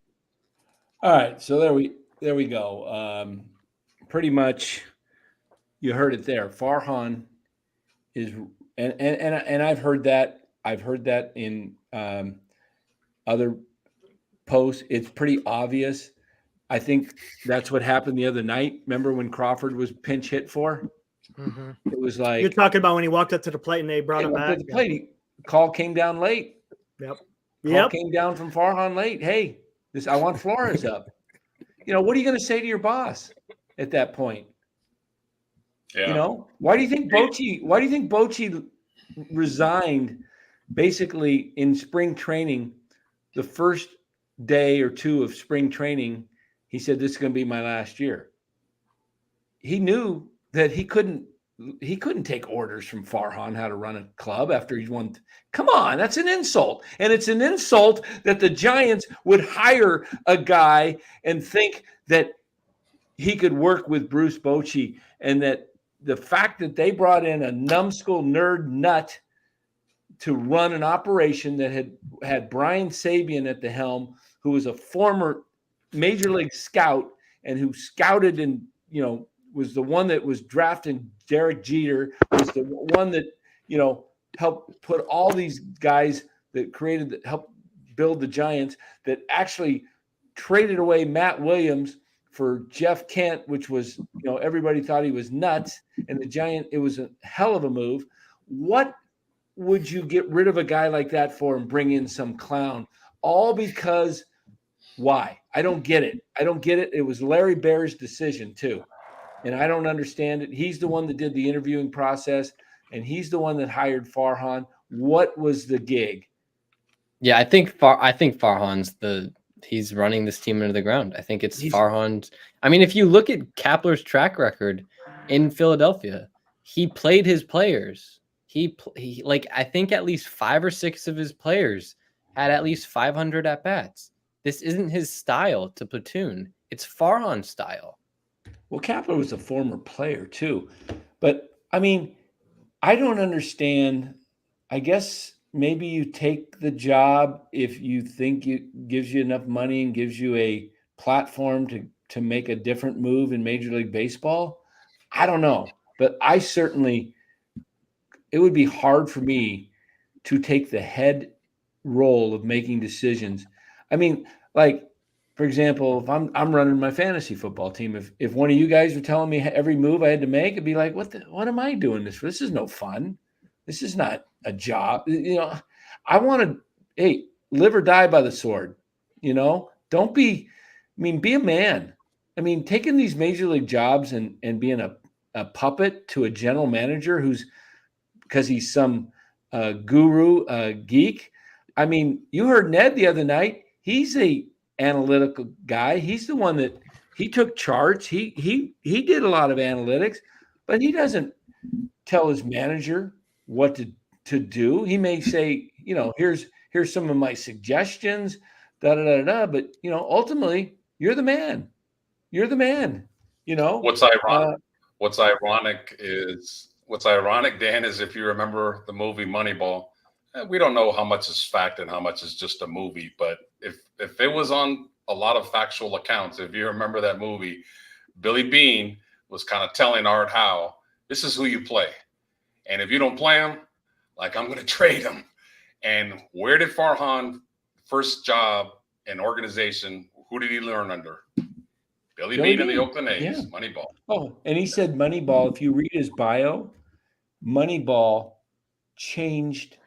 right, so there we go. Pretty much, you heard it there. Farhan is, and I've heard that. I've heard that in other posts. It's pretty obvious. I think that's what happened the other night. Remember when Crawford was pinch hit for? Mm-hmm. It was like you're talking about when he walked up to the plate and they brought him back. The plate. Call came down late. Yep. Call came down from Farhan late. Hey, I want Flores up. What are you going to say to your boss at that point? Yeah. Why do you think Bochy resigned basically in spring training, the first day or two of spring training? He said, this is going to be my last year. He knew that he couldn't take orders from Farhan how to run a club after he's won. Come on, that's an insult. And it's an insult that the Giants would hire a guy and think that he could work with Bruce Bochy, and that the fact that they brought in a numbskull nerd nut to run an operation that had Brian Sabian at the helm, who was a former major league scout and who scouted and, was the one that was drafting Derek Jeter, was the one that, helped put all these guys that helped build the Giants, that actually traded away Matt Williams for Jeff Kent, which was, everybody thought he was nuts. And it was a hell of a move. What would you get rid of a guy like that for and bring in some clown? All because why? I don't get it. It was Larry Baer's decision too. And I don't understand it. He's the one that did the interviewing process, and he's the one that hired Farhan. What was the gig? Yeah, I think Farhan's the he's running this team into the ground. I think it's Farhan. I mean, if you look at Kapler's track record in Philadelphia, he played his players. He like I think at least 5 or 6 of his players had at least 500 at bats. This isn't his style to platoon. It's Farhan's style. Well, Kapler was a former player too, but I mean, I don't understand. I guess maybe you take the job if you think it gives you enough money and gives you a platform to make a different move in Major League Baseball. I don't know, but it would be hard for me to take the head role of making decisions. I mean, like, for example, if I'm running my fantasy football team, if one of you guys were telling me every move I had to make, it'd be like, what am I doing this for? This is no fun. This is not a job. I want to, hey, live or die by the sword. Don't be, be a man. Taking these major league jobs and being a puppet to a general manager because he's some guru, geek. You heard Ned the other night. He's a analytical guy. He's the one that he took charts. He did a lot of analytics, but he doesn't tell his manager what to do. He may say, here's some of my suggestions, but ultimately you're the man. You're the man. What's ironic, Dan, is if you remember the movie Moneyball, we don't know how much is fact and how much is just a movie. But if it was on a lot of factual accounts, if you remember that movie, Billy Beane was kind of telling Art Howe, this is who you play. And if you don't play him, like, I'm going to trade him. And where did Farhan, first job and organization, who did he learn under? Billy Beane in the Oakland A's, yeah. Moneyball. Oh, and he said Moneyball, if you read his bio, Moneyball changed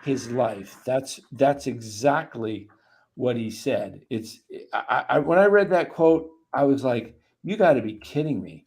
his life. That's exactly what he said. When I read that quote, I was like, you got to be kidding me.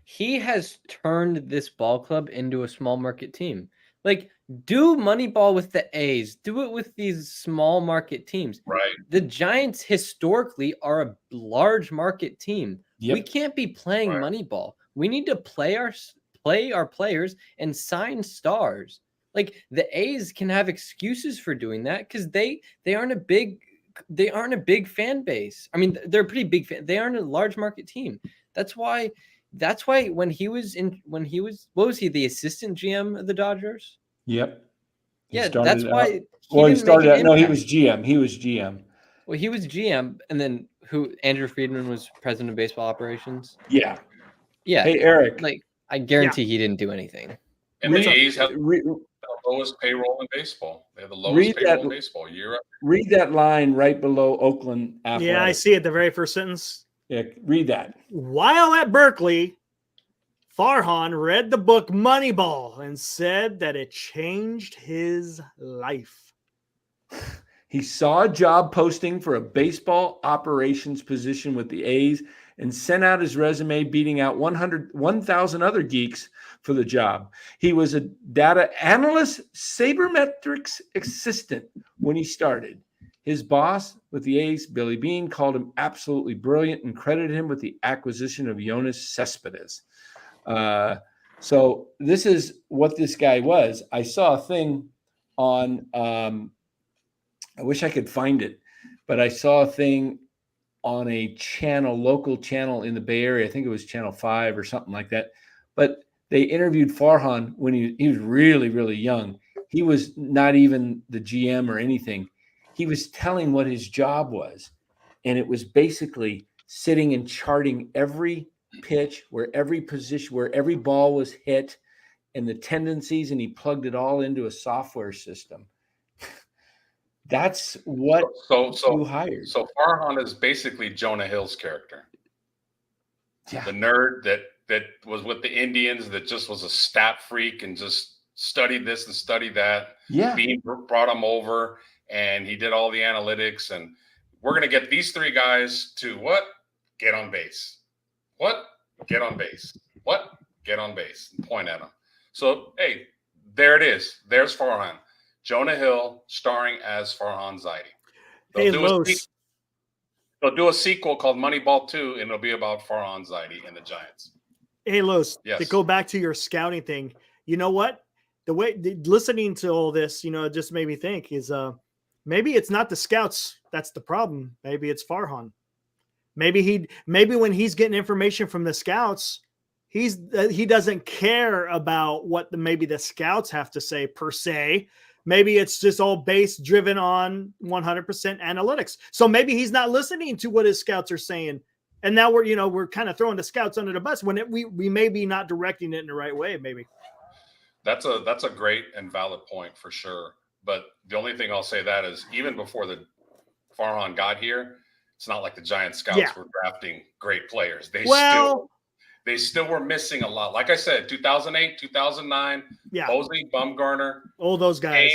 He has turned this ball club into a small market team. Like, do Moneyball with the A's, do it with these small market teams. Right. The Giants historically are a large market team. Yep. We can't be playing Moneyball. We need to play our players and sign stars. Like, the A's can have excuses for doing that because they aren't a big fan base. They're a pretty big fan. They aren't a large market team. That's why when he was what was he, the assistant GM of the Dodgers? Yep. That's why he started out. No, he was GM. Well, he was GM, and then Andrew Friedman was president of baseball operations. Yeah. Yeah. Hey, Eric. Like, I guarantee he didn't do anything. And the A's have the lowest payroll in baseball. They have the lowest payroll in baseball year after. Read that line right below Oakland Athletics. Yeah, I see it. The very first sentence. Yeah, read that. While at Berkeley, Farhan read the book Moneyball and said that it changed his life. He saw a job posting for a baseball operations position with the A's and sent out his resume, beating out 1,000 other geeks for the job. He was a data analyst, sabermetrics assistant when he started. His boss with the A's, Billy Beane, called him absolutely brilliant and credited him with the acquisition of Yoenis Cespedes. So this is what this guy was. I saw a thing on, I wish I could find it, but I saw a thing on a local channel in the Bay Area. I think it was Channel 5 or something like that. But they interviewed Farhan when he was really, really young. He was not even the GM or anything. He was telling what his job was. And it was basically sitting and charting every pitch, where every position, where every ball was hit and the tendencies, and he plugged it all into a software system. That's what you hired. So Farhan is basically Jonah Hill's character. Yeah. The nerd that was with the Indians, that just was a stat freak and just studied this and studied that. Yeah. Beane brought him over and he did all the analytics, and we're going to get these three guys to what? Get on base. What? Get on base. What? Get on base. Point at them. So, hey, there it is. There's Farhan. Jonah Hill starring as Farhan Zaidi. Hey, do Los. they'll do a sequel called Moneyball 2, and it'll be about Farhan Zaidi and the Giants. Hey, Los, Yes. to go back to your scouting thing, you know what? Listening to all this, it just made me think is maybe it's not the scouts that's the problem. Maybe it's Farhan. Maybe when he's getting information from the scouts, he doesn't care about what maybe the scouts have to say per se. Maybe it's just all driven on 100% analytics. So maybe he's not listening to what his scouts are saying. And now we're kind of throwing the scouts under the bus when we may be not directing it in the right way. Maybe that's a great and valid point for sure. But the only thing I'll say that is even before the Farhan got here, it's not like the Giant scouts were drafting great players. They still were missing a lot. Like I said, 2008, 2009, Posey, Bumgarner, all those guys.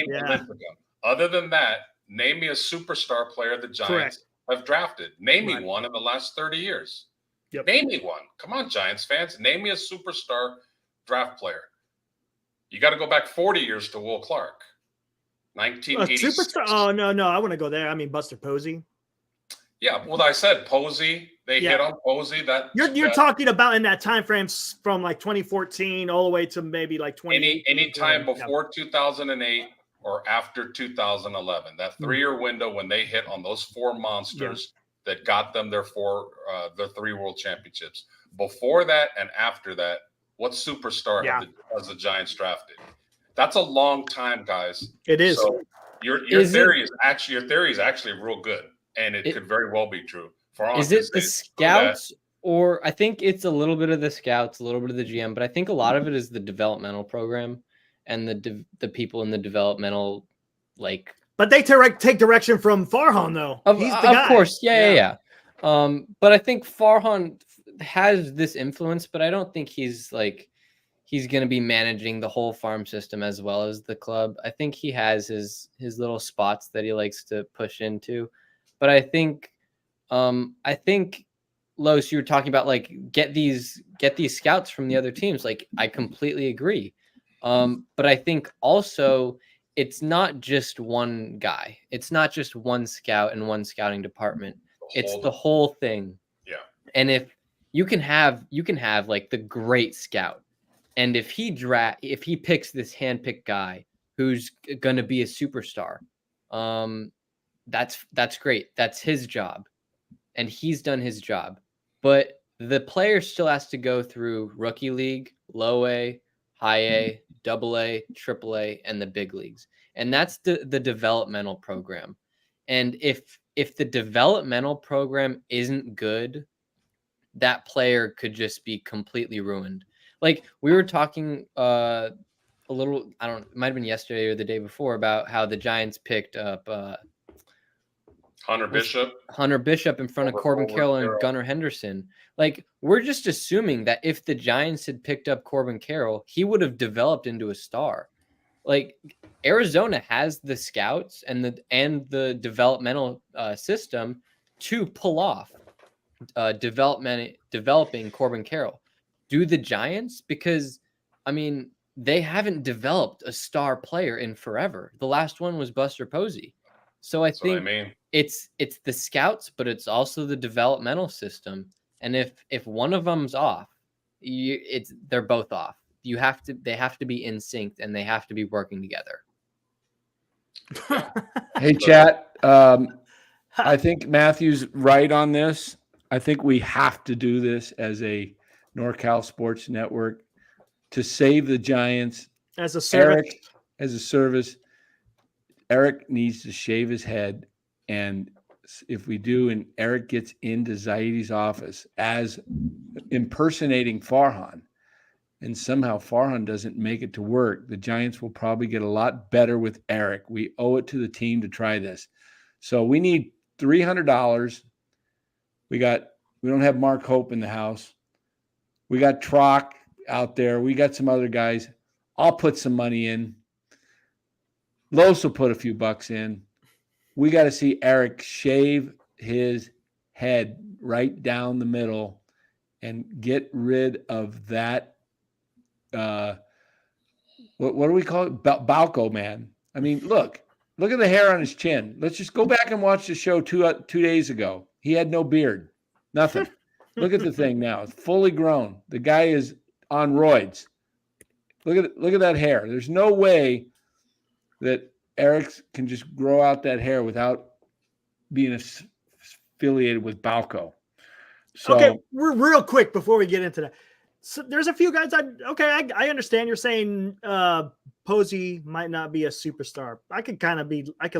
Other than that, name me a superstar player the Giants have drafted. Name me one in the last 30 years. Yep. Name me one. Come on, Giants fans. Name me a superstar draft player. You got to go back 40 years to Will Clark. 1986. Superstar? Oh, no. I want to go there. I mean, Buster Posey. Yeah, well, I said Posey. They hit on Posey. You're talking about in that time frame from like 2014 all the way to maybe like 2018. Any time before 2008 or after 2011. That 3-year window when they hit on those 4 monsters that got them their 3 world championships. Before that and after that, what superstar has the Giants drafted? That's a long time, guys. It is. So your theory is actually real good, and it could very well be true. Is it the scouts, or I think it's a little bit of the scouts, a little bit of the GM, but I think a lot of it is the developmental program and the people in the developmental, like. But they take direction from Farhan, though. He's the guy. Of course, yeah. But I think Farhan has this influence, but I don't think he's going to be managing the whole farm system as well as the club. I think he has his little spots that he likes to push into, but I think Los, you were talking about like get these scouts from the other teams. Like I completely agree. But I think also it's not just one guy. It's not just one scout and one scouting department. It's the whole thing. Yeah. And if you can have like the great scout, and if he picks this handpicked guy who's going to be a superstar, that's great. That's his job. And he's done his job, but the player still has to go through rookie league, low A, high A, double A, triple A, and the big leagues. And that's the developmental program. And if the developmental program isn't good, that player could just be completely ruined. Like we were talking a little, it might've been yesterday or the day before about how the Giants picked up, Hunter Bishop in front of Corbin Carroll and Gunnar Henderson. Like we're just assuming that if the Giants had picked up Corbin Carroll, he would have developed into a star. Like Arizona has the scouts and the developmental system to pull off developing Corbin Carroll. Do the Giants? Because I mean they haven't developed a star player in forever. The last one was Buster Posey. So I think it's the scouts, but it's also the developmental system. And if one of them's off, they're both off. They have to be in sync and they have to be working together. Hey, chat. I think Matthew's right on this. I think we have to do this as a NorCal Sports Network to save the Giants. As a service. As a service. Eric needs to shave his head, and if we do, and Eric gets into Zaidi's office as impersonating Farhan, and somehow Farhan doesn't make it to work, the Giants will probably get a lot better with Eric. We owe it to the team to try this. So we need $300. We don't have Mark Hope in the house. We got Trock out there. We got some other guys. I'll put some money in. Los will put a few bucks in. We got to see Eric shave his head right down the middle and get rid of that. What do we call it? Balco man. I mean, look, Look at the hair on his chin. Let's just go back and watch the show 2 days ago. He had no beard, nothing. Look at the thing now; it's fully grown. The guy is on roids. Look at that hair. There's no way that Eric can just grow out that hair without being affiliated with Balco. So, okay, we're real quick before we get into that. So there's a few guys. I understand you're saying Posey might not be a superstar. I could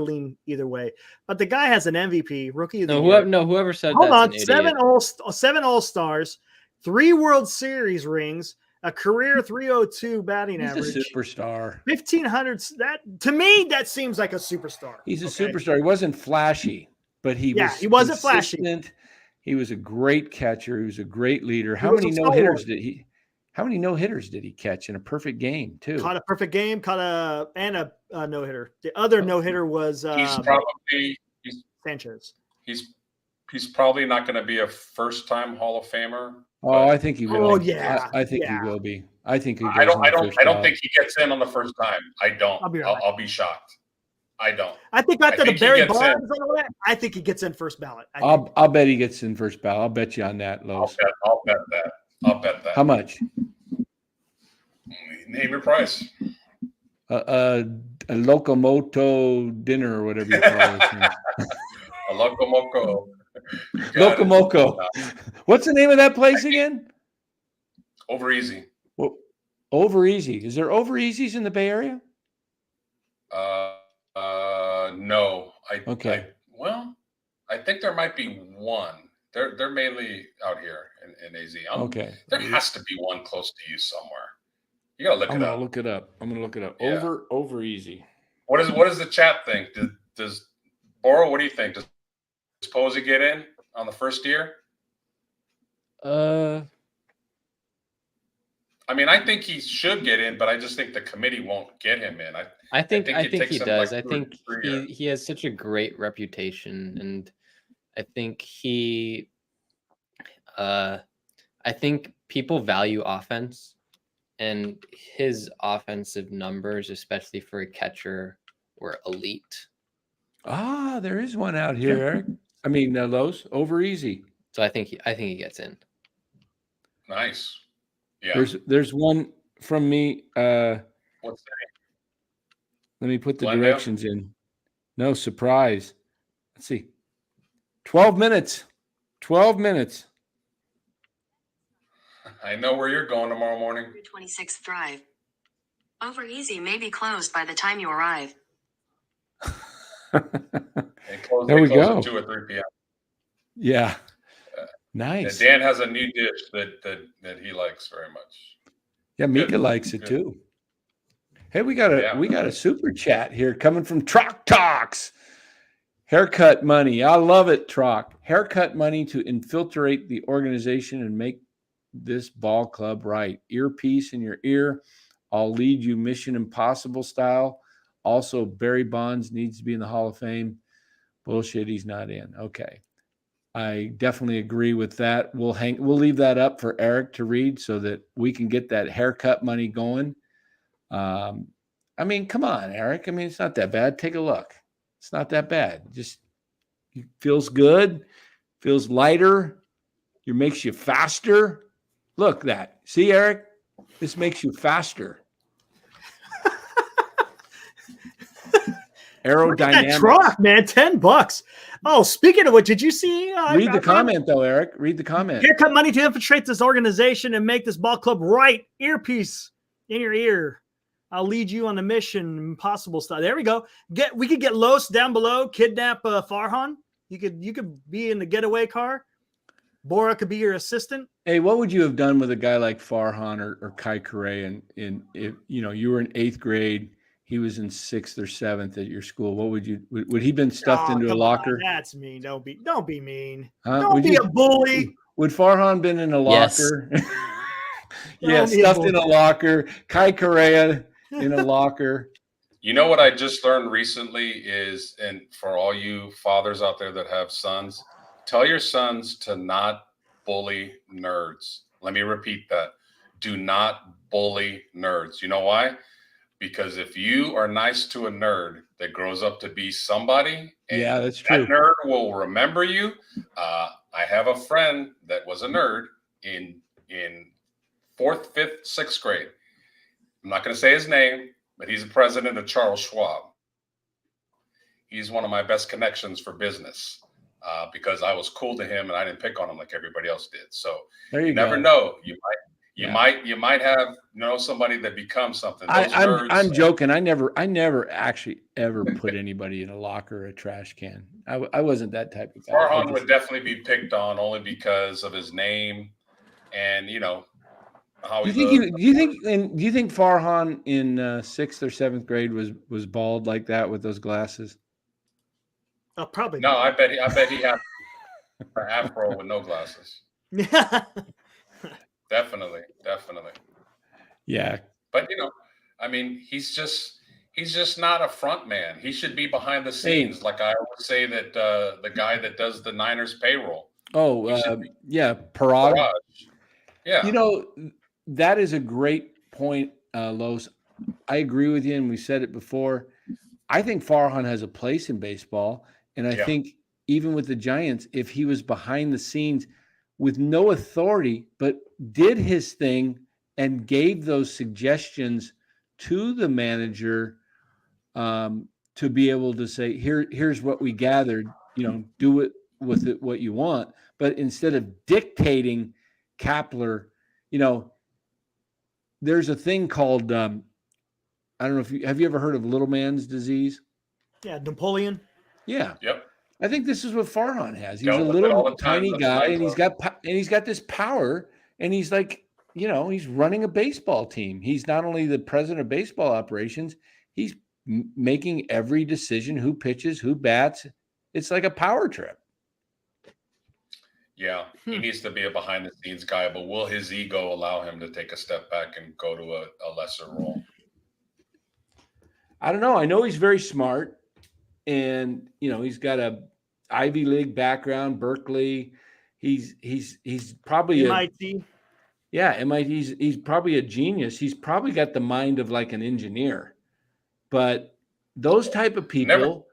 lean either way. But the guy has an MVP, rookie of the year. Whoever said Hold on, that's an idiot. seven All-Stars, 3 World Series rings, a career 302 batting he's average. a superstar. 1,500. That to me, that seems like a superstar. He's a superstar. He wasn't flashy, but he wasn't flashy. He was a great catcher. He was a great leader. How many no-hitters did he catch in a perfect game, too? Caught a perfect game, a no-hitter. The other no-hitter was Sanchez. He's probably not going to be a first-time Hall of Famer. Oh, I think he will. Oh, yeah. I think he will be. I think he goes I don't on think he gets in on the first time. I don't. I'll be shocked. I don't. I think after the Barry Bonds, I think he gets in first ballot. I'll bet he gets in first ballot. I'll bet you on that, Los. I'll bet that. How much? Name your price. A Locomoto dinner or whatever you call it. A Locomoco. Locomoco. What's the name of that place again? Over Easy. Well, Over Easy. Is there Over Easies in the Bay Area? No. I think there might be one. They're mainly out here in AZ. Okay. There has to be one close to you somewhere. You gotta look it up. I'm gonna look it up. Yeah. Over Easy. What does the chat think? Does Boro? What do you think? Does Posey get in on the first year? I mean, I think he should get in, but I just think the committee won't get him in. I think he does. Like I think he has such a great reputation, and I think I think people value offense, and his offensive numbers, especially for a catcher, were elite. Ah, there is one out here, Eric. I mean, Los, Over Easy. So I think he gets in. Nice. Yeah. There's one from me. What's that? Let me put the Glendale? directions in. No surprise. Let's see. 12 minutes. 12 minutes. I know where you're going tomorrow morning. 26th Drive. Over Easy may be closed by the time you arrive. There we go. At 2 or 3 p.m. Yeah. Nice. And Dan has a new dish that he likes very much. Yeah, Mika likes it too. Hey, we got a super chat here coming from Troc Talks. Haircut money. I love it, Troc. Haircut money to infiltrate the organization and make this ball club right. Earpiece in your ear. I'll lead you Mission Impossible style. Also, Barry Bonds needs to be in the Hall of Fame. Bullshit, he's not in. Okay. I definitely agree with that. We'll leave that up for Eric to read so that we can get that haircut money going. I mean, come on, Eric. I mean, it's not that bad. Take a look. It's not that bad. Just it feels good, feels lighter. It makes you faster. Look that. See, Eric? This makes you faster. Aerodynamic. Truck, man, $10. Oh, speaking of what, did you see? Read the comment, though, Eric. Read the comment. Haircut money to infiltrate this organization and make this ball club right. Earpiece in your ear. I'll lead you on the Mission Impossible style. There we go. We could get Los down below. Kidnap Farhan. You could be in the getaway car. Bora could be your assistant. Hey, what would you have done with a guy like Farhan or Kai Correa? And if you were in 8th grade. He was in 6th or 7th at your school. What would he been stuffed into a locker? That's mean. Don't be mean. Huh? Don't be a bully. Would Farhan been in a locker? Yes. Yeah, stuffed in a locker. Kai Correa in a locker. You know what I just learned recently is, and for all you fathers out there that have sons, tell your sons to not bully nerds. Let me repeat that. Do not bully nerds. You know why? because if you are nice to a nerd that grows up to be somebody, and Yeah, that's true. that nerd will remember you. I have a friend that was a nerd in 4th, 5th, 6th grade. I'm not going to say his name, but he's the president of Charles Schwab. He's one of my best connections for business because I was cool to him and I didn't pick on him like everybody else did. So There you never go. know. You might have somebody that becomes something. I'm joking. I never actually ever put anybody in a locker or a trash can. I wasn't that type of guy. Farhan would definitely be picked on only because of his name and how Do he you think Farhan in 6th or 7th grade was bald like that with those glasses? Oh, probably. No, I bet he had an afro with no glasses. Yeah. Definitely. Yeah. But he's just not a front man. He should be behind the scenes. Like I always say that the guy that does the Niners payroll. Oh, yeah, Parag. Yeah. That is a great point, Los. I agree with you, and we said it before. I think Farhan has a place in baseball, and I think even with the Giants, if he was behind the scenes with no authority, but did his thing and gave those suggestions to the manager to be able to say, here's what we gathered, do it with it what you want. But instead of dictating Kapler, there's a thing called, I don't know have you ever heard of little man's disease? Yeah, Napoleon. Yeah. Yep. I think this is what Farhan has. He's a little tiny guy, and he's got this power, and he's like, he's running a baseball team. He's not only the president of baseball operations, he's making every decision: who pitches, who bats. It's like a power trip. Yeah, he needs to be a behind-the-scenes guy, but will his ego allow him to take a step back and go to a lesser role? I don't know. I know he's very smart, and he's got a Ivy League background, Berkeley. He's probably MIT. MIT. He's probably a genius. He's probably got the mind of like an engineer. But those type of people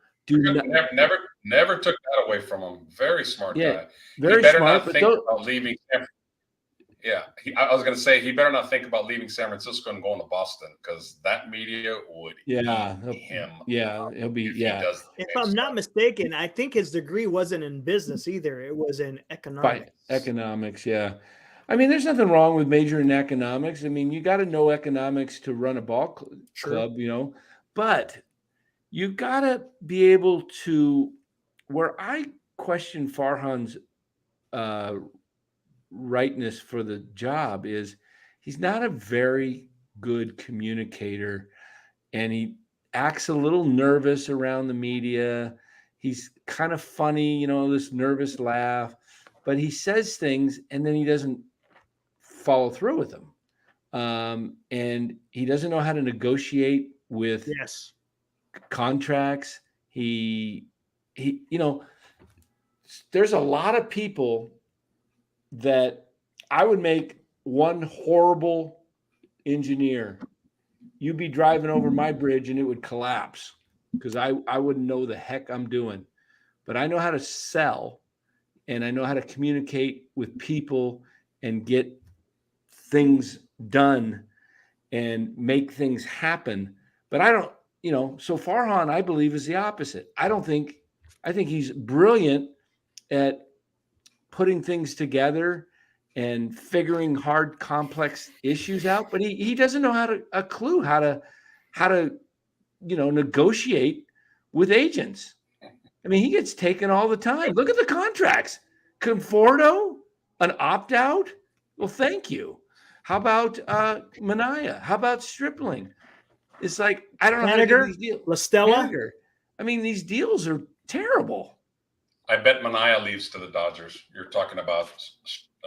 never took that away from him. Very smart guy. Very smart. Not think about leaving. Yeah, I was going to say he better not think about leaving San Francisco and going to Boston because that media would eat him. Yeah, he'll be. If I'm not mistaken, I think his degree wasn't in business either. It was in economics. Economics, yeah. I mean, there's nothing wrong with majoring in economics. I mean, you got to know economics to run a ball club, but you got to be able to. Where I question Farhan's rightness for the job is he's not a very good communicator, and he acts a little nervous around the media. He's kind of funny, this nervous laugh, but he says things and then he doesn't follow through with them. And he doesn't know how to negotiate with contracts. He there's a lot of people that I would make one horrible engineer. You'd be driving over my bridge and it would collapse because I wouldn't know the heck I'm doing. But I know how to sell, and I know how to communicate with people and get things done and make things happen. But I don't, so Farhan, I believe, is the opposite. I think he's brilliant at putting things together and figuring hard, complex issues out, but he doesn't know how to negotiate with agents. I mean, he gets taken all the time. Look at the contracts. Conforto, an opt-out. Well, thank you. How about Mania? How about Stripling? It's like, I don't know how to do these deals. LaStella. I mean, these deals are terrible. I bet Mania leaves to the Dodgers. You're talking about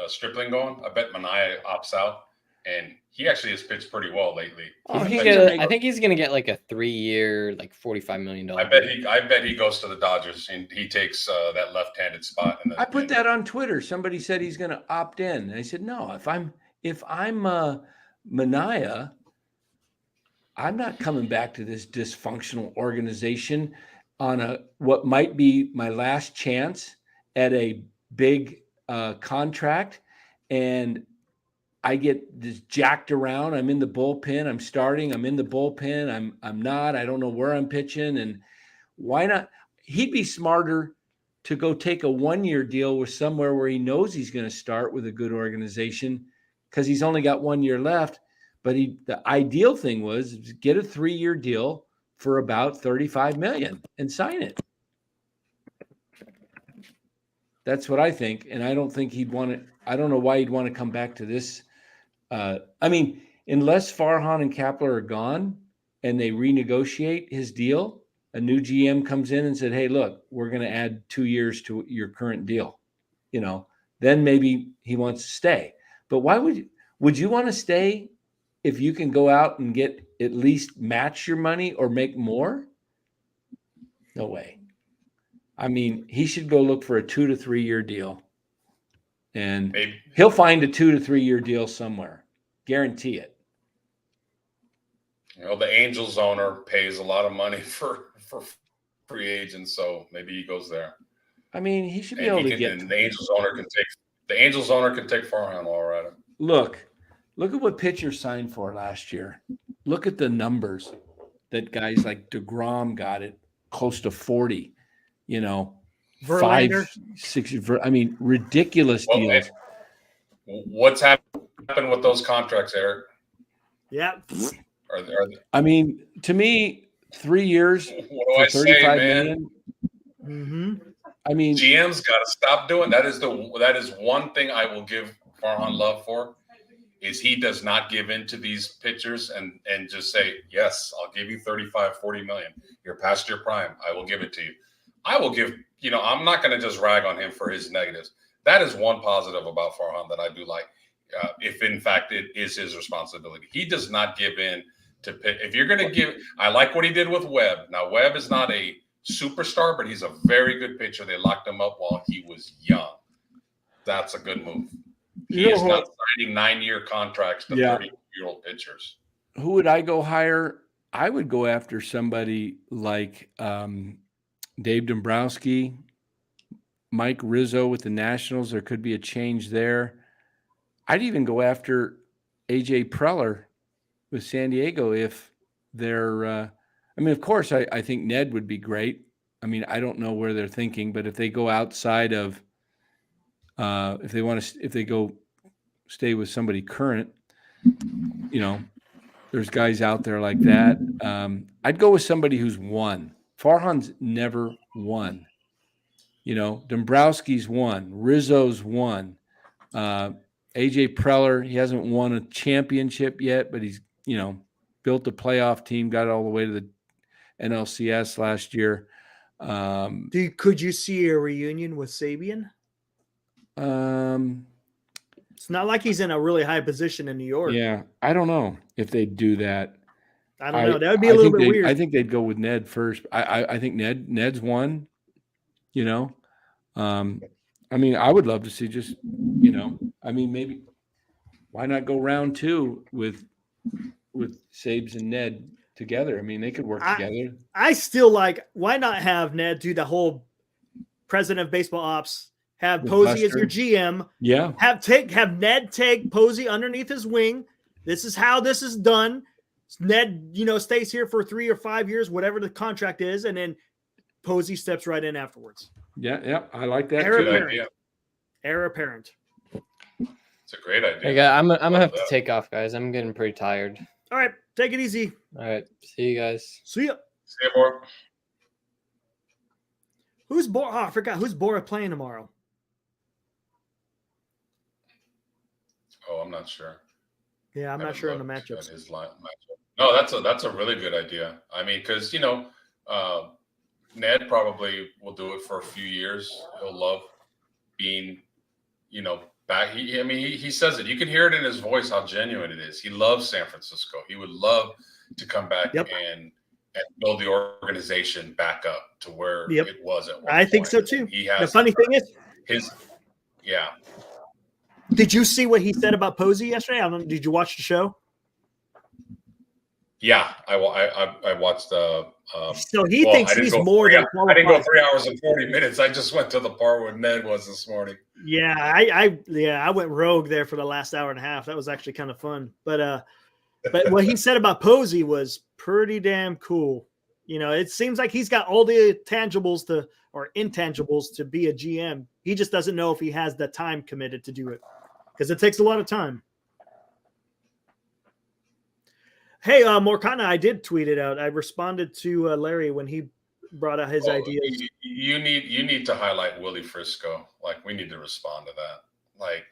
Stripling going. I bet Mania opts out, and he actually has pitched pretty well lately. I think he's going to get like a 3-year, like $45 million. I bet he goes to the Dodgers and he takes that left-handed spot. I put that on Twitter. Somebody said he's going to opt in. And I said, no, if I'm Mania, I'm not coming back to this dysfunctional organization on what might be my last chance at a big contract, and I get just jacked around. I'm in the bullpen. I'm starting. I'm in the bullpen. I'm not. I don't know where I'm pitching. And why not? He'd be smarter to go take a 1-year deal with somewhere where he knows he's going to start with a good organization, because he's only got 1 year left. But the ideal thing was get a 3-year deal for about $35 million and sign it. That's what I think. And I don't think he'd want to. I don't know why he'd want to come back to this. I mean, unless Farhan and Kapler are gone and they renegotiate his deal, a new GM comes in and said, "Hey, look, we're going to add 2 years to your current deal." Then maybe he wants to stay. But why would you want to stay if you can go out and get at least match your money or make more? No way. I mean, he should go look for a 2 to 3 year deal, and he'll find a 2 to 3 year deal somewhere. Guarantee it. The Angels owner pays a lot of money for free agents, so maybe he goes there. I mean, he should be able to get. And the Angels owner can take Farhan all right. Look at what pitchers signed for last year. Look at the numbers that guys like DeGrom got it close to 40. Verlander. 5, 6. I mean, ridiculous deals. What's happened with those contracts, Eric? Yeah. I mean, to me, 3 years for $35 million. Mm-hmm. I mean, GM's got to stop doing that. That is one thing I will give Farhan love for, is he does not give in to these pitchers and just say, yes, I'll give you 35, 40 million. You're past your prime. I will give it to you. I will give, I'm not going to just rag on him for his negatives. That is one positive about Farhan that I do like. If in fact it is his responsibility, he does not give in to pick. If you're going to give, I like what he did with Webb. Now Webb is not a superstar, but he's a very good pitcher. They locked him up while he was young. That's a good move. He is not signing 9-year contracts to 30-year-old pitchers. Who would I go hire? I would go after somebody like Dave Dombrowski, Mike Rizzo with the Nationals. There could be a change there. I'd even go after AJ Preller with San Diego if they're I mean, of course, I think Ned would be great. I mean, I don't know where they're thinking, but if they go outside of if they go stay with somebody current, there's guys out there like that. I'd go with somebody who's won. Farhan's never won. Dombrowski's won. Rizzo's won. AJ Preller, he hasn't won a championship yet, but he's, built a playoff team, got all the way to the NLCS last year. Could you see a reunion with Sabian? It's not like he's in a really high position in New York. Yeah, I don't know if they'd do that. I don't know. That would be a little bit weird. I think they'd go with Ned first. I think Ned's won. I mean, I would love to see just, maybe why not go round 2 with Sabes and Ned together? I mean, they could work together. I still why not have Ned do the whole president of baseball ops, have Posey as your GM. Yeah. Have Ned take Posey underneath his wing. This is how this is done. Ned, stays here for 3 or 5 years, whatever the contract is, and then Posey steps right in afterwards. Yeah, I like that. Heir apparent. It's a great idea. Hey, guys, I'm gonna have to take off, guys. I'm getting pretty tired. All right, take it easy. All right, see you guys. See ya. See you, Bora. Who's Bora? Oh, I forgot. Who's Bora playing tomorrow? Oh, I'm not sure. Yeah, I'm not sure on the matchups. His matchup. No, that's a really good idea. I mean, because Ned probably will do it for a few years. He'll love being, back. He says it. You can hear it in his voice how genuine it is. He loves San Francisco. He would love to come back and build the organization back up to where it was at one point. I think so too. The funny thing is, Did you see what he said about Posey yesterday? Did you watch the show? Yeah, I watched. So he Well, thinks he's more than I didn't go qualified. 3 hours and 40 minutes. I just went to the part where Ned was this morning. Yeah, I went rogue there for the last hour and a half. That was actually kind of fun. But what he said about Posey was pretty damn cool. You know, it seems like he's got all the tangibles or intangibles to be a GM. He just doesn't know if he has the time committed to do it because it takes a lot of time. Hey, Morcana, I did tweet it out. I responded to Larry when he brought out his ideas. You need to highlight Willie Frisco. Like, we need to respond to that. Like,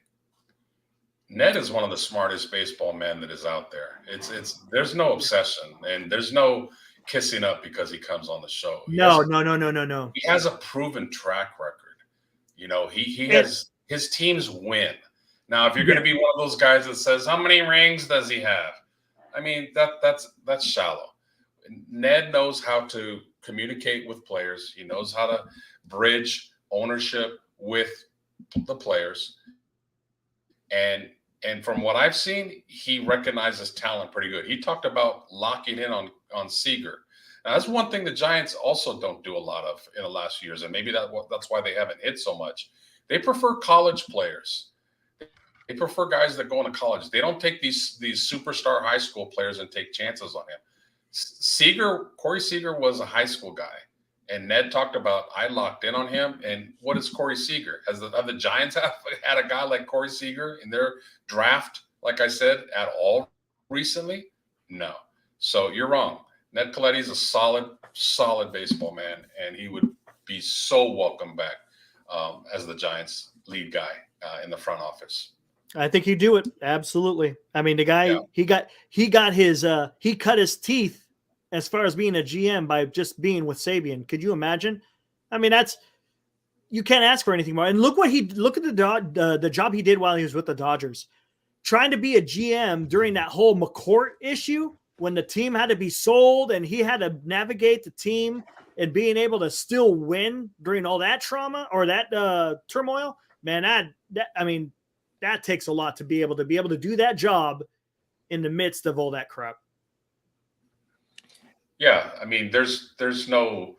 Ned is one of the smartest baseball men that is out there. There's no obsession and there's no kissing up because he comes on the show. No. He has a proven track record. You know, he has his teams win. Now, if you're going to be one of those guys that says, how many rings does he have? I mean, that's shallow. Ned knows how to communicate with players. He knows how to bridge ownership with the players. And from what I've seen, he recognizes talent pretty good. He talked about locking in on Seager. Now, that's one thing the Giants also don't do a lot of in the last few years, and maybe that's why they haven't hit so much. They prefer college players. They prefer guys that go into college. They don't take these superstar high school players and take chances on him. Corey Seager was a high school guy, and Ned talked about I locked in on him. And what is Corey Seager? Have the Giants had a guy like Corey Seager in their draft, like I said, at all recently? No. So you're wrong. Ned Colletti's a solid baseball man, and he would be so welcome back as the Giants' lead guy in the front office. I think he'd do it. Absolutely. I mean, the guy, he cut his teeth as far as being a GM by just being with Sabian. Could you imagine? I mean, you can't ask for anything more. And look at the job he did while he was with the Dodgers, trying to be a GM during that whole McCourt issue when the team had to be sold and he had to navigate the team and being able to still win during all that trauma or that turmoil. Man, that takes a lot to be able to do that job in the midst of all that crap. Yeah, I mean, there's no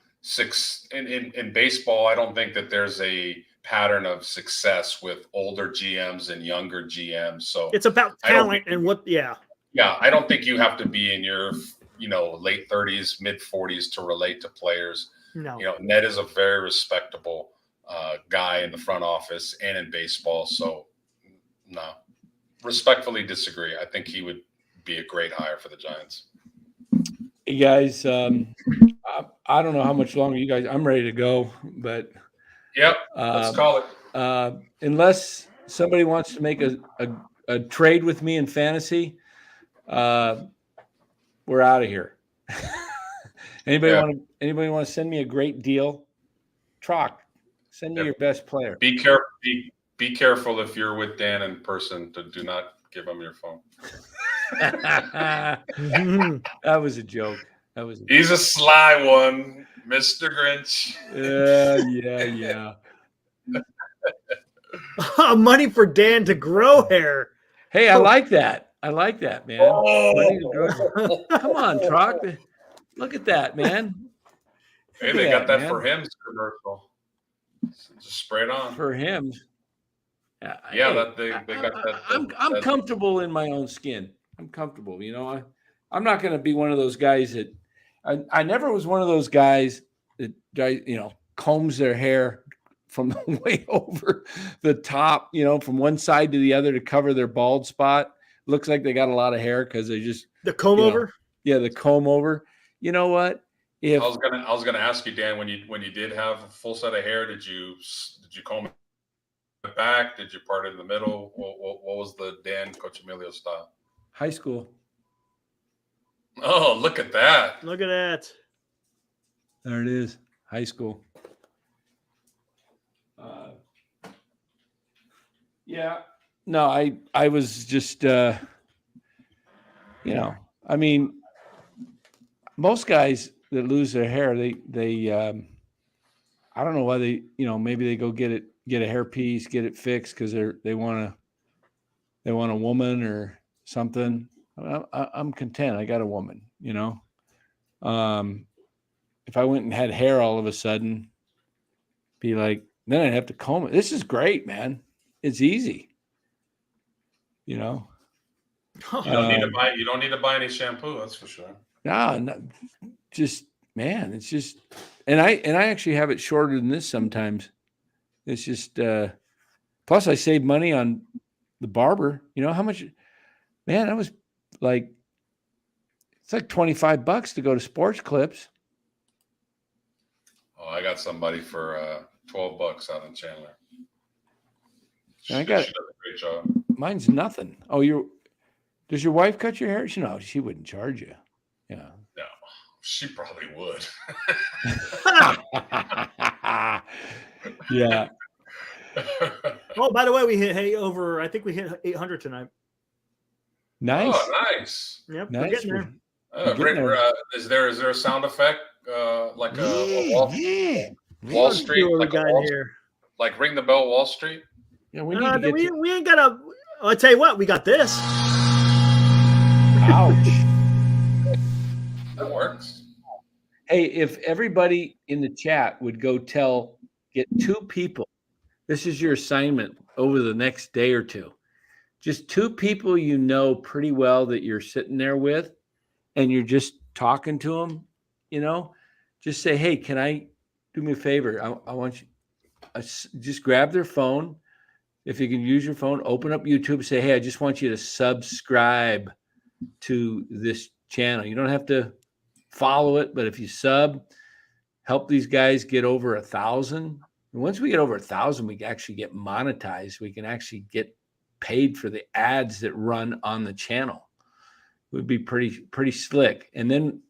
in baseball. I don't think that there's a pattern of success with older GMs and younger GMs. So it's about talent and what. Yeah, I don't think you have to be in your late 30s, mid 40s to relate to players. No, Ned is a very respectable guy in the front office and in baseball. So. No, respectfully disagree. I think he would be a great hire for the Giants. Hey guys, I don't know how much longer you guys. I'm ready to go, but yep, let's call it. Unless somebody wants to make a trade with me in fantasy, we're out of here. Anybody want to send me a great deal? Troc, send me your best player. Be careful. Be careful if you're with Dan in person to do not give him your phone. That was a joke. He's a sly one, Mr. Grinch. Yeah. Money for Dan to grow hair. Hey, I like that, man. Oh. Come on, Troc. Look at that, man. Hey, they got that for him commercial. Just spray it on. For him. Yeah, they got that. I'm comfortable in my own skin. I'm comfortable. I'm not going to be one of those guys that I never was one of those guys that combs their hair from way over the top, from one side to the other to cover their bald spot. Looks like they got a lot of hair because they just the comb over. Yeah, the comb over. You know what? If I was gonna ask you, Dan, when you did have a full set of hair, did you comb it back? Did you part it in the middle? What was the Dan Coach Emilio style? High school. Oh, look at that. Look at that. There it is. High school. Yeah. No, I was just, I mean, most guys that lose their hair, they I don't know why they, maybe they go get a hair piece, get it fixed because they want a woman or something. I'm content. I got a woman, you know. If I went and had hair all of a sudden, be like, then I'd have to comb it. This is great, man. It's easy, you know. You don't need to buy. You don't need to buy any shampoo. That's for sure. No, just man, it's just, and I actually have it shorter than this sometimes. It's just, plus I save money on the barber. You know how much? Man, I was like, it's like $25 to go to Sports Clips. Oh, I got somebody for $12 out in Chandler. She does a great job. Mine's nothing. Oh, does your wife cut your hair? She wouldn't charge you. Yeah. No, she probably would. Yeah. Oh, by the way, we hit over. I think we hit 800 tonight. Nice. Oh, nice. Yep. Nice. We're getting there. Is there a sound effect like a Wall Street? Like here. Like ring the bell, Wall Street. Yeah, we need to get. We ain't got a. I'll tell you what. We got this. Ouch. That works. Hey, if everybody in the chat would go get 2 people. This is your assignment over the next day or two. Just 2 people you know pretty well that you're sitting there with, and you're just talking to them, you know, just say, hey, can I do me a favor? I want you just grab their phone. If you can use your phone, open up YouTube, say, hey, I just want you to subscribe to this channel. You don't have to follow it, but if you help these guys get over 1,000. And once we get over 1,000, we actually get monetized. We can actually get paid for the ads that run on the channel. It would be pretty slick. And then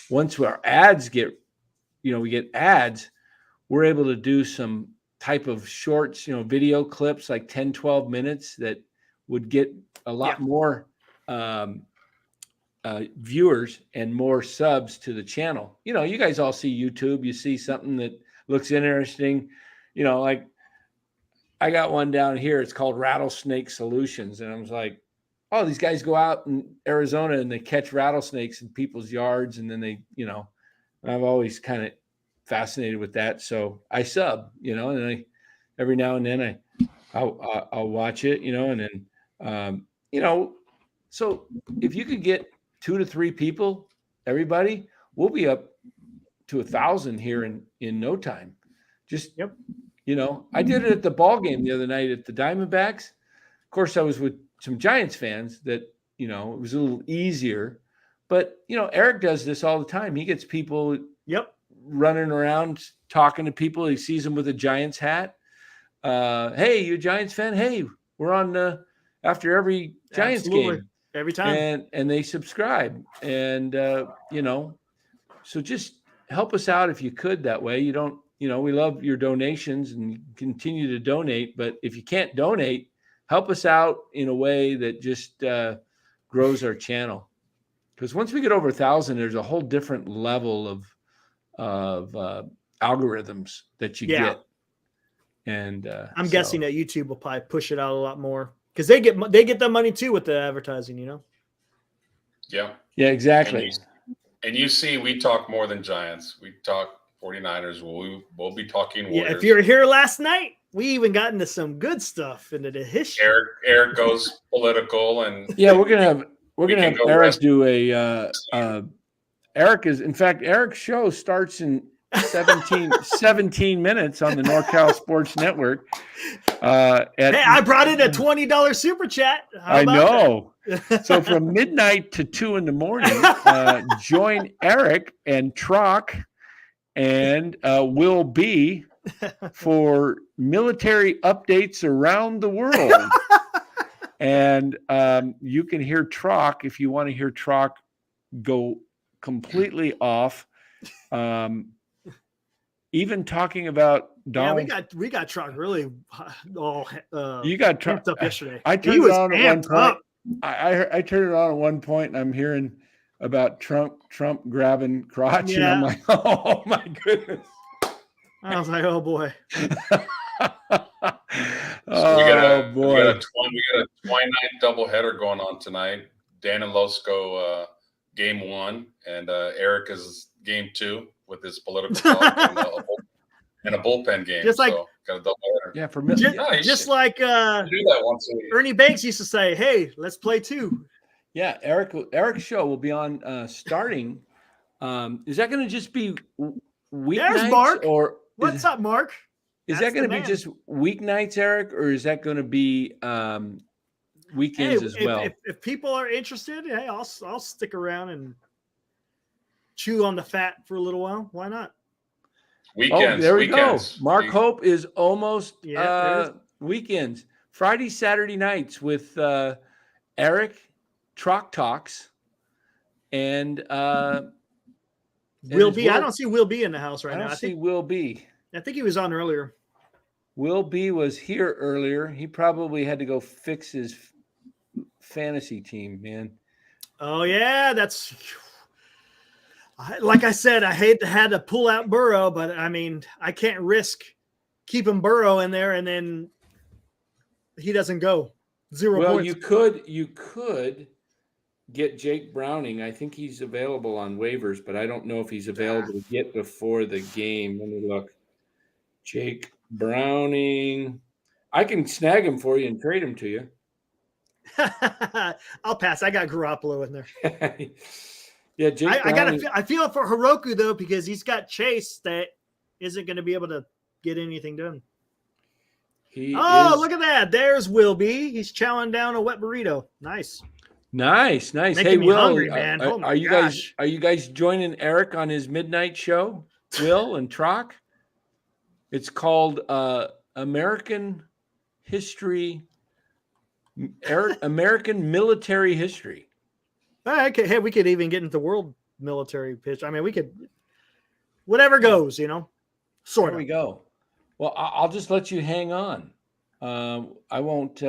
once our ads we get ads, we're able to do some type of shorts, video clips like 10, 12 minutes that would get a lot more viewers and more subs to the channel. You guys all see YouTube. You see something that looks interesting, like I got one down here. It's called Rattlesnake Solutions. And I was like, oh, these guys go out in Arizona and they catch rattlesnakes in people's yards. And then they, I've always kind of fascinated with that. So I sub, and every now and then I'll watch it, and then, so if you could get 2 to 3 people, everybody, we'll be up to 1,000 here in no time. Just, I did it at the ball game the other night at the Diamondbacks. Of course, I was with some Giants fans that, it was a little easier, but Eric does this all the time. He gets people running around talking to people. He sees them with a Giants hat. Hey, you a Giants fan? Hey, we're on after every Giants game. Every time. And they subscribe. And, so just help us out if you could that way. You don't, we love your donations and continue to donate. But if you can't donate, help us out in a way that just grows our channel. Because once we get over 1,000, there's a whole different level of algorithms that you get. And I'm guessing that YouTube will probably push it out a lot more because they get the money too with the advertising, Yeah. Yeah, exactly. And you see, we talk more than Giants. We talk 49ers. We'll be talking Warriors. Yeah, if you were here last night, we even got into some good stuff into the history. Eric goes political, and we're gonna have Eric do Eric's show starts in 17 minutes on the NorCal Sports Network. I brought in a $20 super chat. I know. So from midnight to 2 a.m, join Eric and Trock and Will B for military updates around the world. And you can hear Trock if you want to hear Trock go completely off. Even talking about Donald. Yeah, we got Trock really all you got Trock up yesterday. I turned it on at one point. I turned it on at one point and I'm hearing about Trump grabbing crotch and I'm like, oh my goodness. I was like, oh boy. So we got a 29 doubleheader going on tonight. Dan and Los go game 1, and Eric is game 2 with his political talk and a bullpen game. Just like, so got a double header. Yeah, for just like do that once a week. Ernie Banks used to say, "Hey, let's play 2." Yeah, Eric's show will be on starting. Is that going to just be weeknights? There's Mark. Or What's up, Mark? Is That's that going the to be man. just weeknights, Eric, or is that going to be weekends as well? If people are interested, hey, I'll stick around and chew on the fat for a little while. Why not? Weekends. There we weekends. go. Mark Hope is almost Yeah, weekends. Friday, Saturday nights with Eric, Trock Talks, and Will B. I don't see Will B in the house right I now. don't see Will B. I think he was on earlier. Will B was here earlier. He probably had to go fix his fantasy team, man. Oh yeah, that's like I said. I hate to have to pull out Burrow, but I mean, I can't risk keeping Burrow in there and then he doesn't go 0 points. You could get Jake Browning. I think he's available on waivers, but I don't know if he's available to get before the game. Let me look. Jake Browning. I can snag him for you and trade him to you. I'll pass. I got Garoppolo in there. Yeah, Jake I feel for Heroku though, because he's got Chase that isn't going to be able to get anything done. Look at that. There's Will B. He's chowing down a wet burrito. Nice. Making hey, me Will, hungry, man. Are you guys joining Eric on his midnight show? Will and Trock? It's called American History. American Military History. Okay, hey, we could even get into world military pitch. I mean, we could, whatever goes, sort of. There we go. Well, I'll just let you hang on. I won't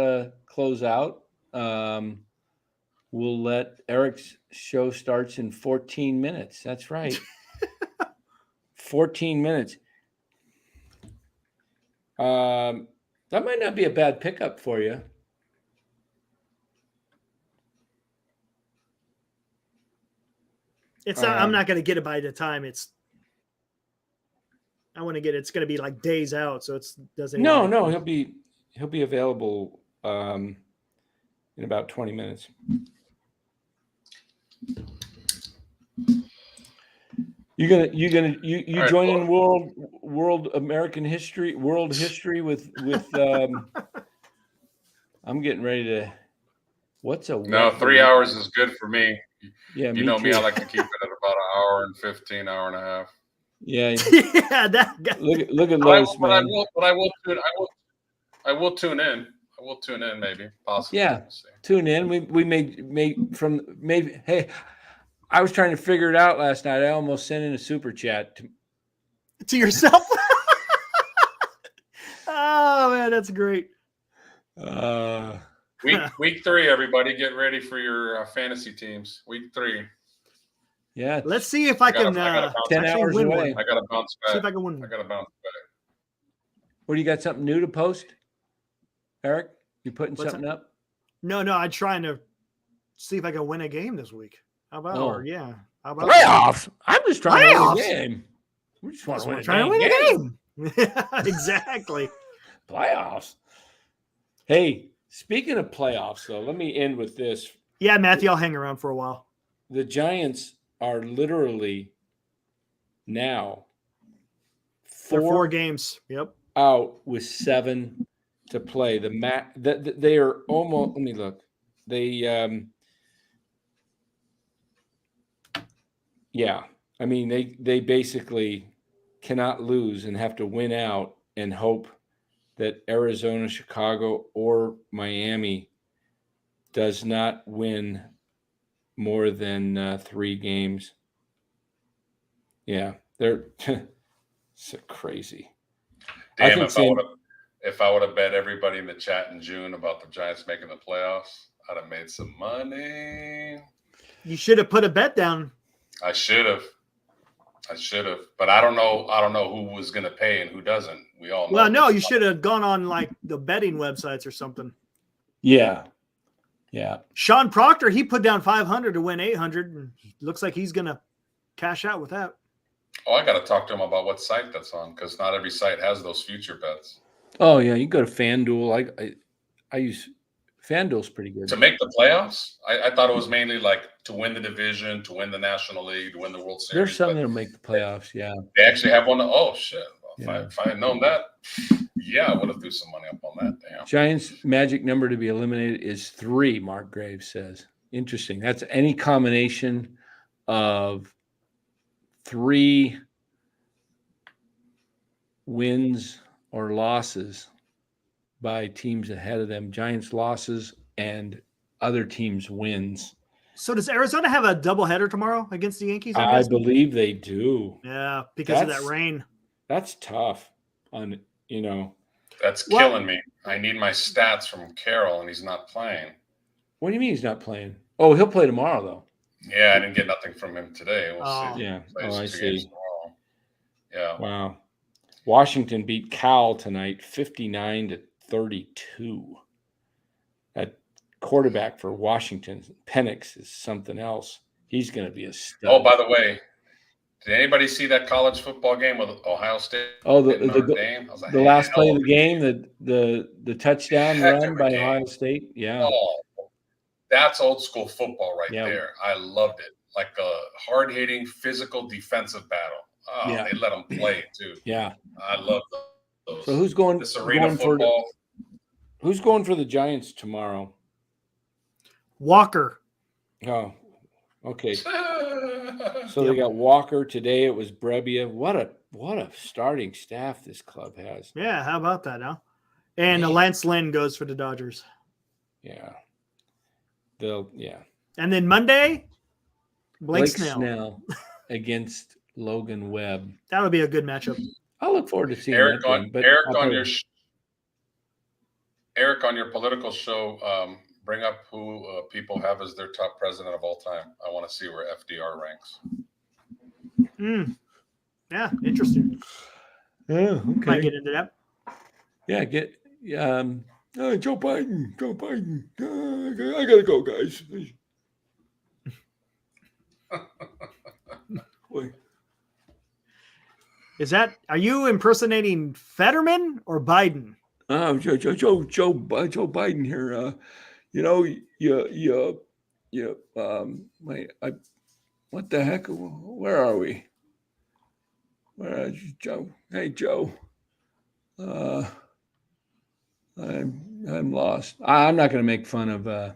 close out. We'll let Eric's show starts in 14 minutes. That's right. 14 minutes. That might not be a bad pickup for you. It's not, I'm not going to get it by the time it's going to be like days out. So it's doesn't. No, he'll be available in about 20 minutes. You Right, joining world American history, world history with I'm getting ready to. What's a No, 3 hours is good for me. Yeah, you know too. me. I like to keep it at about an hour and 15, hour and a half. Yeah, yeah. That guy. Look at Los, man. I will tune in. I will tune in, maybe, possibly. Yeah, tune in. We made from maybe. Hey, I was trying to figure it out last night. I almost sent in a super chat to yourself. Oh man, that's great. Week 3, everybody, get ready for your fantasy teams. Week 3. Yeah, let's see if I can. 10 hours win away. one. I got to bounce back. See if I can win. I got to bounce back. What do you got? Something new to post, Eric? You putting What's something up? No, I'm trying to see if I can win a game this week. How about? Oh. Or yeah, how about Playoffs? I'm just trying to win a Playoffs? game. We just want to win trying to win a game. Exactly. Playoffs. Hey, speaking of playoffs, though, let me end with this. Yeah, Matthew, I'll hang around for a while. The Giants are literally now They're 4 games. Yep. out with 7 to play. They are almost. Let me look. They yeah. I mean, they basically cannot lose and have to win out and hope that Arizona, Chicago, or Miami does not win more than 3 games. Yeah, they're so crazy. Damn, if I would have bet everybody in the chat in June about the Giants making the playoffs, I'd have made some money. You should have put a bet down. I should have, but I don't know who was going to pay and who doesn't. We all know. Well, no, you should have gone on like the betting websites or something. Yeah. Yeah. Sean Proctor, he put down 500 to win 800, and looks like he's going to cash out with that. Oh, I got to talk to him about what site that's on, because not every site has those future bets. Oh yeah, you go to FanDuel. I use FanDuel's pretty good. To make the playoffs? I thought it was mainly like to win the division, to win the National League, to win the World Series. There's some that'll make the playoffs. Yeah. They actually have one. Oh shit! Well, Yeah. if I had known that, yeah, I would have threw some money up on that. Damn. Giants' magic number to be eliminated is 3. Mark Graves says. Interesting. That's any combination of 3 wins or losses by teams ahead of them. Giants losses and other teams wins. So does Arizona have a doubleheader tomorrow against the Yankees? I believe they do. Yeah, because of that rain. That's tough. That's killing me. I need my stats from Carroll, and he's not playing. What do you mean he's not playing? Oh, he'll play tomorrow, though. Yeah, I didn't get nothing from him today. We'll see. Yeah. Plays Oh, I 2 see. games tomorrow. Yeah. Wow. Washington beat Cal tonight 59-32. That quarterback for Washington, Penix, is something else. He's going to be a stud. Oh, by the way, did anybody see that college football game with Ohio State? Oh, Notre Dame? I was like, the last play of the game, the touchdown Heck run of a by game. Ohio State. Yeah. Oh, that's old school football right Yeah. there. I loved it. Like a hard hitting, physical, defensive battle. Oh, Yeah. they let them play too. Yeah. I love those. So who's going? This arena going for football. who's going for the Giants tomorrow? Walker. Oh, okay. So they got Walker today. It was Brebbia. What a starting staff this club has. Yeah, how about that now? And Man. Lance Lynn goes for the Dodgers. Yeah. Yeah. And then Monday, Blake Snell. against Logan Webb. That'll be a good matchup. I look forward to seeing Eric that on game, but Eric I'll on tell your you- Eric on your political show. Bring up who people have as their top president of all time. I want to see where FDR ranks. Yeah, interesting. Yeah, okay. Might get into that. Yeah, Joe Biden. I gotta go, guys. Wait. Are you impersonating Fetterman or Biden? Oh, Joe Biden here. What the heck? Where are we? Where is Joe? Hey, Joe. I'm lost. I'm not going to make fun of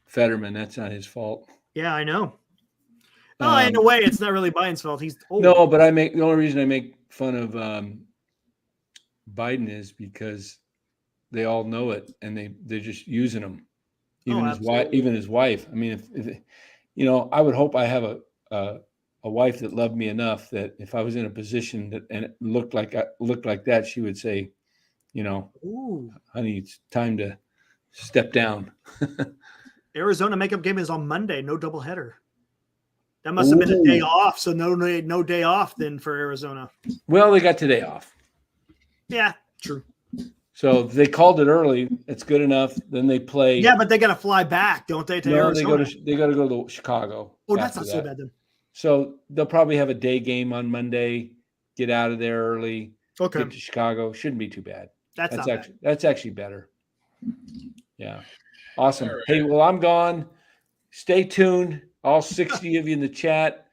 Fetterman. That's not his fault. Yeah, I know. Oh, in a way, it's not really Biden's fault. He's old. No, but the only reason I make fun of Biden is because they all know it and they're just using him. Even his wife. I mean, if I would hope I have a wife that loved me enough that if I was in a position that and it looked like that, she would say, Ooh. honey, it's time to step down. Arizona makeup game is on Monday. No doubleheader. That must have been a day off. So no day off then for Arizona. Well, they got today off. Yeah, true. So they called it early. It's good enough. Then they play. Yeah, but they got to fly back, don't they? To Arizona? they got to go to Chicago. Oh, that's not so bad then. So they'll probably have a day game on Monday. Get out of there early. Okay. Get to Chicago. Shouldn't be too bad. That's not bad. That's actually better. Yeah. Awesome. Hey, well, I'm gone. Stay tuned. All 60 of you in the chat.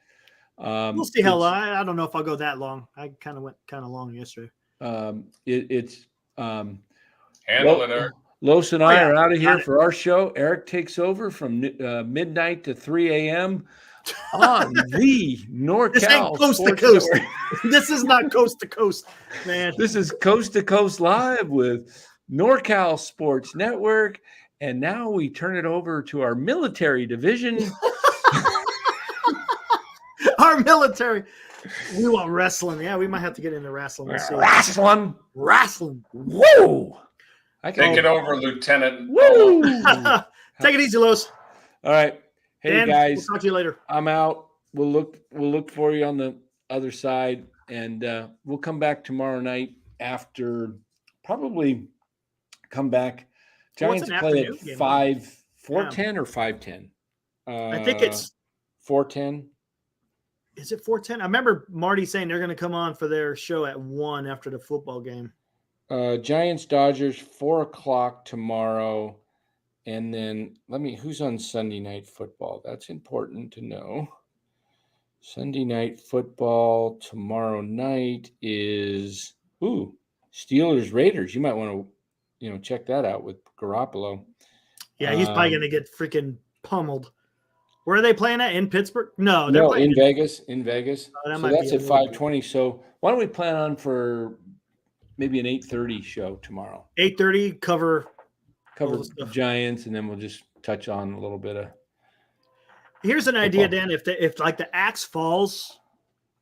We'll see how long. I don't know if I'll go that long. I kind of went long yesterday. Handle it, Eric. Los and I are out of here for our show. Eric takes over from midnight to 3 a.m. on the NorCal. This ain't coast to coast. This is not coast to coast, man. This is Coast to Coast Live with NorCal Sports Network. And now we turn it over to our military division. Our military. We want wrestling. Yeah, we might have to get into wrestling. We'll see. Wrestling. Whoa. Take it over, Lieutenant. Woo. Take it easy, Los. All right. Hey, Dan, guys. we'll talk to you later. I'm out. We'll look for you on the other side. And we'll come back tomorrow night after probably come back What's Giants an play afternoon at game? 4:10 or 5:10. I think it's 4:10. Is it 4:10? I remember Marty saying they're going to come on for their show at 1 after the football game. Giants Dodgers 4:00 tomorrow, and then who's on Sunday Night Football? That's important to know. Sunday Night Football tomorrow night is Steelers Raiders. You might want to check that out with Garoppolo. Yeah, he's probably going to get freaking pummeled. Where are they playing at? In Pittsburgh? No, they're No, playing in Vegas. In Vegas. Oh, that So might that's be at a little 5:20. So why don't we plan on for maybe an 8:30 show tomorrow? 8:30 cover Cover the stuff. Giants, and then we'll just touch on a little bit of. Here's an idea, Dan. If like the axe falls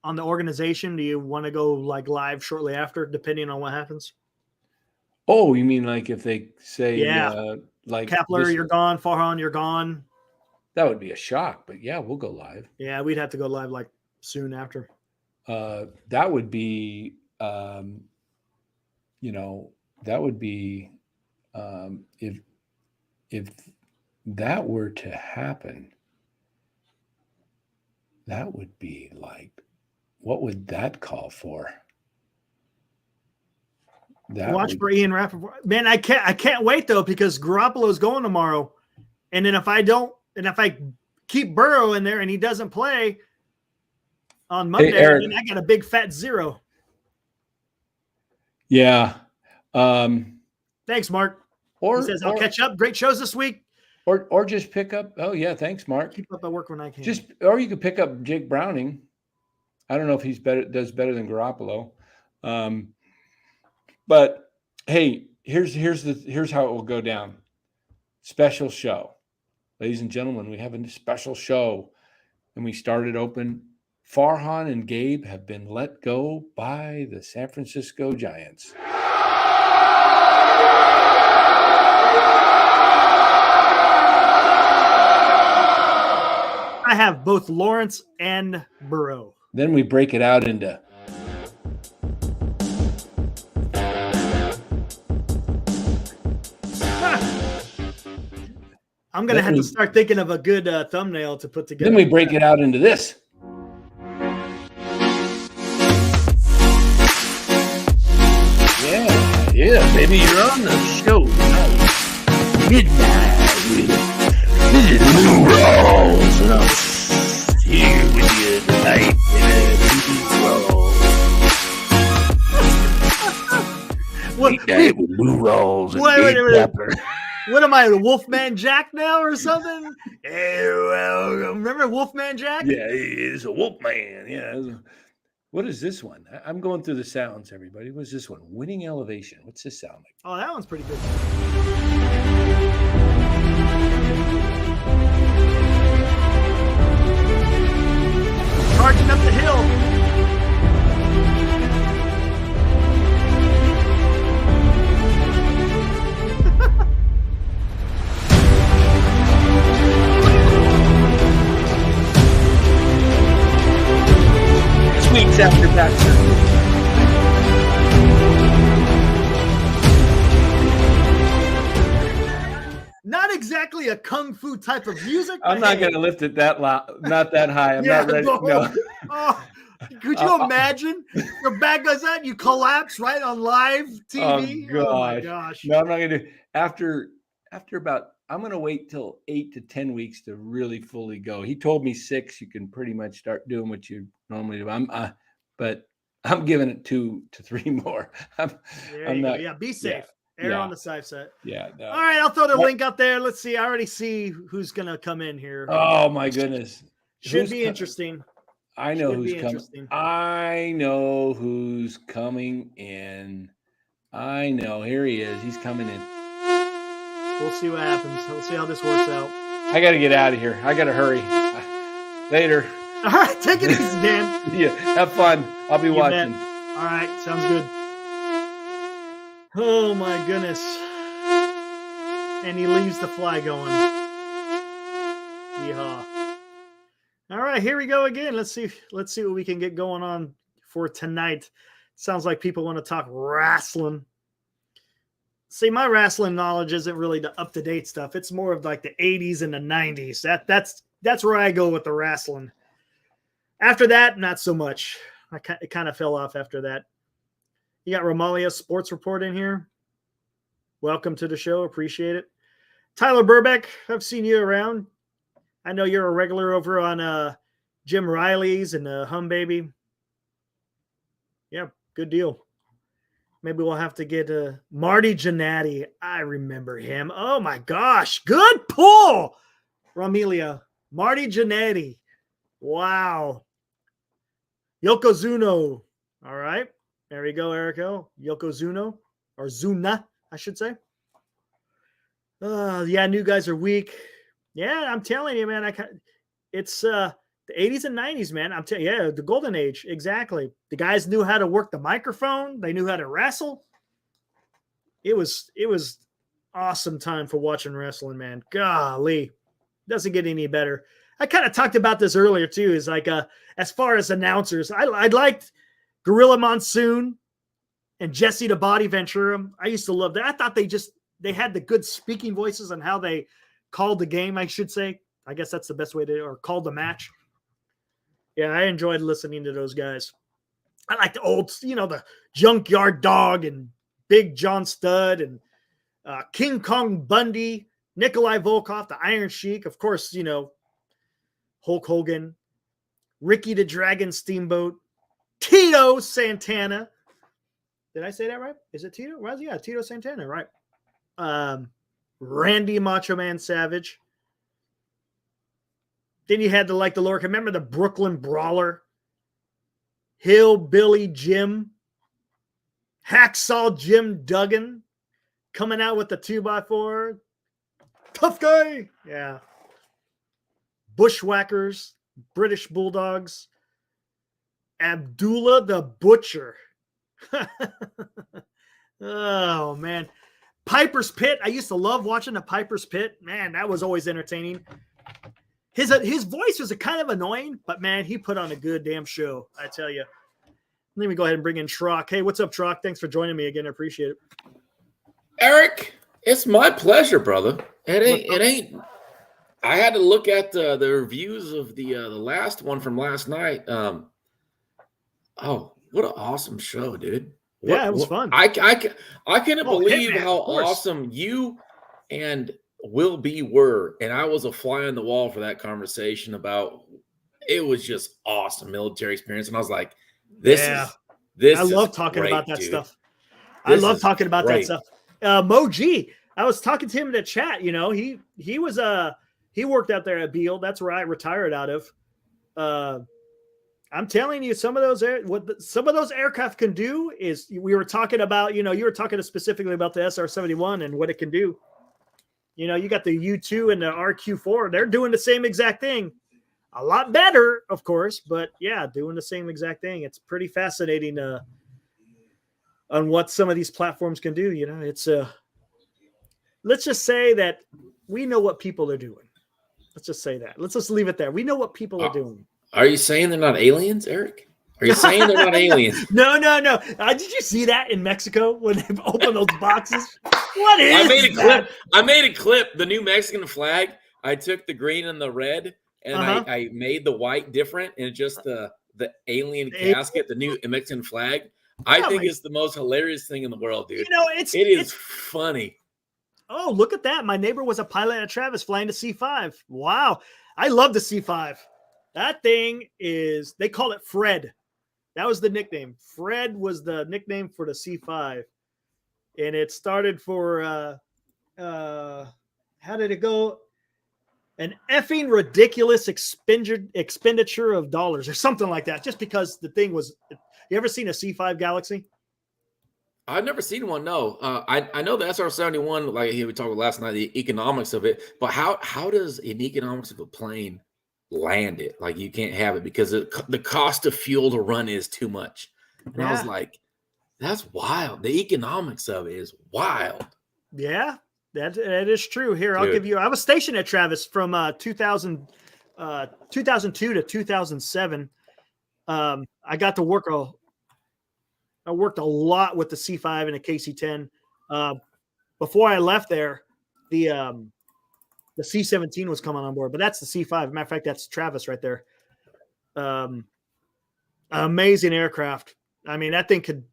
on the organization, do you want to go like live shortly after, depending on what happens? Oh, you mean like if they say, like Kepler, you're gone. Farhan, you're gone. That would be a shock, but yeah, we'll go live. Yeah, we'd have to go live like soon after. That would be, that would be, if that were to happen, that would be like, what would that call for? Watch for Ian Rappaport. Man, I can't wait though, because Garoppolo's going tomorrow. And then if I keep Burrow in there and he doesn't play on Monday, then I got a big fat 0. Yeah. Thanks, Mark. He says I'll catch up. Great shows this week. Or just pick up. Oh yeah, thanks, Mark. Keep up at work when I can. Or you could pick up Jake Browning. I don't know if he's does better than Garoppolo. But hey, here's how it will go down. Special show. Ladies and gentlemen, we have a special show, and we started open. Farhan and Gabe have been let go by the San Francisco Giants. I have both Lawrence and Burrow. Then we break it out into I'm going to have to start thinking of a good thumbnail to put together. Then we break it out into this. Yeah, baby, you're on the show tonight. Midnight with New Rolls, and I'm here with you tonight. Midnight with New Rolls and Gabe Kapler. What am I, Wolfman Jack now or something? Hey, well, remember Wolfman Jack? Yeah, he is a Wolfman. Yeah. What is this one? I'm going through the sounds, everybody. What's this one? Winning Elevation. What's this sound like? Oh, that one's pretty good. Charging up the hill. Weeks after back surgery. Not exactly a kung fu type of music. I'm not going to lift it that loud, not that high. I'm not ready. No. Oh, could you imagine? Your back goes out, you collapse right on live TV. Oh my gosh! No, I'm not going to. After about, I'm going to wait till 8 to 10 weeks to really fully go. He told me 6. You can pretty much start doing what you normally do. But I'm giving it 2 to 3 more. I'm not. Yeah, be safe. Err on the safe side. Yeah. No. All right, I'll throw the link out there. Let's see. I already see who's gonna come in here. Oh my goodness! Should be interesting. I know who's coming. I know who's coming in. I know. Here he is. He's coming in. We'll see what happens. We'll see how this works out. I got to get out of here. I got to hurry. Later. All right, take it easy, Dan. Yeah, have fun. I'll be watching. All right, sounds good. Oh my goodness. And he leaves the fly going. Yeehaw. All right, here we go again. Let's see what we can get going on for tonight. Sounds like people want to talk wrestling. See, my wrestling knowledge isn't really the up to date stuff. It's more of like the 80s and the 90s. That's where I go with the wrestling. After that, not so much. It kind of fell off after that. You got Romalia Sports Report in here. Welcome to the show. Appreciate it. Tyler Burbeck, I've seen you around. I know you're a regular over on Jim Riley's and Hum Baby. Yeah, good deal. Maybe we'll have to get Marty Jannetty. I remember him. Oh, my gosh. Good pull, Romelia. Marty Jannetty. Wow. Yokozuna. All right. There we go, Erico. Yokozuna. Or Zuna, I should say. Yeah, new guys are weak. Yeah, I'm telling you, man. It's the 80s and 90s, man. I'm telling you, yeah, the golden age. Exactly. The guys knew how to work the microphone. They knew how to wrestle. It was awesome time for watching wrestling, man. Golly. Doesn't get any better. I kind of talked about this earlier too. Is like as far as announcers, I liked Gorilla Monsoon and Jesse the Body Ventura. I used to love that. I thought they had the good speaking voices on how they called the game, I should say. I guess that's the best way or called the match. Yeah, I enjoyed listening to those guys. I like the old, the Junkyard Dog and Big John Studd and King Kong Bundy, Nikolai Volkov, the Iron Sheik, of course, Hulk Hogan, Ricky the Dragon Steamboat, Tito Santana. Did I say that right? Is it Tito? Well, yeah, Tito Santana, right? Randy Macho Man Savage. Then you had the Lord. Remember the Brooklyn Brawler? Hillbilly Jim. Hacksaw Jim Duggan. Coming out with the 2x4. Tough guy. Yeah. Bushwhackers. British Bulldogs. Abdullah the Butcher. Oh, man. Piper's Pit. I used to love watching the Piper's Pit. Man, that was always entertaining. His voice was kind of annoying, but man, he put on a good damn show. I tell you. Let me go ahead and bring in Trock. Hey, what's up, Trock? Thanks for joining me again. I appreciate it. Eric, it's my pleasure, brother. It ain't. I had to look at the reviews of the last one from last night. Oh, what an awesome show, dude! It was fun. I couldn't believe Hitman, how awesome you and Will B were, and I was a fly on the wall for that conversation about. It was just awesome military experience, and I was like, "This is." I love talking great, about that dude. stuff. This I love talking about great. that stuff. Mo G, I was talking to him in the chat. He was he worked out there at Beale. That's where I retired out of. I'm telling you, some of those aircraft can do is we were talking about. You were talking specifically about the SR-71 and what it can do. You got the U-2 and the RQ-4. They're doing the same exact thing. A lot better, of course, but yeah, doing the same exact thing. It's pretty fascinating on what some of these platforms can do. It's let's just say that we know what people are doing. Let's just say that. Let's just leave it there. We know what people are doing. Are you saying they're not aliens, Eric? Are you saying they're not aliens? No. Did you see that in Mexico when they opened those boxes? What is I made a that? clip. I made a clip. The new Mexican flag. I took the green and the red, and I made the white different, and just the alien casket, the new Mexican flag. I think it's the most hilarious thing in the world, dude. It is funny. Oh, look at that. My neighbor was a pilot at Travis flying the C5. Wow. I love the C5. That thing is, they call it Fred. That was the nickname. Fred was the nickname for the C5. And it started for, how did it go? An effing ridiculous expenditure of dollars or something like that. Just because the thing was, you ever seen a C5 Galaxy? I've never seen one. No, I know the SR-71. Like we talked about last night, the economics of it. But how does an economics of a plane land it? Like you can't have it because the cost of fuel to run is too much. And I was like, that's wild. The economics of it is wild. Yeah, that is true. Here, I'll give you. I was stationed at Travis from 2002 to 2007. I got to work I worked a lot with the C5 and the KC-10. before I left there, the C-17 was coming on board, but that's the C-5. Matter of fact, that's Travis right there. Amazing aircraft. I mean, that thing could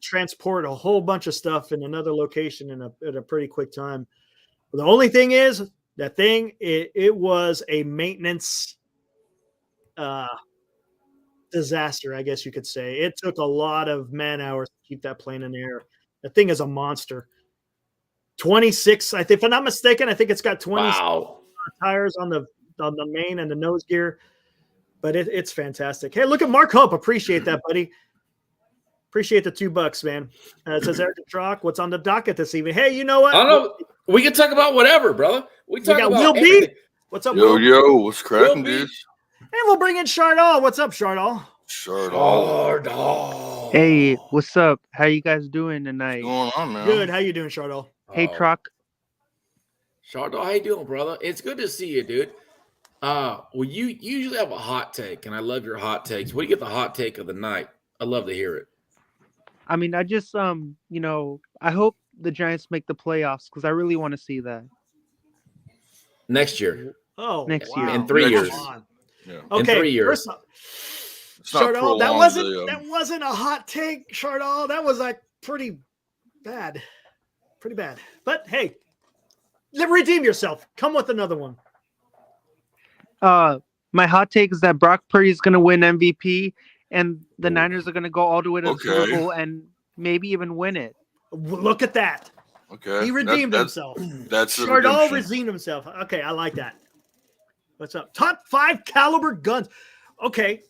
transport a whole bunch of stuff in another location in a pretty quick time. The only thing is that thing, it was a maintenance disaster, I guess you could say. It took a lot of man hours to keep that plane in the air. The thing is a monster. 26, I think, if I'm not mistaken, I think it's got 20 tires on the main and the nose gear, but it's fantastic. Hey, look at Mark Hope. Appreciate that, buddy. Appreciate the $2, man. It says Eric Drock, what's on the docket this evening? Hey, you know what? I don't know. We can talk about whatever, brother. We got about Will B. everything. What's up, Yo, Will? yo, what's cracking, dude? And we'll bring in Chardall. What's up, Chardall? Chardall. Hey, what's up? How you guys doing tonight? What's going on, man? Good. How you doing, Chardall? Hey, Truck. Chardall, how you doing, brother? It's good to see you, dude. Well, you usually have a hot take, and I love your hot takes. What do you get the hot take of the night? I'd love to hear it. I mean, I just I hope the Giants make the playoffs because I really want to see that Next year. Oh, next wow. year. In 3 years. Yeah. Okay, in 3 years. first off, It's not Chardall, that prolonged, that wasn't a hot take, Chardall. That was like pretty bad. Pretty bad. But hey, redeem yourself. Come with another one. My hot take is that Brock Purdy is going to win MVP, and the Niners are going to go all the way to the Super Bowl and maybe even win it. Look at that. Okay. He redeemed himself. That's the Chardall redemption. redeemed himself. Okay, I like that. What's up? Top 5 caliber guns. Okay.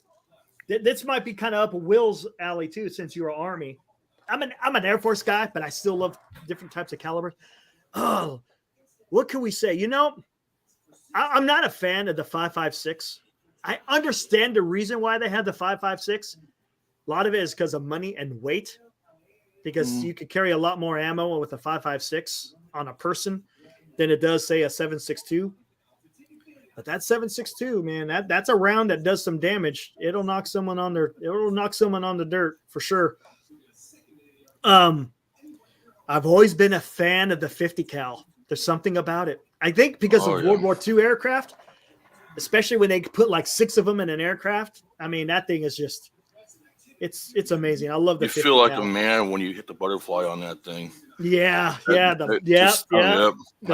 This might be kind of up Will's alley too, since you're Army. I'm an Air Force guy, but I still love different types of calibers. Oh, what can we say? You know, I'm not a fan of the 5.56. I understand the reason why they had the 5.56. A lot of it is because of money and weight, because you could carry a lot more ammo with a 5.56 on a person than it does, say, a 7.62. But that 7.62, man, that's a round that does some damage. It'll knock someone on the dirt for sure. I've always been a fan of the 50 cal. There's something about it. I think because of World War II aircraft, especially when they put like 6 of them in an aircraft. I mean, that thing is just, it's amazing. I love the 50 feel like cal. a man when you hit the butterfly on that thing. Yeah, Yep. The Nice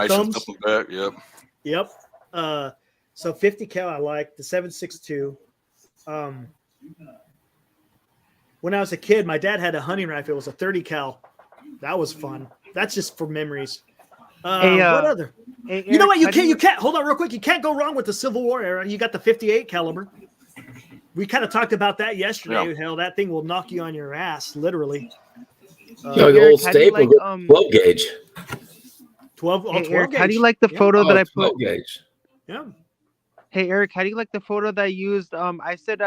thumbs. and up and back. Yep. Yep. So 50 cal I like, the 7.62. When I was a kid, my dad had a hunting rifle. It was a 30 cal. That was fun. That's just for memories. What other? Hey, You know what? Eric, You can't hold on real quick. You can't go wrong with the Civil War era. You got the 58 caliber. We kind of talked about that yesterday. Yeah. Hell, that thing will knock you on your ass, literally. The Eric, old how do you staple, like, 12 gauge. 12 Hey, 12 Eric, gauge. how do you like the photo that I put? 12 gauge. Yeah. Hey, Eric, how do you like the photo that I used? I said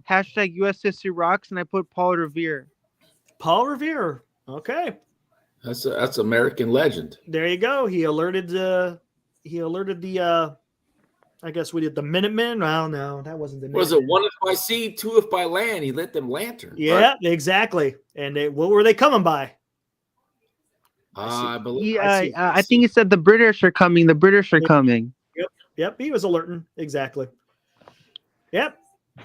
hashtag US History Rocks, and I put Paul Revere. Paul Revere. Okay. That's American legend. There you go. He alerted the I guess we did the Minutemen. Well, no, that wasn't the Was Minutemen. it 1 if by sea, 2 if by land? He lit them lanterns. Yeah, exactly. And what were they coming by? I believe. I think he said the British are coming. The British are coming. Yep, he was alerting. Exactly. Yep.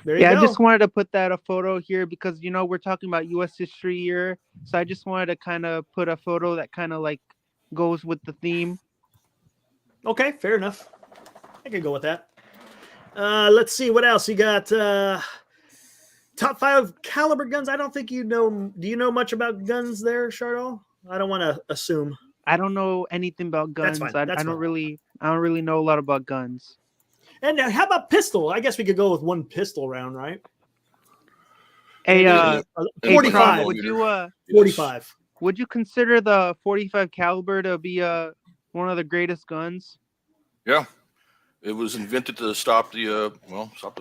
There you Yeah, go. I just wanted to put that a photo here because we're talking about U.S. history year, so I just wanted to kind of put a photo that kind of like goes with the theme. Okay, fair enough. I can go with that. Let's see what else you got. Top 5 caliber guns. I don't think you know. Do you know much about guns there, Chardall? I don't want to assume. I don't know anything about guns. That's fine. I don't really know a lot about guns. And how about pistol? I guess we could go with one pistol round, right? Hey, 45. would you 45. Would you consider the 45 caliber to be one of the greatest guns? Yeah. It was invented to stop the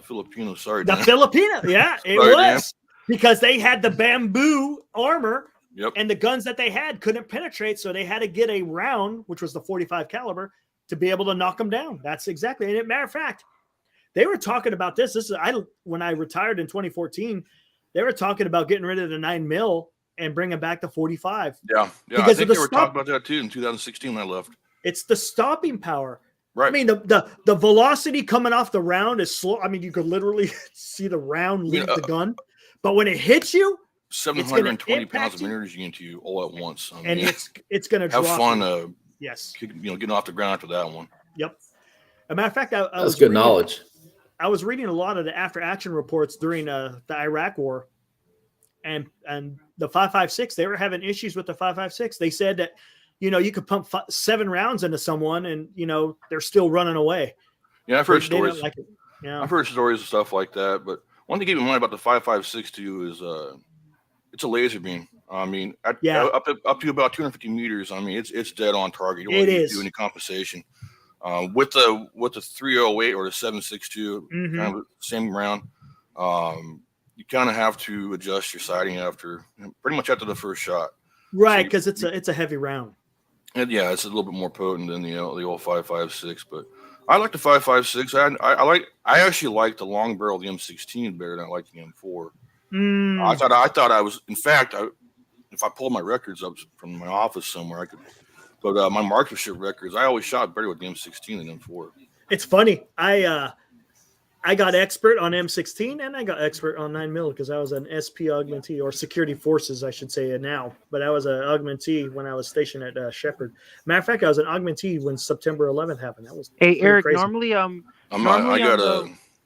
Filipinos. Sorry, The Dan. Filipino, yeah, it Sorry, was because they had the bamboo armor, Yep. and the guns that they had couldn't penetrate, so they had to get a round, which was the 45 caliber, to be able to knock them down. That's exactly. And matter of fact, they were talking about this. When I retired in 2014, they were talking about getting rid of the 9mm and bringing back the 45. Yeah. I Because think they were talking about that too in 2016 when I left. It's the stopping power. Right. I mean, the velocity coming off the round is slow. I mean, you could literally see the round leave the gun. But when it hits you, 720 pounds of energy into you all at once. I and mean, it's going to drop. have fun. Yes. Getting off the ground after that one. Yep. As a matter of fact, that's good knowledge. I was reading a lot of the after action reports during the Iraq War, and the 5.56. They were having issues with the 5.56. They said that, you could pump 7 rounds into someone, and they're still running away. Yeah, I've heard stories. They don't like it. Yeah, I've heard stories and stuff like that. But one thing to keep in mind about the 5.56 too is it's a laser beam. I mean, up to about 250 meters. I mean, it's dead on target. You don't need to do any compensation. With the 308 or the 7.62, kind of the same round, you kind of have to adjust your sighting pretty much after the first shot. Right, because it's a heavy round. And yeah, it's a little bit more potent than the old 5.56, but I like the 5.56. I actually like the long barrel of the M16 better than I like the M4. I thought I was, in fact, if I pulled my records up from my office somewhere, I could. But my marksmanship records, I always shot better with the M16 than M4. It's funny. I got expert on M16 and I got expert on 9mm because I was an SP augmentee, or security forces, I should say now. But I was an augmentee when I was stationed at Shepherd. Matter of fact, I was an augmentee when September 11th happened. That was Eric. crazy. Normally,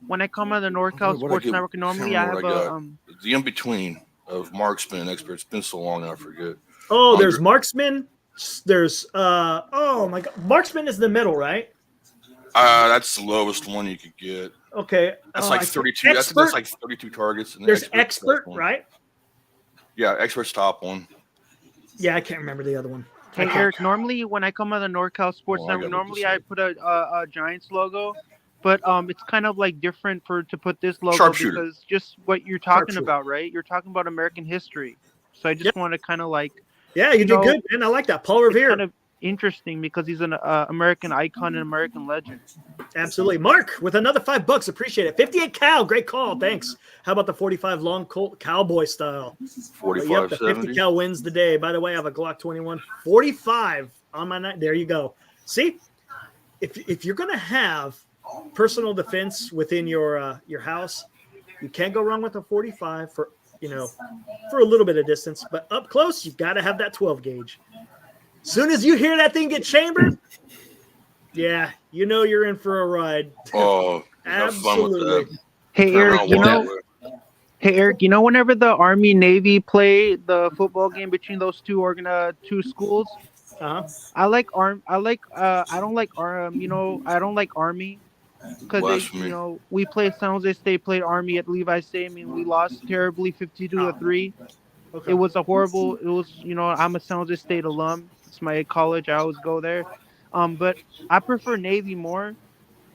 when I come on the NorCal Sports Network, normally I have the in between of marksman and expert. It's been so long, I forget. Oh, there's marksman. There's oh my God, marksman is the middle, right? That's the lowest one you could get. Okay, that's like 32. That's like 32 targets. And there's expert, right? Yeah, expert's top one. Yeah, I can't remember the other one. Hey Eric, normally when I come on the NorCal Sports Network, normally I put a Giants logo, but it's kind of like different to put this logo because just what you're talking about, right? You're talking about American history, so I just want to kind of like. Yeah, you did good, man. I like that. Paul Revere. Kind of interesting because he's an American icon and American legend. Absolutely. Mark with another $5. Appreciate it. 58 Cal. Great call. Thanks. How about the 45 long Colt cowboy style? 45 the 50 Cal wins the day. By the way, I have a Glock 21 45 on my night. There you go. See, if you're going to have personal defense within your house, you can't go wrong with a 45 for a little bit of distance, but up close, you've got to have that 12 gauge. Soon as you hear that thing get chambered, yeah, you're in for a ride. Oh, absolutely. Hey Eric, whenever the Army Navy play the football game between those two schools, I don't like Army. Because we played San Jose State, played Army at Levi State. I mean, we lost terribly, 52-3. Okay. It was a horrible. It was, I'm a San Jose State alum. It's my college. I always go there. But I prefer Navy more,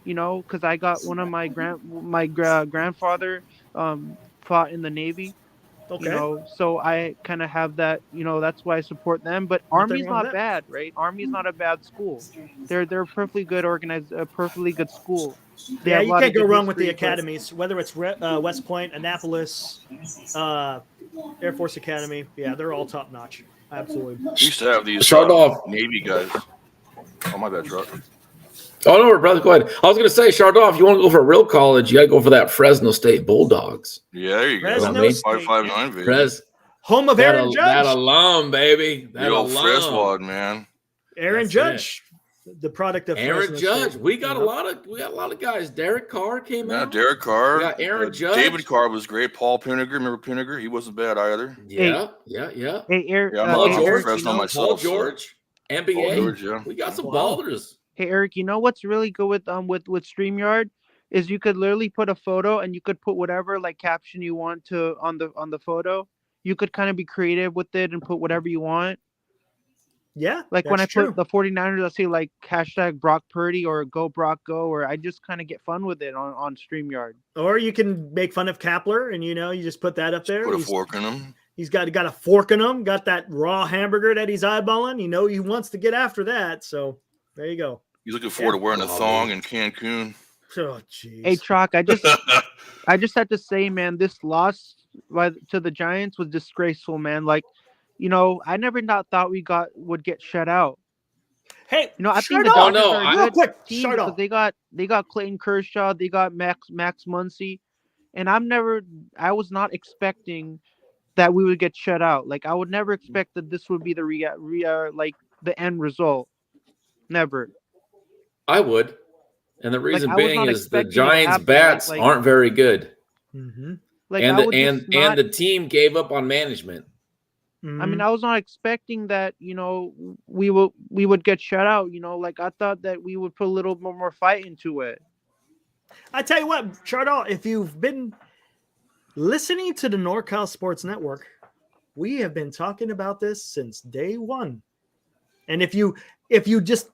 because I got one of my grandfather fought in the Navy. Okay. So I kind of have that. That's why I support them. But Army's not bad, right? Army's not a bad school. They're perfectly good organized, a perfectly good school. Yeah, you can't go wrong with the academies, whether it's West Point, Annapolis, Air Force Academy. Yeah, they're all top notch. Absolutely. We used to have these Navy guys. Oh, my bad, truck. Oh, no, brother, go ahead. I was going to say, Chardon, if you want to go for a real college, you got to go for that Fresno State Bulldogs. Yeah, there you Fresno go. State. 559, baby. Home of Aaron Judge. That alum, baby. That old Freswad, man. Aaron Judge, the product of Aaron Fresno Judge. State. We got a lot of guys. Derek Carr came out. Yeah, Derek Carr. We got Aaron Judge. David Carr was great. Paul Pinniger. Remember Pinniger? He wasn't bad either. Yeah. Hey, Eric. Yeah, I'm a Fresno myself. Paul George. NBA. Paul George, yeah. We got some ballers. Hey Eric, what's really good with StreamYard is you could literally put a photo and you could put whatever like caption you want to on the photo. You could kind of be creative with it and put whatever you want. Yeah, like when I put the 49ers, I'll say like hashtag Brock Purdy or Go Brock Go, or I just kind of get fun with it on StreamYard. Or you can make fun of Kapler and you just put that up there. Put a fork in him. He's got a fork in him. Got that raw hamburger that he's eyeballing. He wants to get after that. So there you go. He's looking forward to wearing a thong in Cancun. Oh, jeez. Hey, Chalk, I just had to say, man, this loss to the Giants was disgraceful, man. Like, I never thought we would get shut out. Hey, I think the Shardog, Dodgers are a real good quick, team because Shardog. they got Clayton Kershaw, they got Max Muncy, and I was not expecting that we would get shut out. Like I would never expect that this would be the like the end result. Never. I would. And the Like reason I was being not is the expecting it to Giants' happen. bats aren't very good. Mm-hmm. Like And I would just and the team gave up on management. I mean, I was not expecting that, we would get shut out, like I thought that we would put a little more fight into it. I tell you what, Chardal, if you've been listening to the NorCal Sports Network, we have been talking about this since day one. And if you just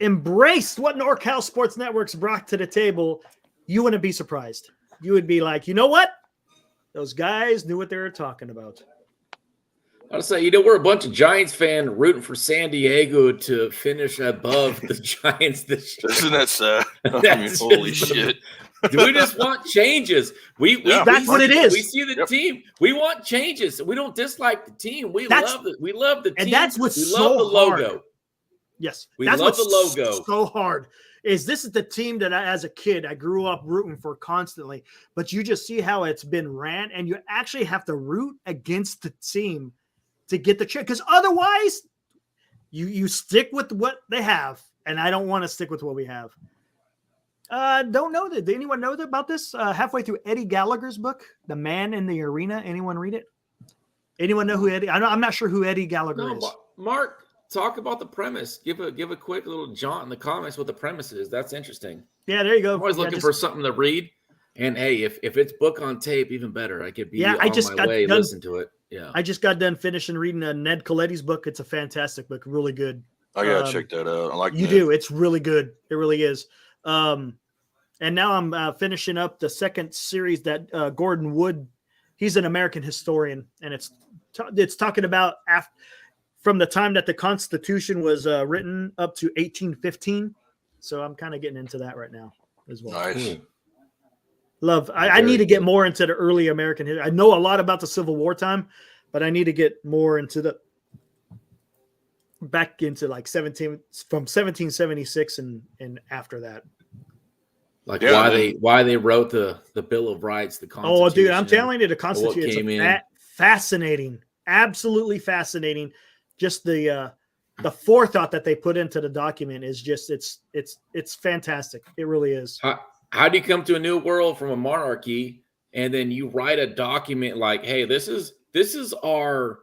embraced what NorCal Sports Network's brought to the table, you wouldn't be surprised. You would be like, you know what? Those guys knew what they were talking about. I'll say, we're a bunch of Giants fans rooting for San Diego to finish above the Giants this year. Isn't that sad? I mean, holy shit. We just want changes. That's what it is. We see the team. We want changes. We don't dislike the team. We love the team. And that's what's we love the logo. Hard. Yes. We that's love what's the logo. So hard. This is the team that as a kid I grew up rooting for constantly. But you just see how it's been ran, and you actually have to root against the team to get the check, because otherwise you stick with what they have, and I don't want to stick with what we have. Don't know that. Did anyone know about this? Halfway through Eddie Gallagher's book, The Man in the Arena. Anyone read it? Anyone know who Eddie? I'm not sure who Eddie Gallagher is. Mark, talk about the premise. Give a quick little jaunt in the comments what the premise is. That's interesting. Yeah, there you go. I'm always looking for something to read. And hey, if it's book on tape, even better. I could be on my way, listen to it. Yeah, I just got done finishing reading Ned Coletti's book. It's a fantastic book, really good. I gotta check that out. I like you that. do. It's really good. It really is. And now I'm finishing up the second series that Gordon Wood. He's an American historian, and it's talking about from the time that the Constitution was written up to 1815. So I'm kind of getting into that right now as well. Nice. Love. I need to get more into the early American history. I know a lot about the Civil War time, but I need to get more into back into like 1776 and after that. Like why they wrote the Bill of Rights, the Constitution. Oh, dude, I'm telling you, the Constitution is fascinating, absolutely fascinating. Just the forethought that they put into the document is just it's fantastic. It really is. How do you come to a new world from a monarchy and then you write a document like, hey, this is our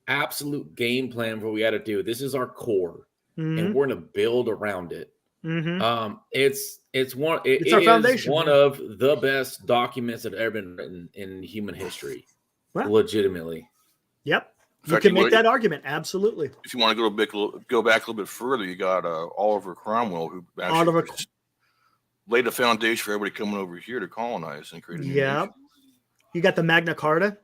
absolute game plan for what we got to do. This is our core, and we're going to build around it. Mm-hmm. It's our foundation. One of the best documents that have ever been written in human history. Well, legitimately. Yep. You can make that argument. Absolutely. If you want to go back a little bit further, you got Oliver Cromwell, who actually laid a foundation for everybody coming over here to colonize and create a new nation. You got the Magna Carta.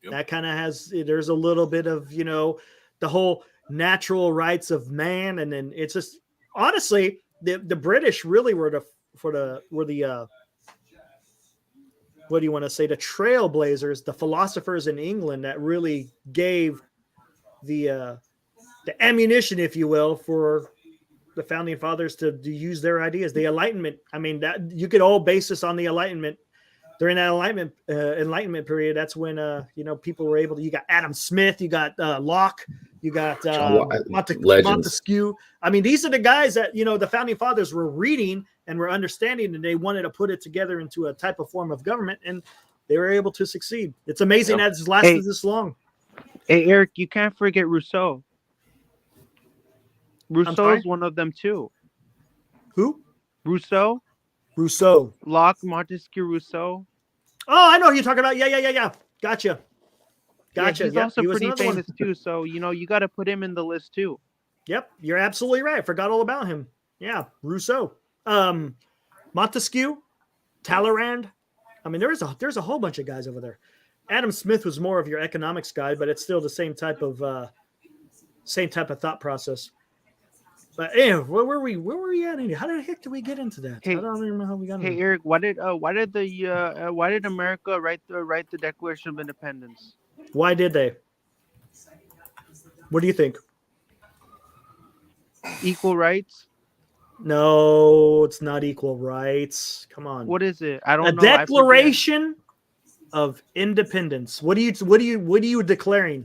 Yep. That kind of there's a little bit of, the whole natural rights of man. And then it's just, honestly, the British really were the what do you want to say? The trailblazers, the philosophers in England that really gave the ammunition, if you will, for the founding fathers to use their ideas. The Enlightenment. I mean, that you could all base this on the Enlightenment. During that Enlightenment period, that's when people were able to. You got Adam Smith, you got Locke, you got Montesquieu. I mean, these are the guys that the founding fathers were reading and were understanding, and they wanted to put it together into a type of form of government, and they were able to succeed. It's amazing that it's lasted this long. Hey, Eric, you can't forget Rousseau. Rousseau is one of them too. Who? Rousseau. Locke, Montesquieu, Rousseau. Oh, I know who you're talking about. Yeah. Gotcha. Yeah, he's also pretty famous too. So you got to put him in the list too. Yep, you're absolutely right. I forgot all about him. Yeah, Rousseau, Montesquieu, Talleyrand. I mean, there's a whole bunch of guys over there. Adam Smith was more of your economics guy, but it's still the same type of thought process. But where were we at? How the heck did we get into that? I don't even know how we got. Hey, Eric, why did America write the Declaration of Independence? Why did they? What do you think? Equal rights? No, it's not equal rights. Come on. What is it? I don't know. know. A Declaration of Independence. What are you declaring?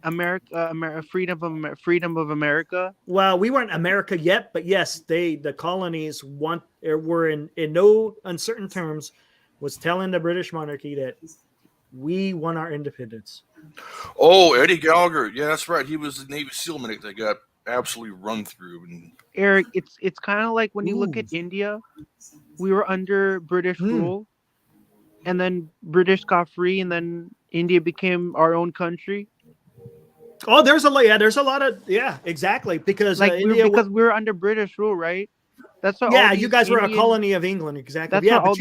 America, freedom of America. Well, we weren't America yet, but yes, the colonies were in no uncertain terms was telling the British monarchy that we won our independence. Oh, Eddie Gallagher. Yeah, that's right. He was the Navy SEAL medic that got absolutely run through. And Eric, it's kind of like when you look at India, we were under British rule, and then British got free, and then India became our own country. Oh, there's a lot of exactly because because we were under British rule, right? That's what you guys were a colony of England, exactly. But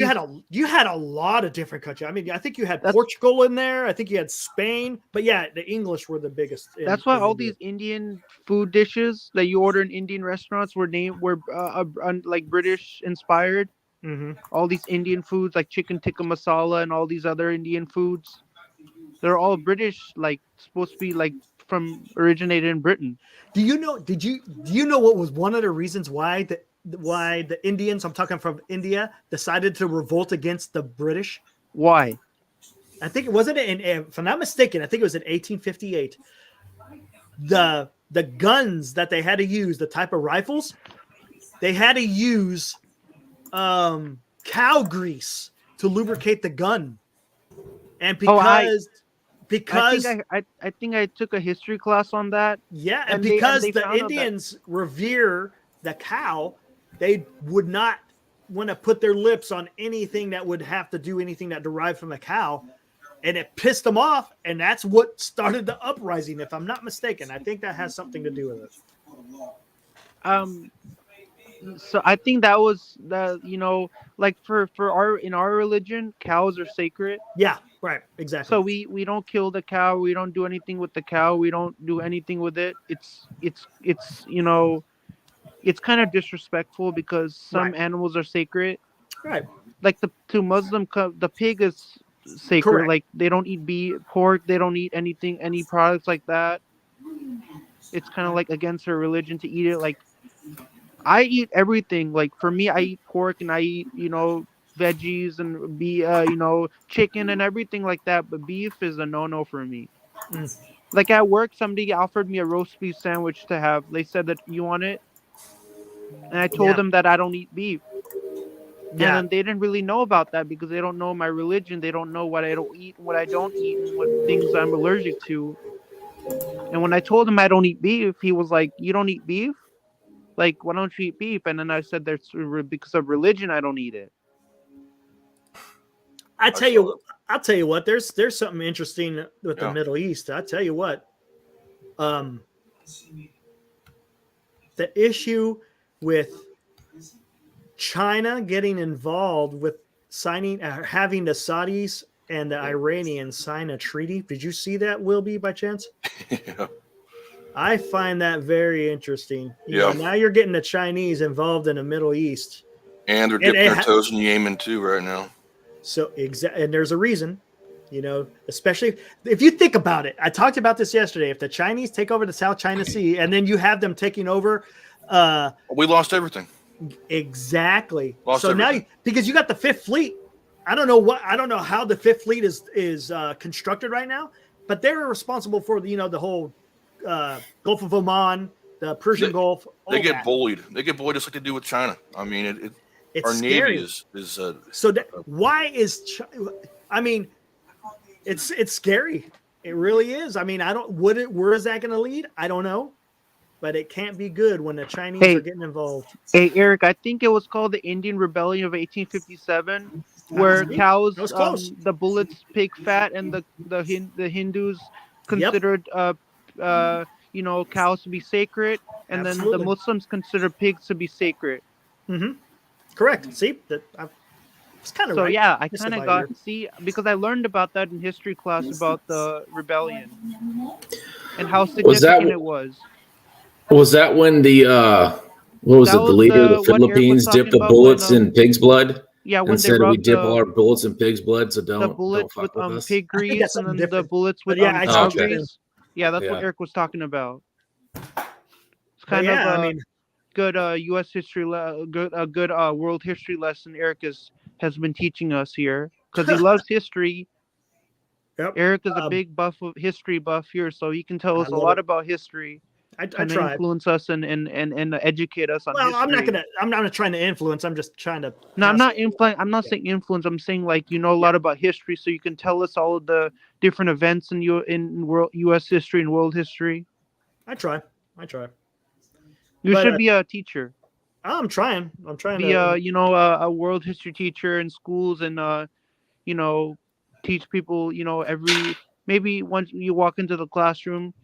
you had a lot of different countries. I mean, I think you had Portugal in there. I think you had Spain, but the English were the biggest. That's why all these Indian food dishes that you order in Indian restaurants were like British inspired. Mm-hmm. All these Indian foods like chicken tikka masala and all these other Indian foods, they're all British, like supposed to be like originated in Britain. Do you know what was one of the reasons why the Indians, I'm talking from India, decided to revolt against the British? Why? I think it wasn't if I'm not mistaken, I think it was in 1858. The guns that they had to use, the type of rifles, they had to use cow grease to lubricate the gun. And because I think I took a history class on that. Yeah, and because the Indians revere the cow, they would not want to put their lips on anything that would have to do anything that derived from a cow, and it pissed them off, and that's what started the uprising. If I'm not mistaken, I think that has something to do with it. So I think that was like for our religion, cows are sacred. Yeah, right, exactly. So we don't kill the cow. We don't do anything with the cow. We don't do anything with it. It's kind of disrespectful because some animals are sacred. Right. Like to Muslim, the pig is sacred. Correct. Like they don't eat pork. They don't eat any products like that. It's kind of like against their religion to eat it. Like I eat everything. Like for me, I eat pork and I eat veggies and chicken and everything like that. But beef is a no for me. Like at work, somebody offered me a roast beef sandwich to have. They said that you want it, and I told them that I don't eat beef. Yeah. And then they didn't really know about that because they don't know my religion. They don't know what I don't eat, what I don't eat, and what things I'm allergic to. And when I told him I don't eat beef, he was like, "You don't eat beef? Like, why don't you eat beef?" And then I said, "That's because of religion. I don't eat it." I'll tell you what. There's something interesting with the Middle East. I tell you what. The issue with China getting involved with having the Saudis and the Iranians sign a treaty. Did you see that, Wilby, by chance? Yeah. I find that very interesting. Now you're getting the Chinese involved in the Middle East. And they're dipping their toes in Yemen too right now. So and there's a reason, especially if you think about it. I talked about this yesterday. If the Chinese take over the South China Sea and then you have them taking over, we lost everything. Exactly. Lost everything. Now, because you got the Fifth Fleet, I don't know how the Fifth Fleet is constructed right now, but they're responsible for the whole Gulf of Oman, the Persian Gulf. They get bullied. They get bullied just like they do with China. I mean, it's our scary. Navy is so why is it's scary. It really is. I mean, where is that going to lead? I don't know, but it can't be good when the Chinese are getting involved. Hey, Eric, I think it was called the Indian Rebellion of 1857, where cows, the bullets, pig fat, and the Hindus considered cows to be sacred, and then the Muslims considered pigs to be sacred. Mm-hmm. Correct. See, it's kind of so right. Yeah, I kind of because I learned about that in history class about the rebellion and how significant it was. Was that when the the leader of the Philippines dipped the bullets in pig's blood? Yeah, when and they said we rubbed dip all our bullets in pig's blood, so don't the bullets fuck with us. pig grease and then the bullets with I cow saw grease. Yeah, that's Yeah. what Eric was talking about. It's kind of I mean, good U.S. history, good world history lesson Eric has been teaching us here because he loves history. Yep. Eric is a big history buff here, so he can tell us a lot about history. I kind of tried. influence us and educate us on history. I'm not trying to influence. I'm just trying to. No, I'm not influence. I'm not saying influence. I'm saying like you know a lot about history, so you can tell us all of the different events in world U.S. history and world history. I try. You should be a teacher. I'm trying. Be a world history teacher in schools and teach people. Maybe once you walk into the classroom,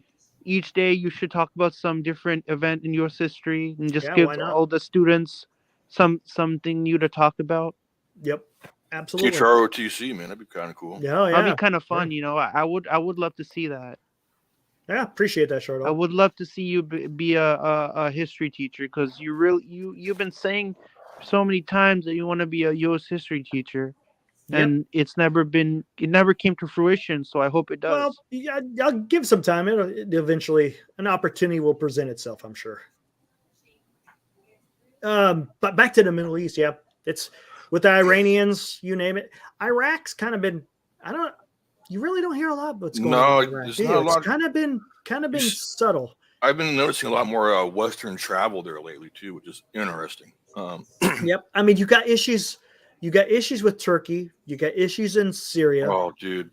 each day you should talk about some different event in U.S. history and just give all the students something new to talk about. Yep, absolutely. Teach ROTC, man, that'd be kind of cool. Yeah, that'd be kind of fun. I would love to see that. Yeah, appreciate that, Shardo. I would love to see you be a history teacher because you've been saying so many times that you want to be a U.S. history teacher. And it never came to fruition. So I hope it does. Well, yeah, I'll give some time. It eventually an opportunity will present itself, I'm sure. But back to the Middle East. Yeah, it's with the Iranians, you name it. Iraq's kind of been, you really don't hear a lot what's going on in Iraq. There's not a lot. It's kind of been subtle. I've been noticing a lot more Western travel there lately too, which is interesting. Yep. I mean, you got issues. You got issues with Turkey. You got issues in Syria. Oh, dude.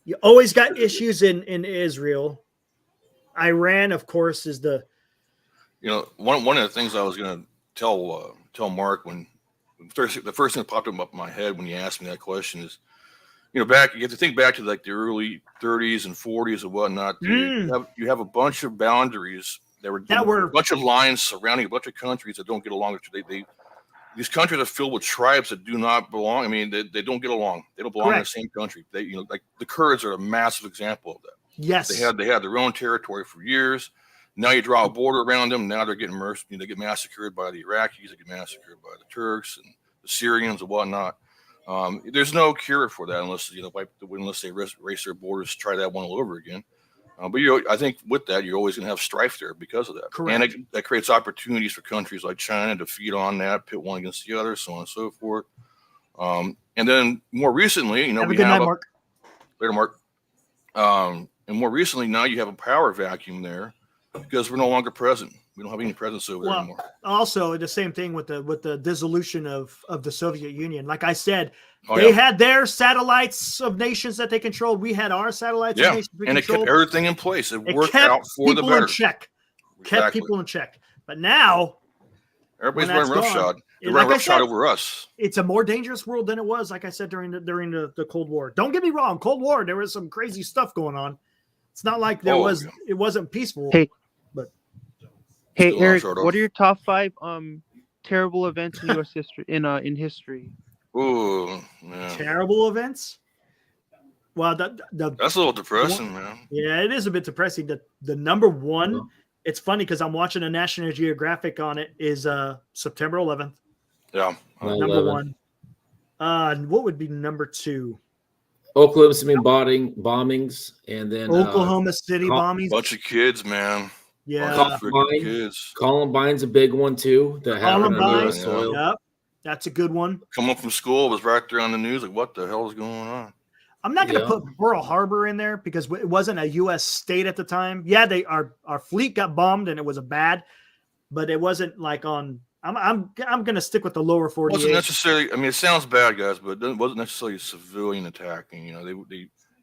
You always got issues in Israel. Iran, of course, is the. One of the things I was going to tell Mark when the first thing that popped up in my head when you asked me that question is, you have to think back to like the early 30s and 40s and whatnot. Dude. You have a bunch of boundaries that were a bunch of lines surrounding a bunch of countries that don't get along. These countries are filled with tribes that do not belong. I mean, they don't get along. They don't belong in the same country. Like the Kurds are a massive example of that. Yes, they had their own territory for years. Now you draw a border around them. Now they're getting they get massacred by the Iraqis. They get massacred by the Turks and the Syrians and whatnot. There's no cure for that unless they erase their borders, try that one all over again. But I think with that, you're always going to have strife there because of that. Correct. And that creates opportunities for countries like China to feed on that, pit one against the other, so on and so forth. And then more recently, have a good night, Mark. Later, Mark. And more recently, now you have a power vacuum there because we're no longer present. We don't have any presence over there anymore. Also, the same thing with the dissolution of the Soviet Union. Like I said, they had their satellites of nations that they controlled. We had our satellites of nations we controlled. It kept everything in place. It worked out for the better. Kept people in check. But now everybody's running roughshod. They're running roughshod over us. It's a more dangerous world than it was, like I said, during the Cold War. Don't get me wrong, Cold War, there was some crazy stuff going on. It's not like it wasn't peaceful. Hey, Eric, what are your top 5 terrible events in U.S. history in history? Ooh, man. Terrible events? Well, that's a little depressing, man. Yeah, it is a bit depressing. The number one, it's funny because I'm watching a National Geographic on it, is September 11th. Yeah. Number 1. What would be number 2? Oklahoma City bombings, and then Oklahoma City bombings. Bunch of kids, man. Yeah, Columbine's a big one too. Columbine, yep, that's a good one. Coming from school, was right there on the news. Like, what the hell is going on? I'm not going to put Pearl Harbor in there because it wasn't a U.S. state at the time. Yeah, our fleet got bombed and it was bad, but it wasn't like on. I'm going to stick with the lower 48. Wasn't necessarily. I mean, it sounds bad, guys, but it wasn't necessarily a civilian attacking.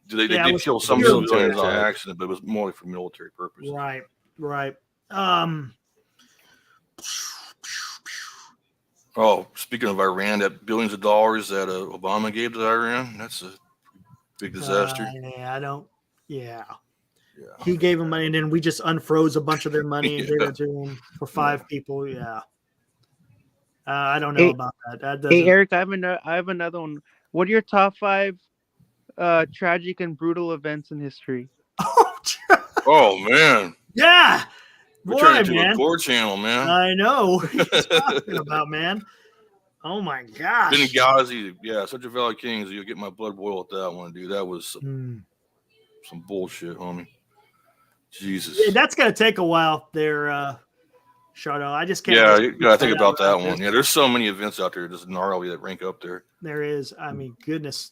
They killed some civilians on accident, but it was more for military purposes. Right. Speaking of Iran, that billions of dollars that Obama gave to Iran, that's a big disaster. He gave them money, and then we just unfroze a bunch of their money and gave it to them for 5 people. Yeah. I don't know about that. Hey, Eric, I have another one. What are your top 5 tragic and brutal events in history? Oh, man. Yeah. We're turning into a core channel, man. I know. What are you talking about, man? Oh, my gosh. Benghazi, such a Valley Kings. You'll get my blood boil at that one, dude. That was some bullshit, homie. Jesus. Yeah, that's gonna take a while there, Shardo. I just can't. Yeah, you gotta think about that one. Yeah, there's so many events out there just gnarly that rank up there. There is. I mean, goodness.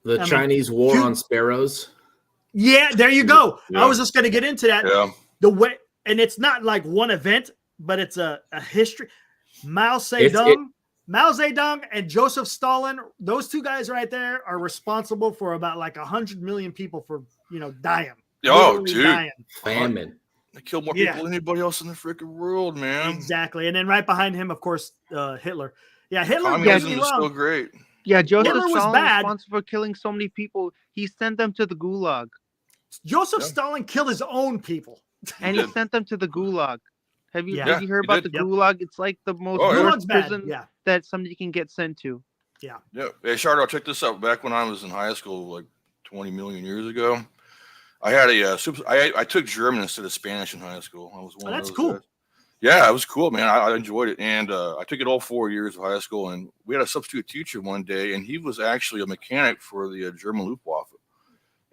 The Chinese war on sparrows. Yeah, there you go. Yeah. I was just gonna get into that. Yeah. The way, and it's not like one event, but it's a history. Mao Zedong and Joseph Stalin, those two guys right there are responsible for about like 100 million people for dying. Oh, dude. Dying. Famine. They killed more people than anybody else in the freaking world, man. Exactly. And then right behind him, of course, Hitler. Yeah, Hitler. Communism is so great. Yeah, Joseph Hitler was Stalin bad. responsible for killing so many people. He sent them to the gulag. Joseph Stalin killed his own people. And he sent them to the gulag. Have you heard he about did. the gulag? It's like the most Gulag's worst bad. prison that somebody can get sent to. Yeah. Yeah. Hey, Shardo, check this out. Back when I was in high school, like 20 million years ago, I had I took German instead of Spanish in high school. I was one of That's those cool. guys. Yeah, it was cool, man. I enjoyed it. And I took it all 4 years of high school. And we had a substitute teacher one day, and he was actually a mechanic for the German Luftwaffe.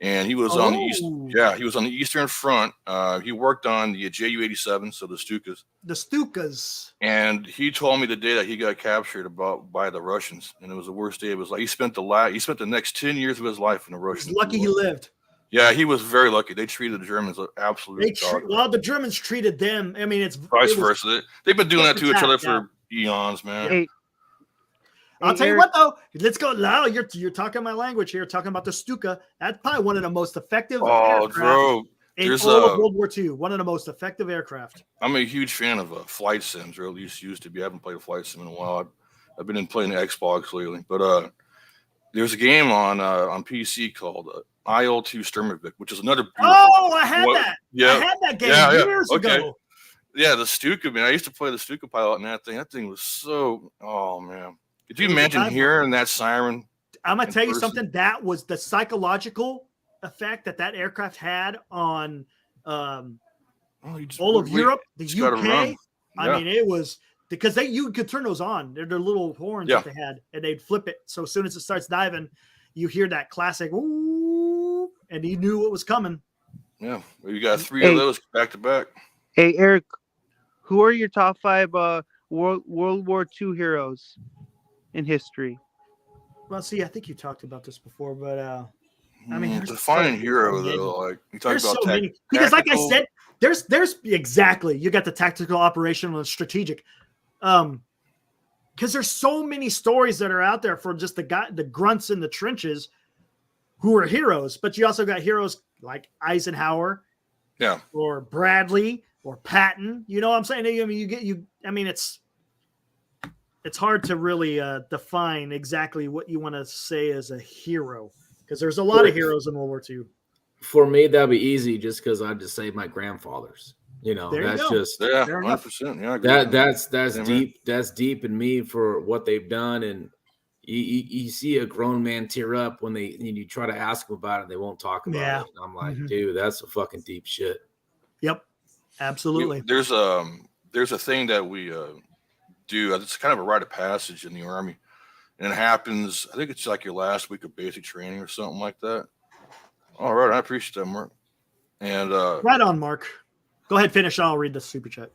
And he was on the east. Yeah, he was on the Eastern Front. He worked on the Ju-87, so the Stukas. The Stukas. And he told me the day that he got captured by the Russians, and it was the worst day of his life. He spent the next 10 years of his life in the Russian. He's lucky he lived. Yeah, he was very lucky. They treated the Germans like absolutely. Well, the Germans treated them. I mean, it's vice versa. They've been doing that to each other yeah. for eons, man. Hey, I'll tell you what, though. Let's go. Now you're talking my language here. Talking about the Stuka. That's probably one of the most effective aircraft in all of World War II. One of the most effective aircraft. I'm a huge fan of flight sims, or at least used to be. I haven't played a flight sim in a while. I've been playing the Xbox lately, but there's a game on PC called IL-2 Sturmovik, which is another. Oh, I had that. Yeah, I had that game years ago. Yeah, the Stuka, man. I used to play the Stuka pilot in that thing. That thing was so. Oh man. Could you imagine hearing that siren? I'm going to tell you something. That was the psychological effect that aircraft had on all of Europe, the UK. Yeah. I mean, it was because you could turn those on. They're little horns that they had, and they'd flip it. So as soon as it starts diving, you hear that classic, "Ooh," and you knew what was coming. Yeah. Well, you got 3 of those back to back. Hey, Eric, who are your top 5 World War II heroes in history? Well, see, I think you talked about this before, but I mean, define hero though. Like you talk about so many. Because, like I said, there's exactly you got the tactical, operational, and strategic. Because there's so many stories that are out there for just the grunts in the trenches who are heroes, but you also got heroes like Eisenhower, or Bradley, or Patton. You know what I'm saying? I mean, I mean, it's hard to really define exactly what you want to say as a hero, because there's a lot of heroes in World War II. For me, that'd be easy just because I just say my grandfathers. That's just 100%. Yeah, that's deep. That's deep in me for what they've done, and you see a grown man tear up when you try to ask them about it, they won't talk about it. And I'm like, dude, that's a fucking deep shit. Yep, absolutely. There's a thing that we do. It's kind of a rite of passage in the Army, and it happens. I think it's like your last week of basic training or something like that. All right, I appreciate that, Mark. And right on, Mark. Go ahead, finish. I'll read the super chat.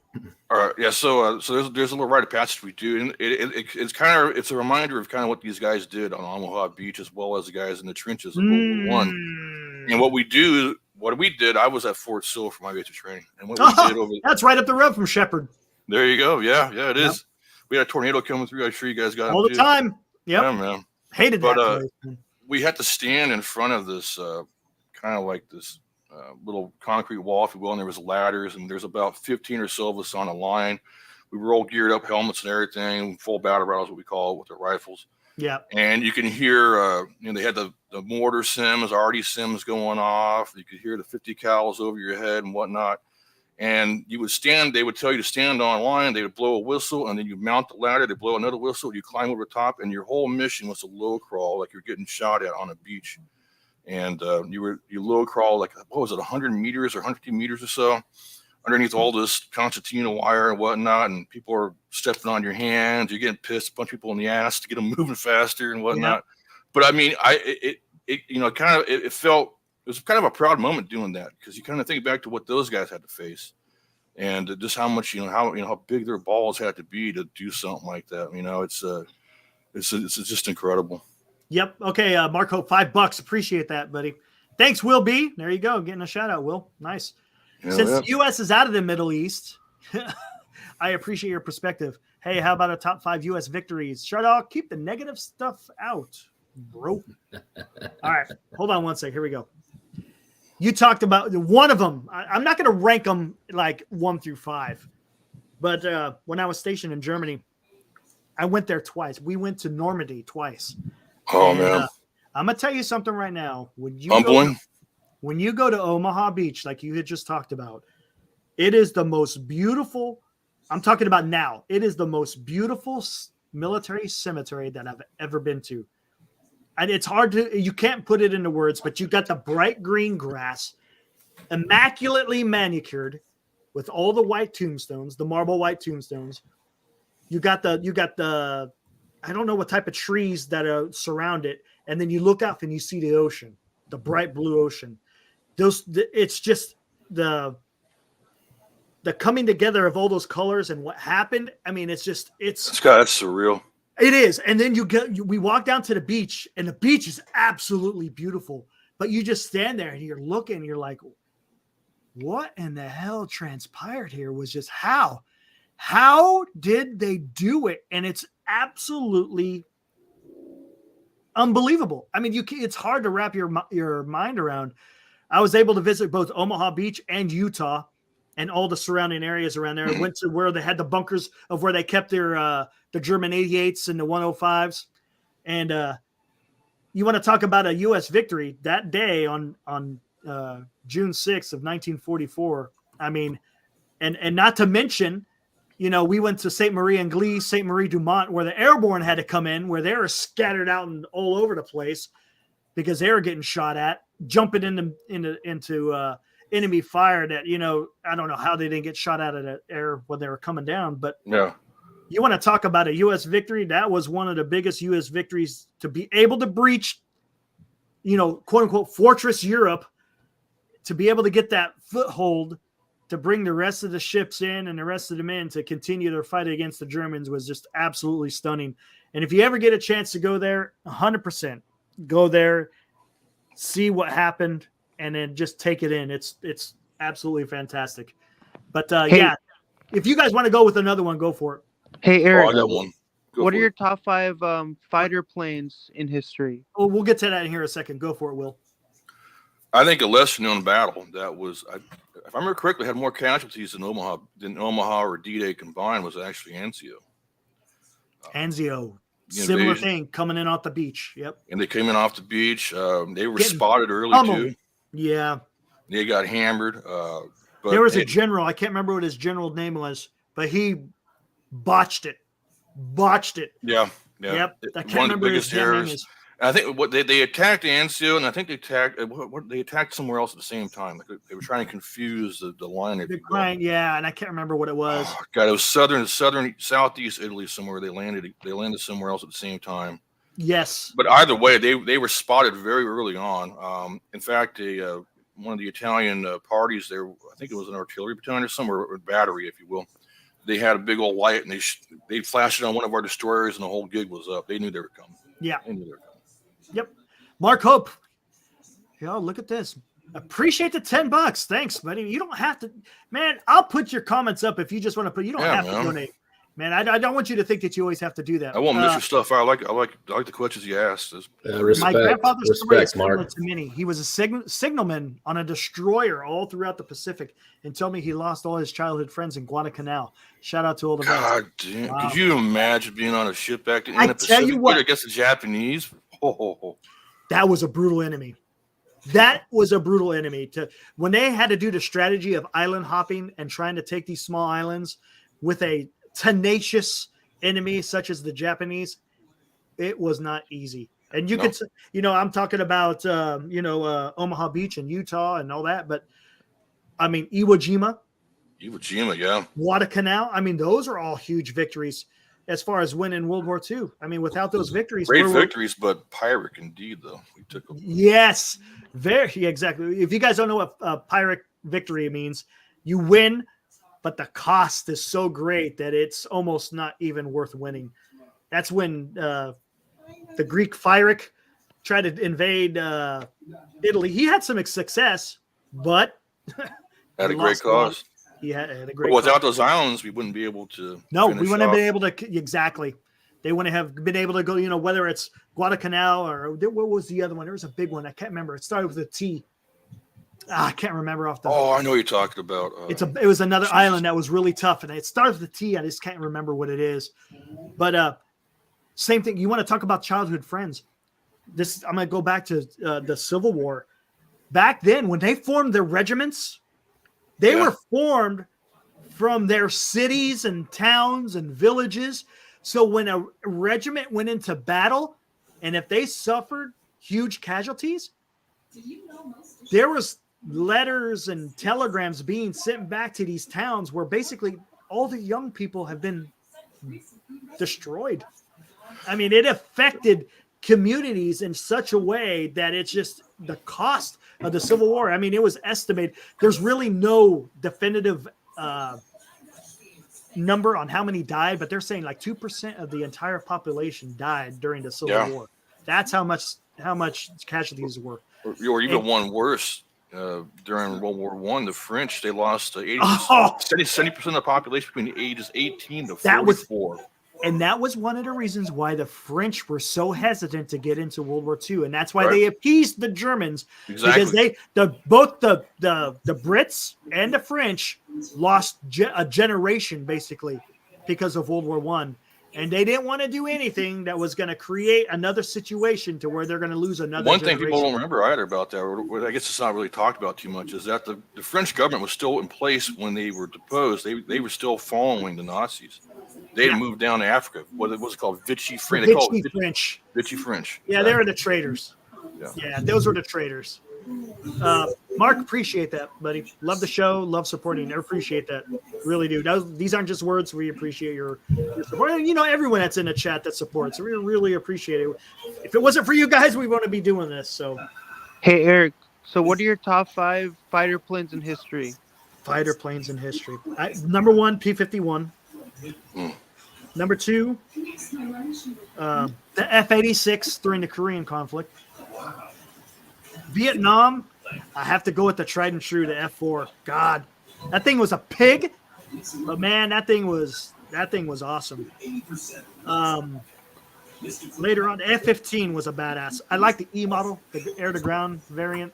All right, yeah. So there's a little rite of passage we do, and it's a reminder of kind of what these guys did on Omaha Beach, as well as the guys in the trenches of World War I. And what we did, I was at Fort Sill for my basic training, and what we did over that's right up the road from Shepherd. There you go. Yeah, it is. We had a tornado coming through. I'm sure you guys got all the time. Yep. Yeah, man. Hated that. But we had to stand in front of this kind of like this little concrete wall, if you will, and there was ladders, and there's about 15 or so of us on a line. We were all geared up, helmets and everything, full battle rattles, what we call it, with the rifles. Yeah. And you can hear, they had the mortar sims, RD sims going off. You could hear the 50 cals over your head and whatnot. And you would stand, they would tell you to stand on line, they would blow a whistle, and then you mount the ladder, they blow another whistle, you climb over the top, and your whole mission was to low crawl like you're getting shot at on a beach. And you low crawl like, what was it, 100 meters or 150 meters or so underneath all this concertina wire and whatnot, and people are stepping on your hands, you're getting pissed, punch people in the ass to get them moving faster and whatnot. But I mean, it felt was kind of a proud moment doing that, because you kind of think back to what those guys had to face, and just how much how big their balls had to be to do something like that. It's just incredible. Yep. Okay, Marco, $5. Appreciate that, buddy. Thanks, Will B. There you go, getting a shout out, Will. Nice. Since the U.S. is out of the Middle East, I appreciate your perspective. Hey, how about a top 5 U.S. victories? Shardog, keep the negative stuff out, bro. All right, hold on one sec. Here we go. You talked about one of them. I'm not going to rank them like 1 through 5, but when I was stationed in Germany, I went there twice. We went to Normandy twice. Oh, man. I'm going to tell you something right now. When you go to Omaha Beach, like you had just talked about, it is the most beautiful. I'm talking about now. It is the most beautiful military cemetery that I've ever been to. And it's hard to, you can't put it into words, but you got the bright green grass, immaculately manicured with all the white tombstones, the marble white tombstones. You got the, I don't know what type of trees that surround it. And then you look up and you see the ocean, the bright blue ocean. It's just the coming together of all those colors and what happened. I mean, it's surreal. It is. And then we walk down to the beach, and the beach is absolutely beautiful, but you just stand there and you're looking and you're like, what in the hell transpired here? Was just how did they do it? And it's absolutely unbelievable. I mean, it's hard to wrap your mind around. I was able to visit both Omaha Beach and Utah and all the surrounding areas around there. I went to where they had the bunkers of where they kept their the German 88s and the 105s. And you want to talk about a U.S. victory that day on June 6th of 1944. I mean, and not to mention, we went to St. Marie and Glee, St. Marie du Mont, where the airborne had to come in, where they were scattered out and all over the place because they were getting shot at, jumping into enemy fire that, I don't know how they didn't get shot out of the air when they were coming down. But yeah, you want to talk about a U.S. victory? That was one of the biggest U.S. victories, to be able to breach, quote unquote, fortress Europe, to be able to get that foothold to bring the rest of the ships in and the rest of the men to continue their fight against the Germans was just absolutely stunning. And if you ever get a chance to go there, 100% go there, see what happened, and then just take it in. It's absolutely fantastic. But yeah, if you guys want to go with another one, go for it. Hey, Eric, I got one. What are your top 5 fighter planes in history? Oh, we'll get to that in here in a second. Go for it, Will. I think a lesser-known battle that was, if I remember correctly, had more casualties than Omaha or D-Day combined, was actually Anzio. Anzio, similar thing, coming in off the beach. Yep. And they came in off the beach. They were spotted early too. Yeah. They got hammered. But there was a general. I can't remember what his general name was, but he botched it. Yeah. Yep. I can't One of the remember biggest his name errors. is. I think they attacked Anzio, and I think they attacked somewhere else at the same time. They were trying to confuse the line. Yeah, and I can't remember what it was. Oh, God, it was southeast Italy somewhere. They landed somewhere else at the same time. Yes. But either way, they were spotted very early on. In fact, one of the Italian parties there, I think it was an artillery battalion or somewhere, or battery, if you will. They had a big old light, and they flashed it on one of our destroyers, and the whole gig was up. They knew they were coming. Yeah. They knew they were coming. Yep. Mark Hope. Yo, look at this. Appreciate the $10. Thanks, buddy. You don't have to, man. I'll put your comments up if you just want to put. You don't have to donate, man. I don't want you to think that you always have to do that. I won't miss your stuff. I like the questions you asked. My grandfather's story is similar to many. He was a signalman on a destroyer all throughout the Pacific, and told me he lost all his childhood friends in Guadalcanal. Shout out to all the God damn! Wow. Could you imagine being on a ship back in the Pacific? Tell you what, against the Japanese. That was a brutal enemy. When they had to do the strategy of island hopping and trying to take these small islands with a tenacious enemy such as the Japanese, it was not easy. And you could, I'm talking about, Omaha Beach and Utah and all that, but I mean, Iwo Jima, yeah. Guadalcanal. I mean, those are all huge victories. as far as winning World War II. I mean, without those victories, great victories, but Pyrrhic indeed, though. We took them. Yes, exactly. If you guys don't know what Pyrrhic victory means, you win, but the cost is so great that it's almost not even worth winning. That's when the Greek Pyrrhic tried to invade Italy. He had some success, but at a great cost. He had a great cost. Without cost. those islands, we wouldn't be able to. No, we wouldn't have been able to. Exactly. They wouldn't have been able to go, whether it's Guadalcanal or what was the other one? There was a big one. I can't remember. It started with a T. I can't remember off the. Oh, I know what you're talking about. It was another island that was really tough, and it starts with a T. I just can't remember what it is. But same thing. You want to talk about childhood friends? I'm going to go back to the Civil War. Back then, when they formed their regiments, they were formed from their cities and towns and villages. So when a regiment went into battle, and if they suffered huge casualties, there was letters and telegrams being sent back to these towns where basically all the young people have been destroyed. I mean, it affected communities in such a way that it's just the cost of the Civil War. I mean, it was estimated. There's really no definitive number on how many died, but they're saying like 2% of the entire population died during the Civil War. That's how much casualties were. Or even one worse. During World War I, the French, they lost 70% of the population between the ages 18 to 44. And that was one of the reasons why the French were so hesitant to get into World War II, and that's why they appeased the Germans because both the Brits and the French lost a generation basically because of World War I, and they didn't want to do anything that was going to create another situation to where they're going to lose another. One thing people don't remember either about that, or I guess it's not really talked about too much, is that the French government was still in place when they were deposed. They were still following the Nazis. They had moved down to Africa. What was it called? Vichy French. Vichy French. Yeah, they were the traitors. Yeah, those were the traitors. Mark, appreciate that, buddy. Love the show. Love supporting. I appreciate that. Really do. These aren't just words. We appreciate your support. And, everyone that's in the chat that supports. We really appreciate it. If it wasn't for you guys, we wouldn't be doing this. So, hey, Eric. So, what are your top 5 fighter planes in history? Fighter planes in history. Number 1, P-51. Number 2, the F-86 during the Korean conflict. Vietnam, I have to go with the tried and true, the F-4. God, that thing was a pig, but man, that thing was awesome. Later on, the F-15 was a badass. I like the E model, the air-to-ground variant.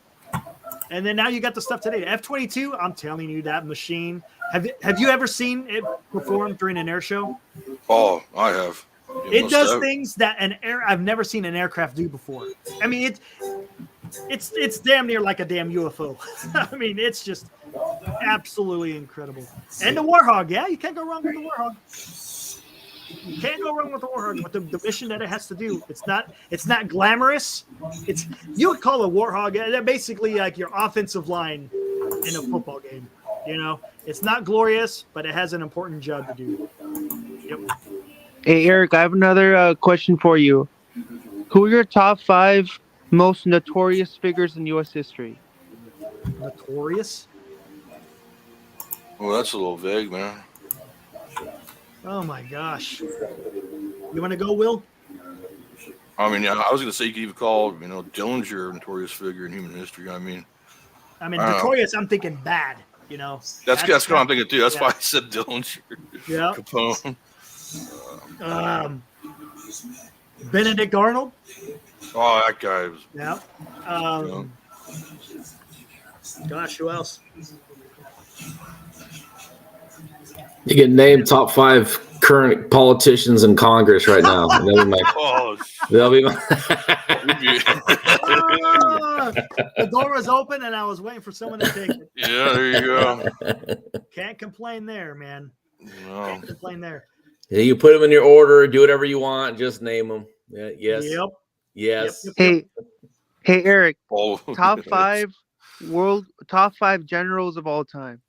And then now you got the stuff today. F-22, I'm telling you, that machine. Have you ever seen it perform during an air show? Oh, I have. It does things that I've never seen an aircraft do before. I mean, it's damn near like a damn UFO. I mean, it's just absolutely incredible. And the Warhog, you can't go wrong with the Warhog. You can't go wrong with the Warhog. With the mission that it has to do, it's not glamorous. You would call a Warhog they're basically like your offensive line in a football game. It's not glorious, but it has an important job to do. Yep. Hey, Eric, I have another question for you. Who are your top 5 most notorious figures in U.S. history? Notorious? Well, that's a little vague, man. Oh, my gosh. You want to go, Will? I mean, I was going to say you could even call, Dillinger a notorious figure in human history. I mean, notorious, I'm thinking bad. That's what I'm thinking too. That's why I said Dillinger. Yeah. Capone. Benedict Arnold. Oh, that guy was. Yeah. Gosh, who else? You can name top 5 current politicians in Congress right now. They'll be my. The door was open and I was waiting for someone to take it. Yeah, there you go. Can't complain there, man. No. Can't complain there. Yeah, you put them in your order, do whatever you want, just name them. Yeah, yes. Yep. Yes. Hey, Eric. Top 5 generals of all time.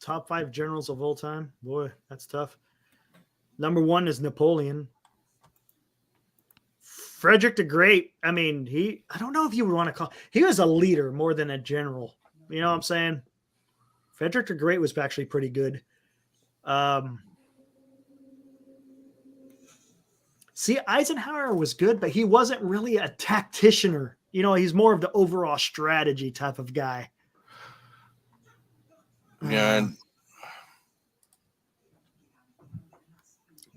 Top 5 generals of all time? Boy, that's tough. Number 1 is Napoleon. Frederick the Great. I mean, I don't know if you would want to call. He was a leader more than a general. You know what I'm saying? Frederick the Great was actually pretty good. See, Eisenhower was good, but he wasn't really a tacticianer. You know, he's more of the overall strategy type of guy. Yeah.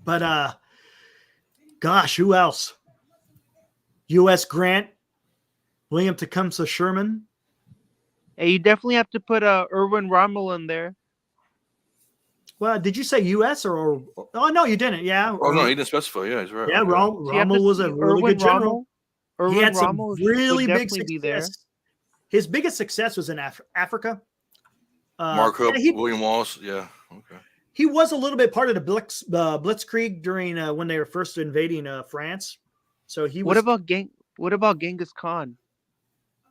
But gosh, who else? U.S. Grant, William Tecumseh Sherman. Hey, you definitely have to put Erwin Rommel in there. Well, did you say U.S. or oh no, you didn't. Yeah. Oh no, he didn't specify. Yeah, he's right. Yeah, Rommel was a really good general. He had some really big success. His biggest success was in Africa. Mark Hope, William Wallace. Yeah. Okay. He was a little bit part of the Blitzkrieg during when they were first invading France. So he was. What about Genghis Khan?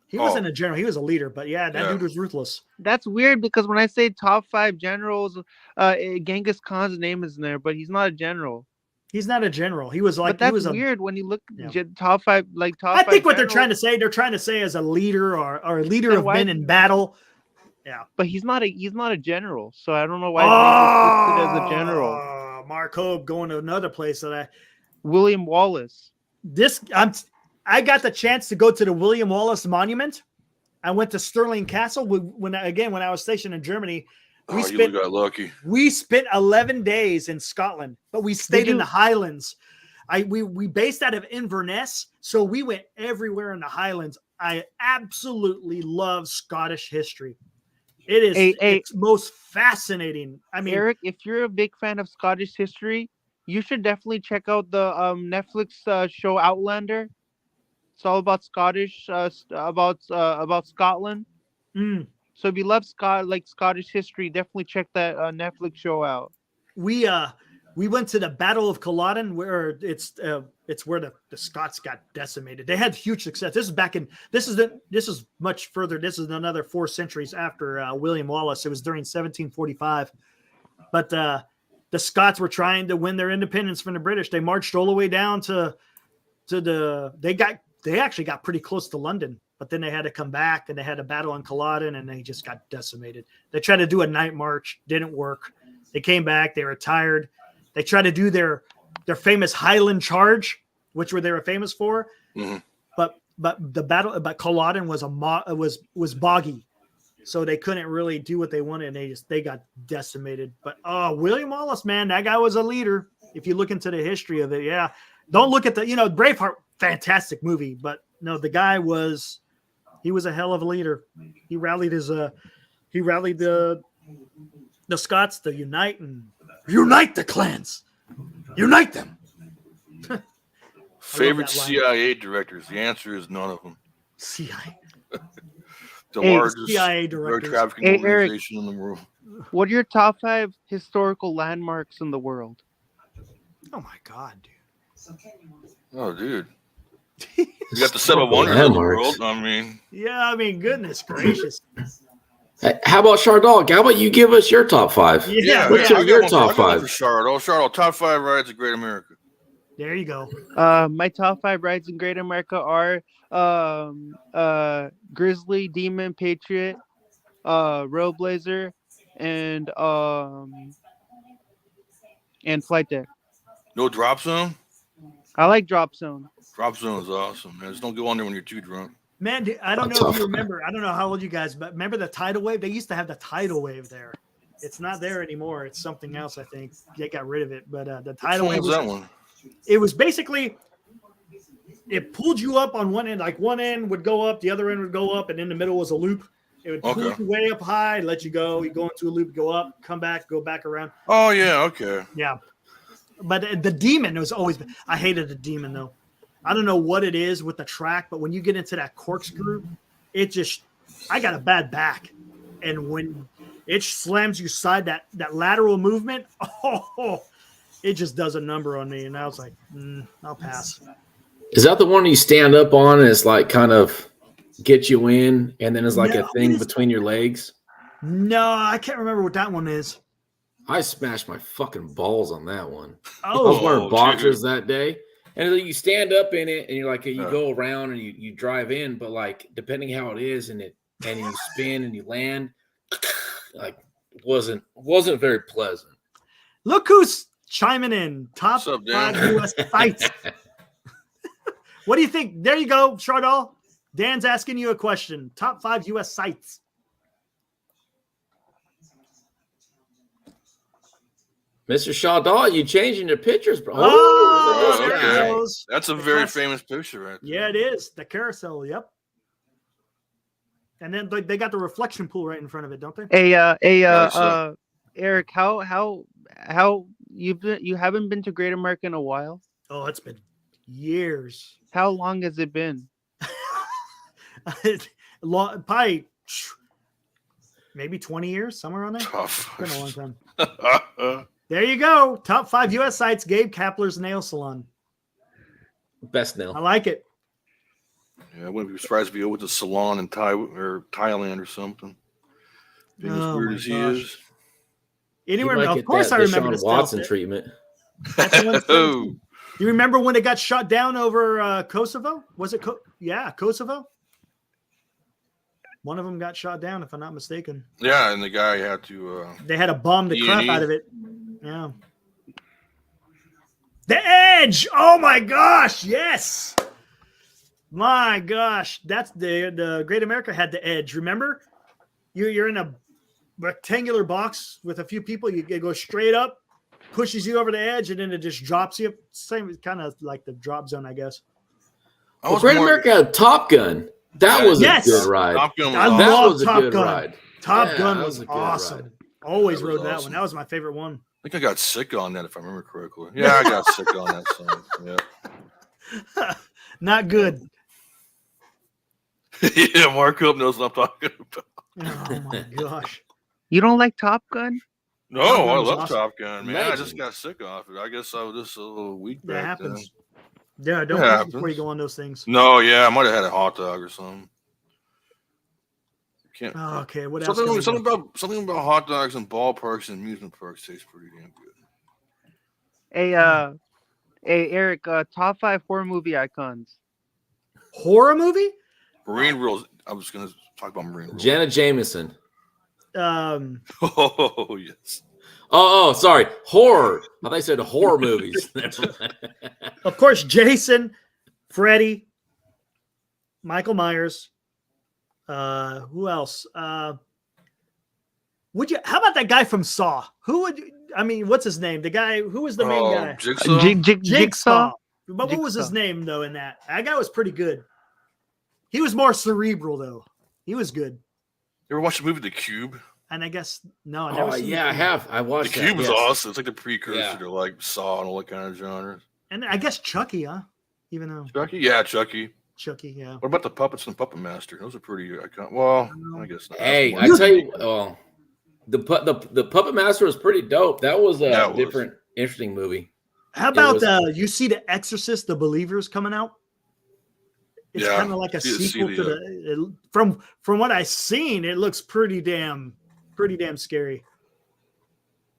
He wasn't a general. He was a leader, but that dude was ruthless. That's weird because when I say top 5 generals, Genghis Khan's name is in there, but he's not a general. He's not a general. He was like. But that's weird when you look top 5, like top. I think what they're trying to say as a leader or a leader of men in battle. Yeah, but he's not a general, so I don't know why he's listed as a general. Mark Hope going to another place William Wallace. I got the chance to go to the William Wallace Monument. I went to Stirling Castle when I was stationed in Germany. You got lucky. We spent 11 days in Scotland, but we stayed in the Highlands. We based out of Inverness, so we went everywhere in the Highlands. I absolutely love Scottish history. It is it's most fascinating. I mean, Eric, if you're a big fan of Scottish history, you should definitely check out the Netflix show Outlander. It's all about Scottish, about Scotland. So if you love Scottish history, definitely check that Netflix show out. We went to the Battle of Culloden, where it's where the Scots got decimated. They had huge success. This is much further. This is another 4 centuries after William Wallace. It was during 1745, but the Scots were trying to win their independence from the British. They marched all the way down to they actually got pretty close to London, but then they had to come back and they had a battle in Culloden and they just got decimated. They tried to do a night march, didn't work. They came back, they were tired. They tried to do their famous Highland Charge, which they were famous for, but the Culloden was boggy, so they couldn't really do what they wanted, and they got decimated. But William Wallace, man, that guy was a leader. If you look into the history of it, don't look at Braveheart, fantastic movie, but no, the guy was a hell of a leader. He rallied the Scots to unite the clans. Unite them. Favorite CIA directors? The answer is none of them. CIA. The largest CIA directors. drug trafficking organization in the world. What are your top 5 historical landmarks in the world? Oh my God, dude. Oh, dude. You got the 7 wonders of the world. I mean, goodness gracious. Hey, how about Chardog? How about you give us your top 5? What's your top 5? Chardog, top 5 rides in Great America. There you go. My top 5 rides in Great America are Grizzly, Demon, Patriot, Railblazer, and Flight Deck. No Drop Zone? I like Drop Zone. Drop Zone is awesome, man. Just don't go on there when you're too drunk. Man, I don't know if you remember. I don't know how old you guys, but remember the tidal wave? They used to have the tidal wave there. It's not there anymore. It's something else, I think. They got rid of it. But the tidal wave was that one? It was basically, it pulled you up on one end. Like one end would go up, the other end would go up, and in the middle was a loop. It would pull you way up high, let you go. You go into a loop, go up, come back, go back around. Oh, yeah. Okay. Yeah. But the Demon was always – I hated the Demon, though. I don't know what it is with the track, but when you get into that corkscrew, it just – I got a bad back. And when it slams you side, that lateral movement, it just does a number on me. And I was like, I'll pass. Is that the one you stand up on and it's like kind of get you in and then it's like a thing between your legs? No, I can't remember what that one is. I smashed my fucking balls on that one. Oh, I was wearing boxers dude. that day. And then you stand up in it and you're like, you go around and you drive in, but like, depending how it is and you spin and you land, like wasn't very pleasant. Look who's chiming in. Top What's up, 5 Dan? U.S. sites. What do you think? There you go, Chardal. Dan's asking you a question. Top 5 U.S. sites. Mr. Chardal, you changing your pictures, bro. Oh, look at there this it guy. goes. That's a very famous picture, right there. Yeah, it is. The carousel, yep. And then they got the reflection pool right in front of it, don't they? Eric, how you haven't been to Great America in a while? Oh, it's been years. How long has it been? Probably maybe 20 years, somewhere on there. Tough. It's been a long time. There you go. Top 5 U.S. sites. Gabe Kapler's Nail Salon. Best nail. I like it. Yeah, I wouldn't be surprised if he went to salon in Thailand or something. Being as weird as he is. Anywhere, He might of get course, that I remember Deshaun this Watson outfit. treatment. That's the one. You remember when it got shot down over Kosovo? Was it? Kosovo. One of them got shot down, if I'm not mistaken. Yeah, and the guy had to. They had to bomb the crap E&E. out of it. Yeah. The Edge. Oh my gosh! Yes. My gosh, that's the Great America had the Edge. Remember, you're in a rectangular box with a few people. You go straight up, pushes you over the edge, and then it just drops you. Same, kind of like the drop zone, I guess. Well, Great America had Top Gun. That was a good ride. Top Gun was I awesome. That love was a Top good Gun. ride. Top Yeah, Gun that was a good awesome. ride. Always That was rode that awesome. one. That was my favorite one. I think I got sick on that, if I remember correctly. Yeah, I got sick on that song. Yeah. Not good. Yeah, Mark Hope knows what I'm talking about. Oh my gosh. You don't like Top Gun? No, Top Gun I was love awesome. Top Gun, man. I just Legend. got sick off it. I guess I was just a little weak That back happens. then. Yeah, don't It push before you happens. go on those things. No, yeah, I might have had a hot dog or something. Can't. Oh, okay, what else? can we Something do? something about hot dogs and ballparks and amusement parks tastes pretty damn good. Hey, Eric, top 5 horror movie icons. Horror movie? Marine Rules. I was gonna talk about Marine Rules. Janet Jameson. Oh yes. Oh, sorry. Horror. I thought you said horror movies. Of course, Jason, Freddy, Michael Myers. Who else? Would you? How about that guy from Saw? Who would? What's his name? The guy who was the main guy? Jigsaw. Jigsaw. But what was his Jigsaw. name though? In that guy was pretty good. He was more cerebral though. He was good. You ever watch the movie The Cube? And I guess no, I never Oh, seen yeah, I that. have. I The watched that. Cube was yes. awesome. It's like the precursor Yeah. to like Saw and all that kind of genres. And I guess Chucky, huh? Even though Chucky? Yeah, Chucky. Chucky, yeah. What about the puppets and Puppet Master? Those are pretty iconic. Well, I guess not. Hey, That's I more- tell you, the Puppet Master was pretty dope. That was a Yeah, it was. different, interesting movie. How about was- you see The Exorcist, The Believers coming out? It's Yeah, kind of like a see sequel the, to the. From what I've seen, it looks pretty damn scary.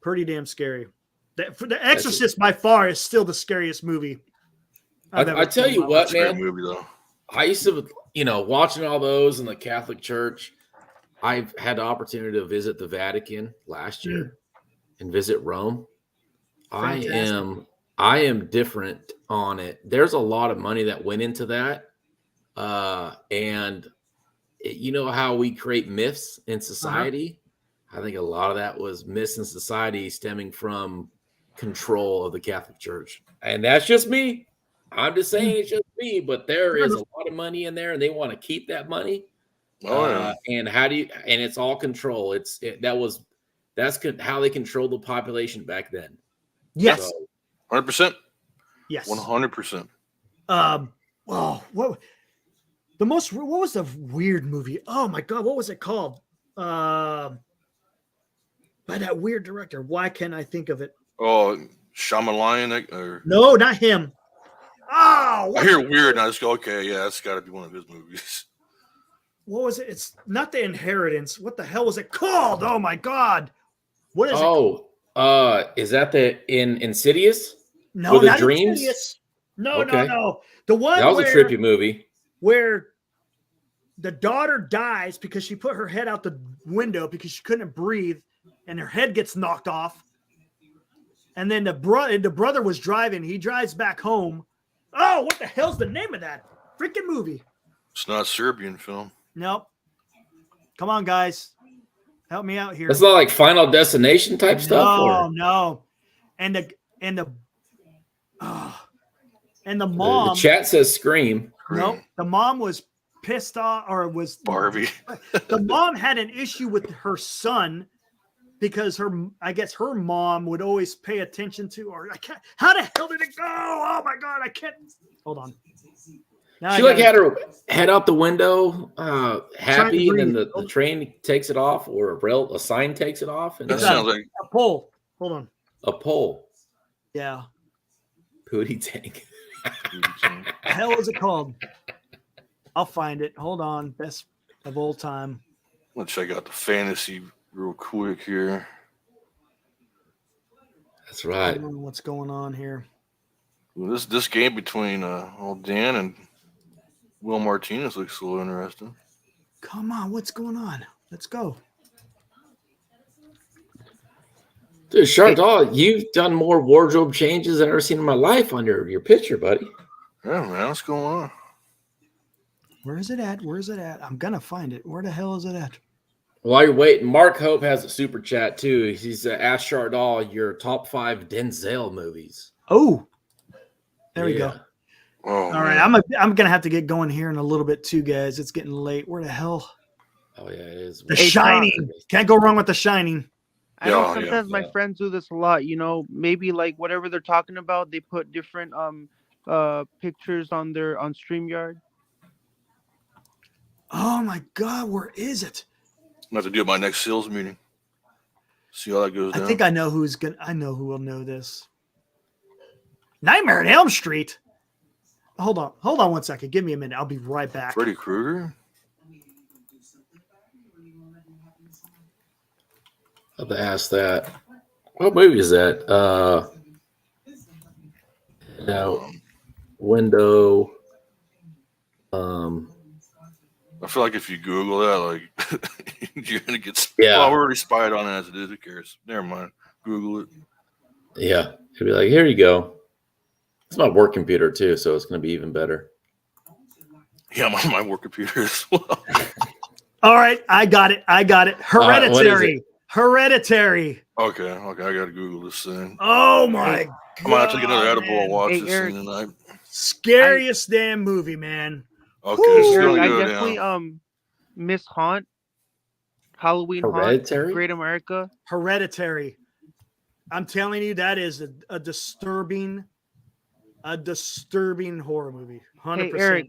Pretty damn scary. The Exorcist by far is still the scariest movie. I've ever I tell seen you in my what, life. It's a great man. movie though. I used to, watching all those in the Catholic Church. I've had the opportunity to visit the Vatican last year and visit Rome. Fantastic. I am different on it. There's a lot of money that went into that. You know how we create myths in society? I think a lot of that was myths in society stemming from control of the Catholic Church. And that's just me. I'm just saying it's just me, but there is a lot of money in there and they want to keep that money. Oh yeah. And it's all control. That's how they controlled the population back then. Yes. So, 100%. Yes. 100%. What was the weird movie? Oh my god, what was it called? By that weird director. Why can't I think of it? Oh, Shyamalan or No, not him. Oh, I hear weird and I just go, okay, yeah, that's got to be one of his movies. what was it? It's not The Inheritance. What the hell was it called? Oh my god. What is it? oh, Is that the in Insidious? No, With the not dreams? Insidious. No, Okay. no. The one That was a trippy movie. where the daughter dies because she put her head out the window because she couldn't breathe, and her head gets knocked off. And then the brother was driving. He drives back home. Oh, what the hell's the name of that freaking movie? It's not Serbian film. Nope. Come on, guys. Help me out here. It's not like Final Destination type stuff. Or? No. And the mom. The chat says Scream. Nope. The mom was pissed off, or was Barbie. The mom had an issue with her son because I guess her mom would always pay attention to, or I can't. How the hell did it go? Oh my God, I can't. Hold on. Now She had her head out the window, happy, and then the train takes it off, or a sign takes it off. And that sounds like a pole. Hold on. A pole. Yeah. Pootie tank. The hell is it called? I'll find it. Hold on. Best of all time. Let's check out the fantasy real quick here. That's right. I don't know what's going on here. Well, this game between Dan and Will Martinez looks a little interesting. Come on, what's going on? Let's go. Dude, Shark Doll, you've done more wardrobe changes than I've ever seen in my life on your picture, buddy. Yeah, man, what's going on? Where is it at? Where is it at? I'm gonna find it. Where the hell is it at? While you're waiting, Mark Hope has a super chat too. He's asked Shark Doll your top 5 Denzel movies. Oh, there we Yeah. go. Oh, All right, I'm gonna have to get going here in a little bit too, guys. It's getting late. Where the hell? Oh yeah, it is. The Shining. Can't go wrong with The Shining. I know sometimes my friends do this a lot. You know, maybe like whatever they're talking about, they put different pictures on StreamYard. Oh my God, where is it? I'm going to have to do it at my next sales meeting. See how that goes down. I think I know I know who will know this. Nightmare on Elm Street. Hold on 1 second. Give me a minute. I'll be right back. Freddy Krueger? I have to ask that. What movie is that? Window. I feel like if you Google that, like you're gonna get. Yeah. Well, we're already spied on it as it is. Who cares? Never mind. Google it. Yeah, he'd be like, "Here you go." It's my work computer too, so it's going to be even better. Yeah, I'm on my work computer as well. All right, I got it. Hereditary. Hereditary. Okay. I gotta Google this thing. Oh my God. I might have to get another edible and watch Hey, this Eric. thing tonight. Scariest damn movie, man. Okay, this is Eric, gonna I go definitely down. miss Haunt. Halloween Hereditary? Haunt. Great America. Hereditary. I'm telling you, that is a disturbing horror movie. 100%. Hey, Eric.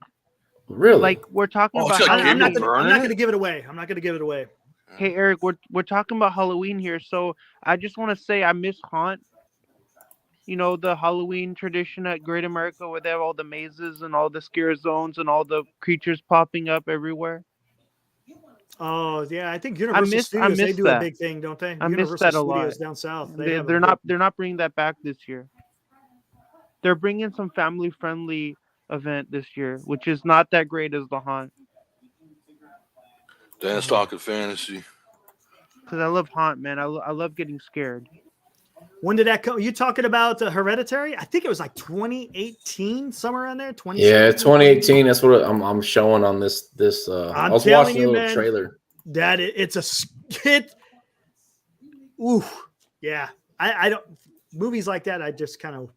Really? Like we're talking Oh, about. it's got I'm not Gabriel gonna Byrne in give it? it away. Hey, Eric, we're talking about Halloween here, so I just want to say I miss Haunt. You know, the Halloween tradition at Great America where they have all the mazes and all the scare zones and all the creatures popping up everywhere. Oh yeah, I think Universal Studios they do a big thing, don't they? I miss Universal that a Studios lot. down south. They're not bringing that back this year. They're bringing some family friendly event this year, which is not that great as the Haunt. Dan's talking fantasy. Because I love Haunt, man. I love getting scared. When did that come? You talking about Hereditary? I think it was like 2018, somewhere around there. 20. Yeah, 2018. That's what I'm showing on this. I was watching a little trailer. That it's a skit. Oof. Yeah. I don't movies like that. I just kind of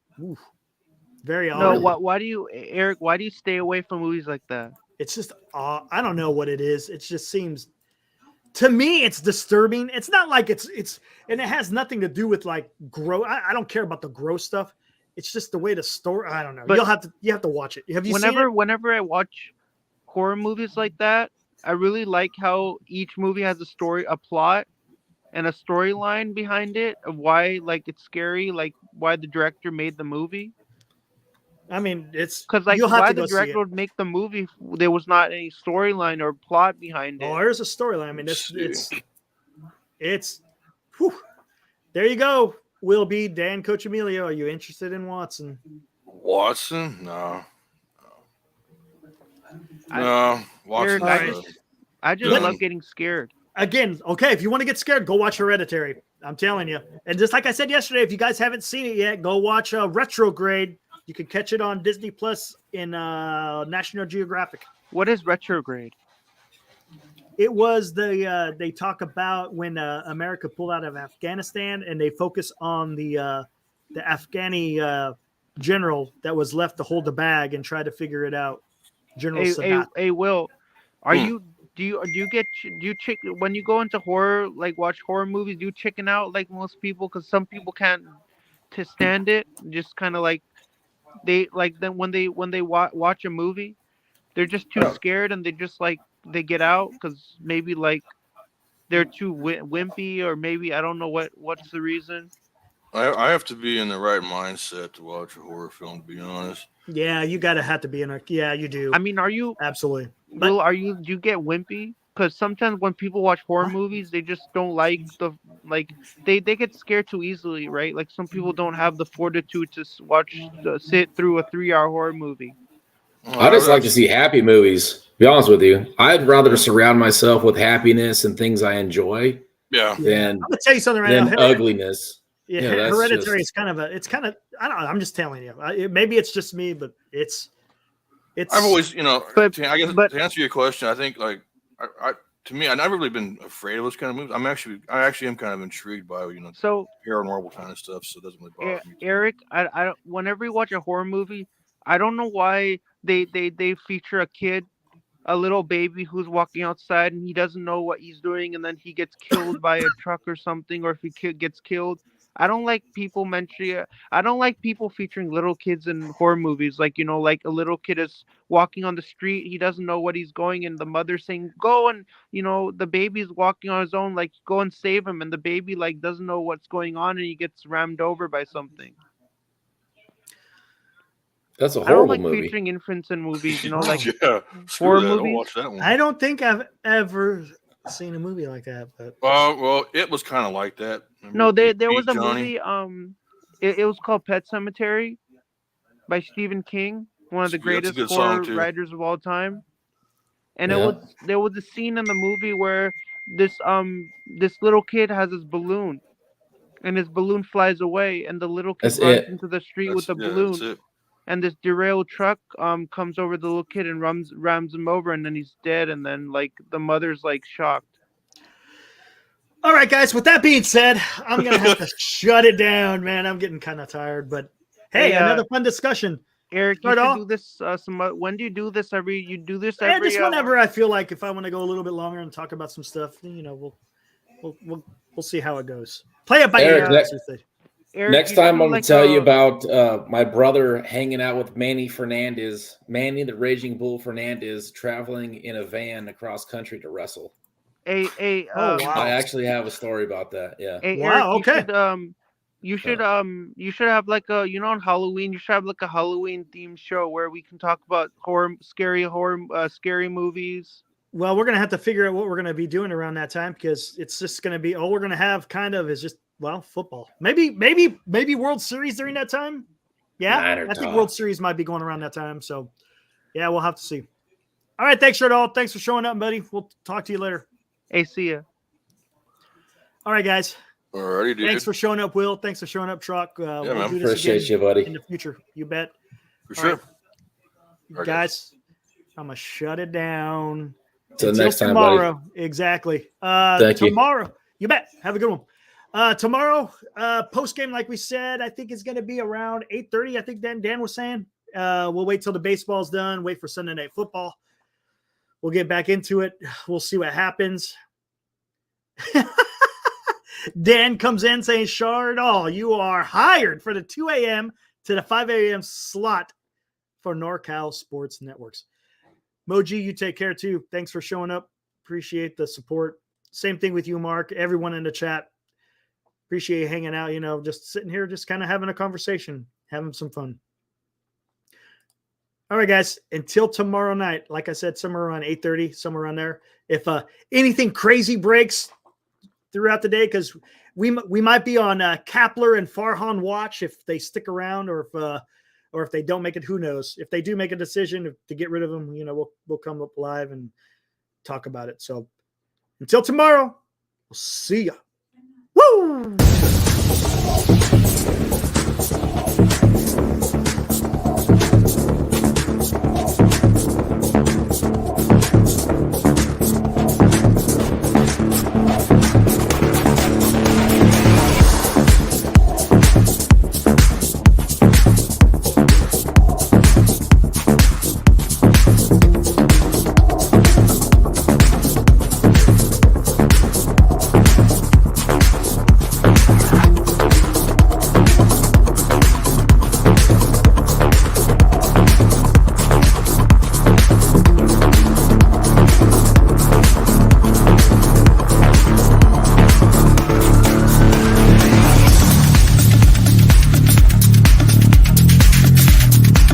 very odd. No, why do you, Eric? Why do you stay away from movies like that? It's just I don't know what it is. It just seems to me it's disturbing. It's not like it's and it has nothing to do with like gross. I don't care about the gross stuff. It's just the way the story. I don't know. But you have to watch it. Have you seen it? Whenever I watch horror movies like that, I really like how each movie has a plot, and a storyline behind it of why like it's scary, like why the director made the movie. I mean, it's because like you'll have why to the go see director it. would make the movie if there was not any storyline or plot behind it. Oh, there's a storyline. I mean, it's there you go. Will be Dan Coach Emilio. Are you interested in Watson? Watson? No. Watson. I just love getting scared. Again, okay, if you want to get scared, go watch Hereditary. I'm telling you. And just like I said yesterday, if you guys haven't seen it yet, go watch Retrograde. You can catch it on Disney Plus in National Geographic. What is Retrograde? It was they talk about when America pulled out of Afghanistan, and they focus on the Afghani general that was left to hold the bag and try to figure it out. General Sadat. Hey, Will, do you check when you go into horror, like watch horror movies? Do you chicken out like most people? Because some people can't to stand it. Just kind of like they like then when they watch a movie, they're just too scared and they just like they get out because maybe like they're too wimpy, or maybe I don't know what's the reason. I have to be in the right mindset to watch a horror film, to be honest. Yeah, you gotta have to be in a. Yeah, you do. I mean, are you absolutely? Will, do you get wimpy? Because sometimes when people watch horror movies, they just don't like they get scared too easily, right? Like some people don't have the fortitude to sit through a 3-hour horror movie. I just like to see happy movies. To be honest with you, I'd rather surround myself with happiness and things I enjoy. Yeah. Than I'm gonna tell you something right than now. ugliness. Yeah, You know, that's Hereditary just- is kind of I don't know. I'm just telling you. Maybe it's just me, but it's. I've always, to answer your question, I think like to me, I've never really been afraid of those kind of movies. I actually am kind of intrigued by paranormal kind of stuff, so it doesn't really bother me. Eric, I whenever you watch a horror movie, I don't know why they feature a kid, a little baby who's walking outside and he doesn't know what he's doing, and then he gets killed by a truck or something, or if he gets killed. I don't like people featuring little kids in horror movies. Like, like a little kid is walking on the street, he doesn't know what he's going, and the mother's saying, go, and the baby's walking on his own, like go and save him, and the baby like doesn't know what's going on and he gets rammed over by something. That's a I don't horrible like movie. featuring infants in movies, Oh. like Yeah, horror that. Don't movies. watch that one. I don't think I've ever seen a movie like that. But well, it was kind of like that. No, there was a Johnny? movie. It was called Pet Sematary by Stephen King, one of the That's a greatest good horror song, too. writers of all time. And Yeah. there was a scene in the movie where this little kid has his balloon, and his balloon flies away, and the little kid That's runs it. into the street with the That's balloon, it. and this derailed truck comes over the little kid and rams him over, and then he's dead, and then like the mother's like shocked. all right, guys. With that being said, I'm gonna have to shut it down, man. I'm getting kind of tired, but hey, another fun discussion. Eric, you Start should off. do this. When do you do this? You do this Yeah, every? just whenever I feel like. If I want to go a little bit longer and talk about some stuff, we'll see how it goes. Play it by ear. Eric, next time I'm going to tell you about my brother hanging out with Manny the Raging Bull Fernandez, traveling in a van across country to wrestle. wow. I actually have a story about that. Yeah. Hey, wow. Eric, Okay. you should have like on Halloween you should have like a Halloween themed show where we can talk about scary movies. Well, we're gonna have to figure out what we're gonna be doing around that time, because it's just gonna be all we're gonna have kind of is just football. Maybe World Series during that time. Yeah, I think World Series might be going around that time. So yeah, we'll have to see. All right, thanks, Sherdal. Thanks for showing up, buddy. We'll talk to you later. Hey, see ya. All right, guys. Alrighty, dude. Thanks for showing up, Will. Thanks for showing up, Truck. man. We'll do this Appreciate again you, buddy. in the future. You bet. For sure. All right, guys, I'm gonna shut it down. Till Until next time, tomorrow. buddy. Exactly. Thank you. Tomorrow. You bet. Have a good one. Tomorrow, post game, like we said, I think it's going to be around 8:30. I think Dan was saying. We'll wait till the baseball's done. Wait for Sunday Night Football. We'll get back into it. We'll see what happens. Dan comes in saying, Shardall, you are hired for the 2 a.m. to the 5 a.m. slot for NorCal Sports Networks. Moji, you take care too. Thanks for showing up. Appreciate the support. Same thing with you, Mark. Everyone in the chat. Appreciate you hanging out, just sitting here, just kind of having a conversation, having some fun. All right, guys, until tomorrow night, like I said, somewhere around 8:30, somewhere around there. If anything crazy breaks, throughout the day because we might be on Kapler and Farhan watch if they stick around or if they don't make it. Who knows? If they do make a decision to get rid of them, we'll come up live and talk about it. So until tomorrow, we'll see ya. Woo!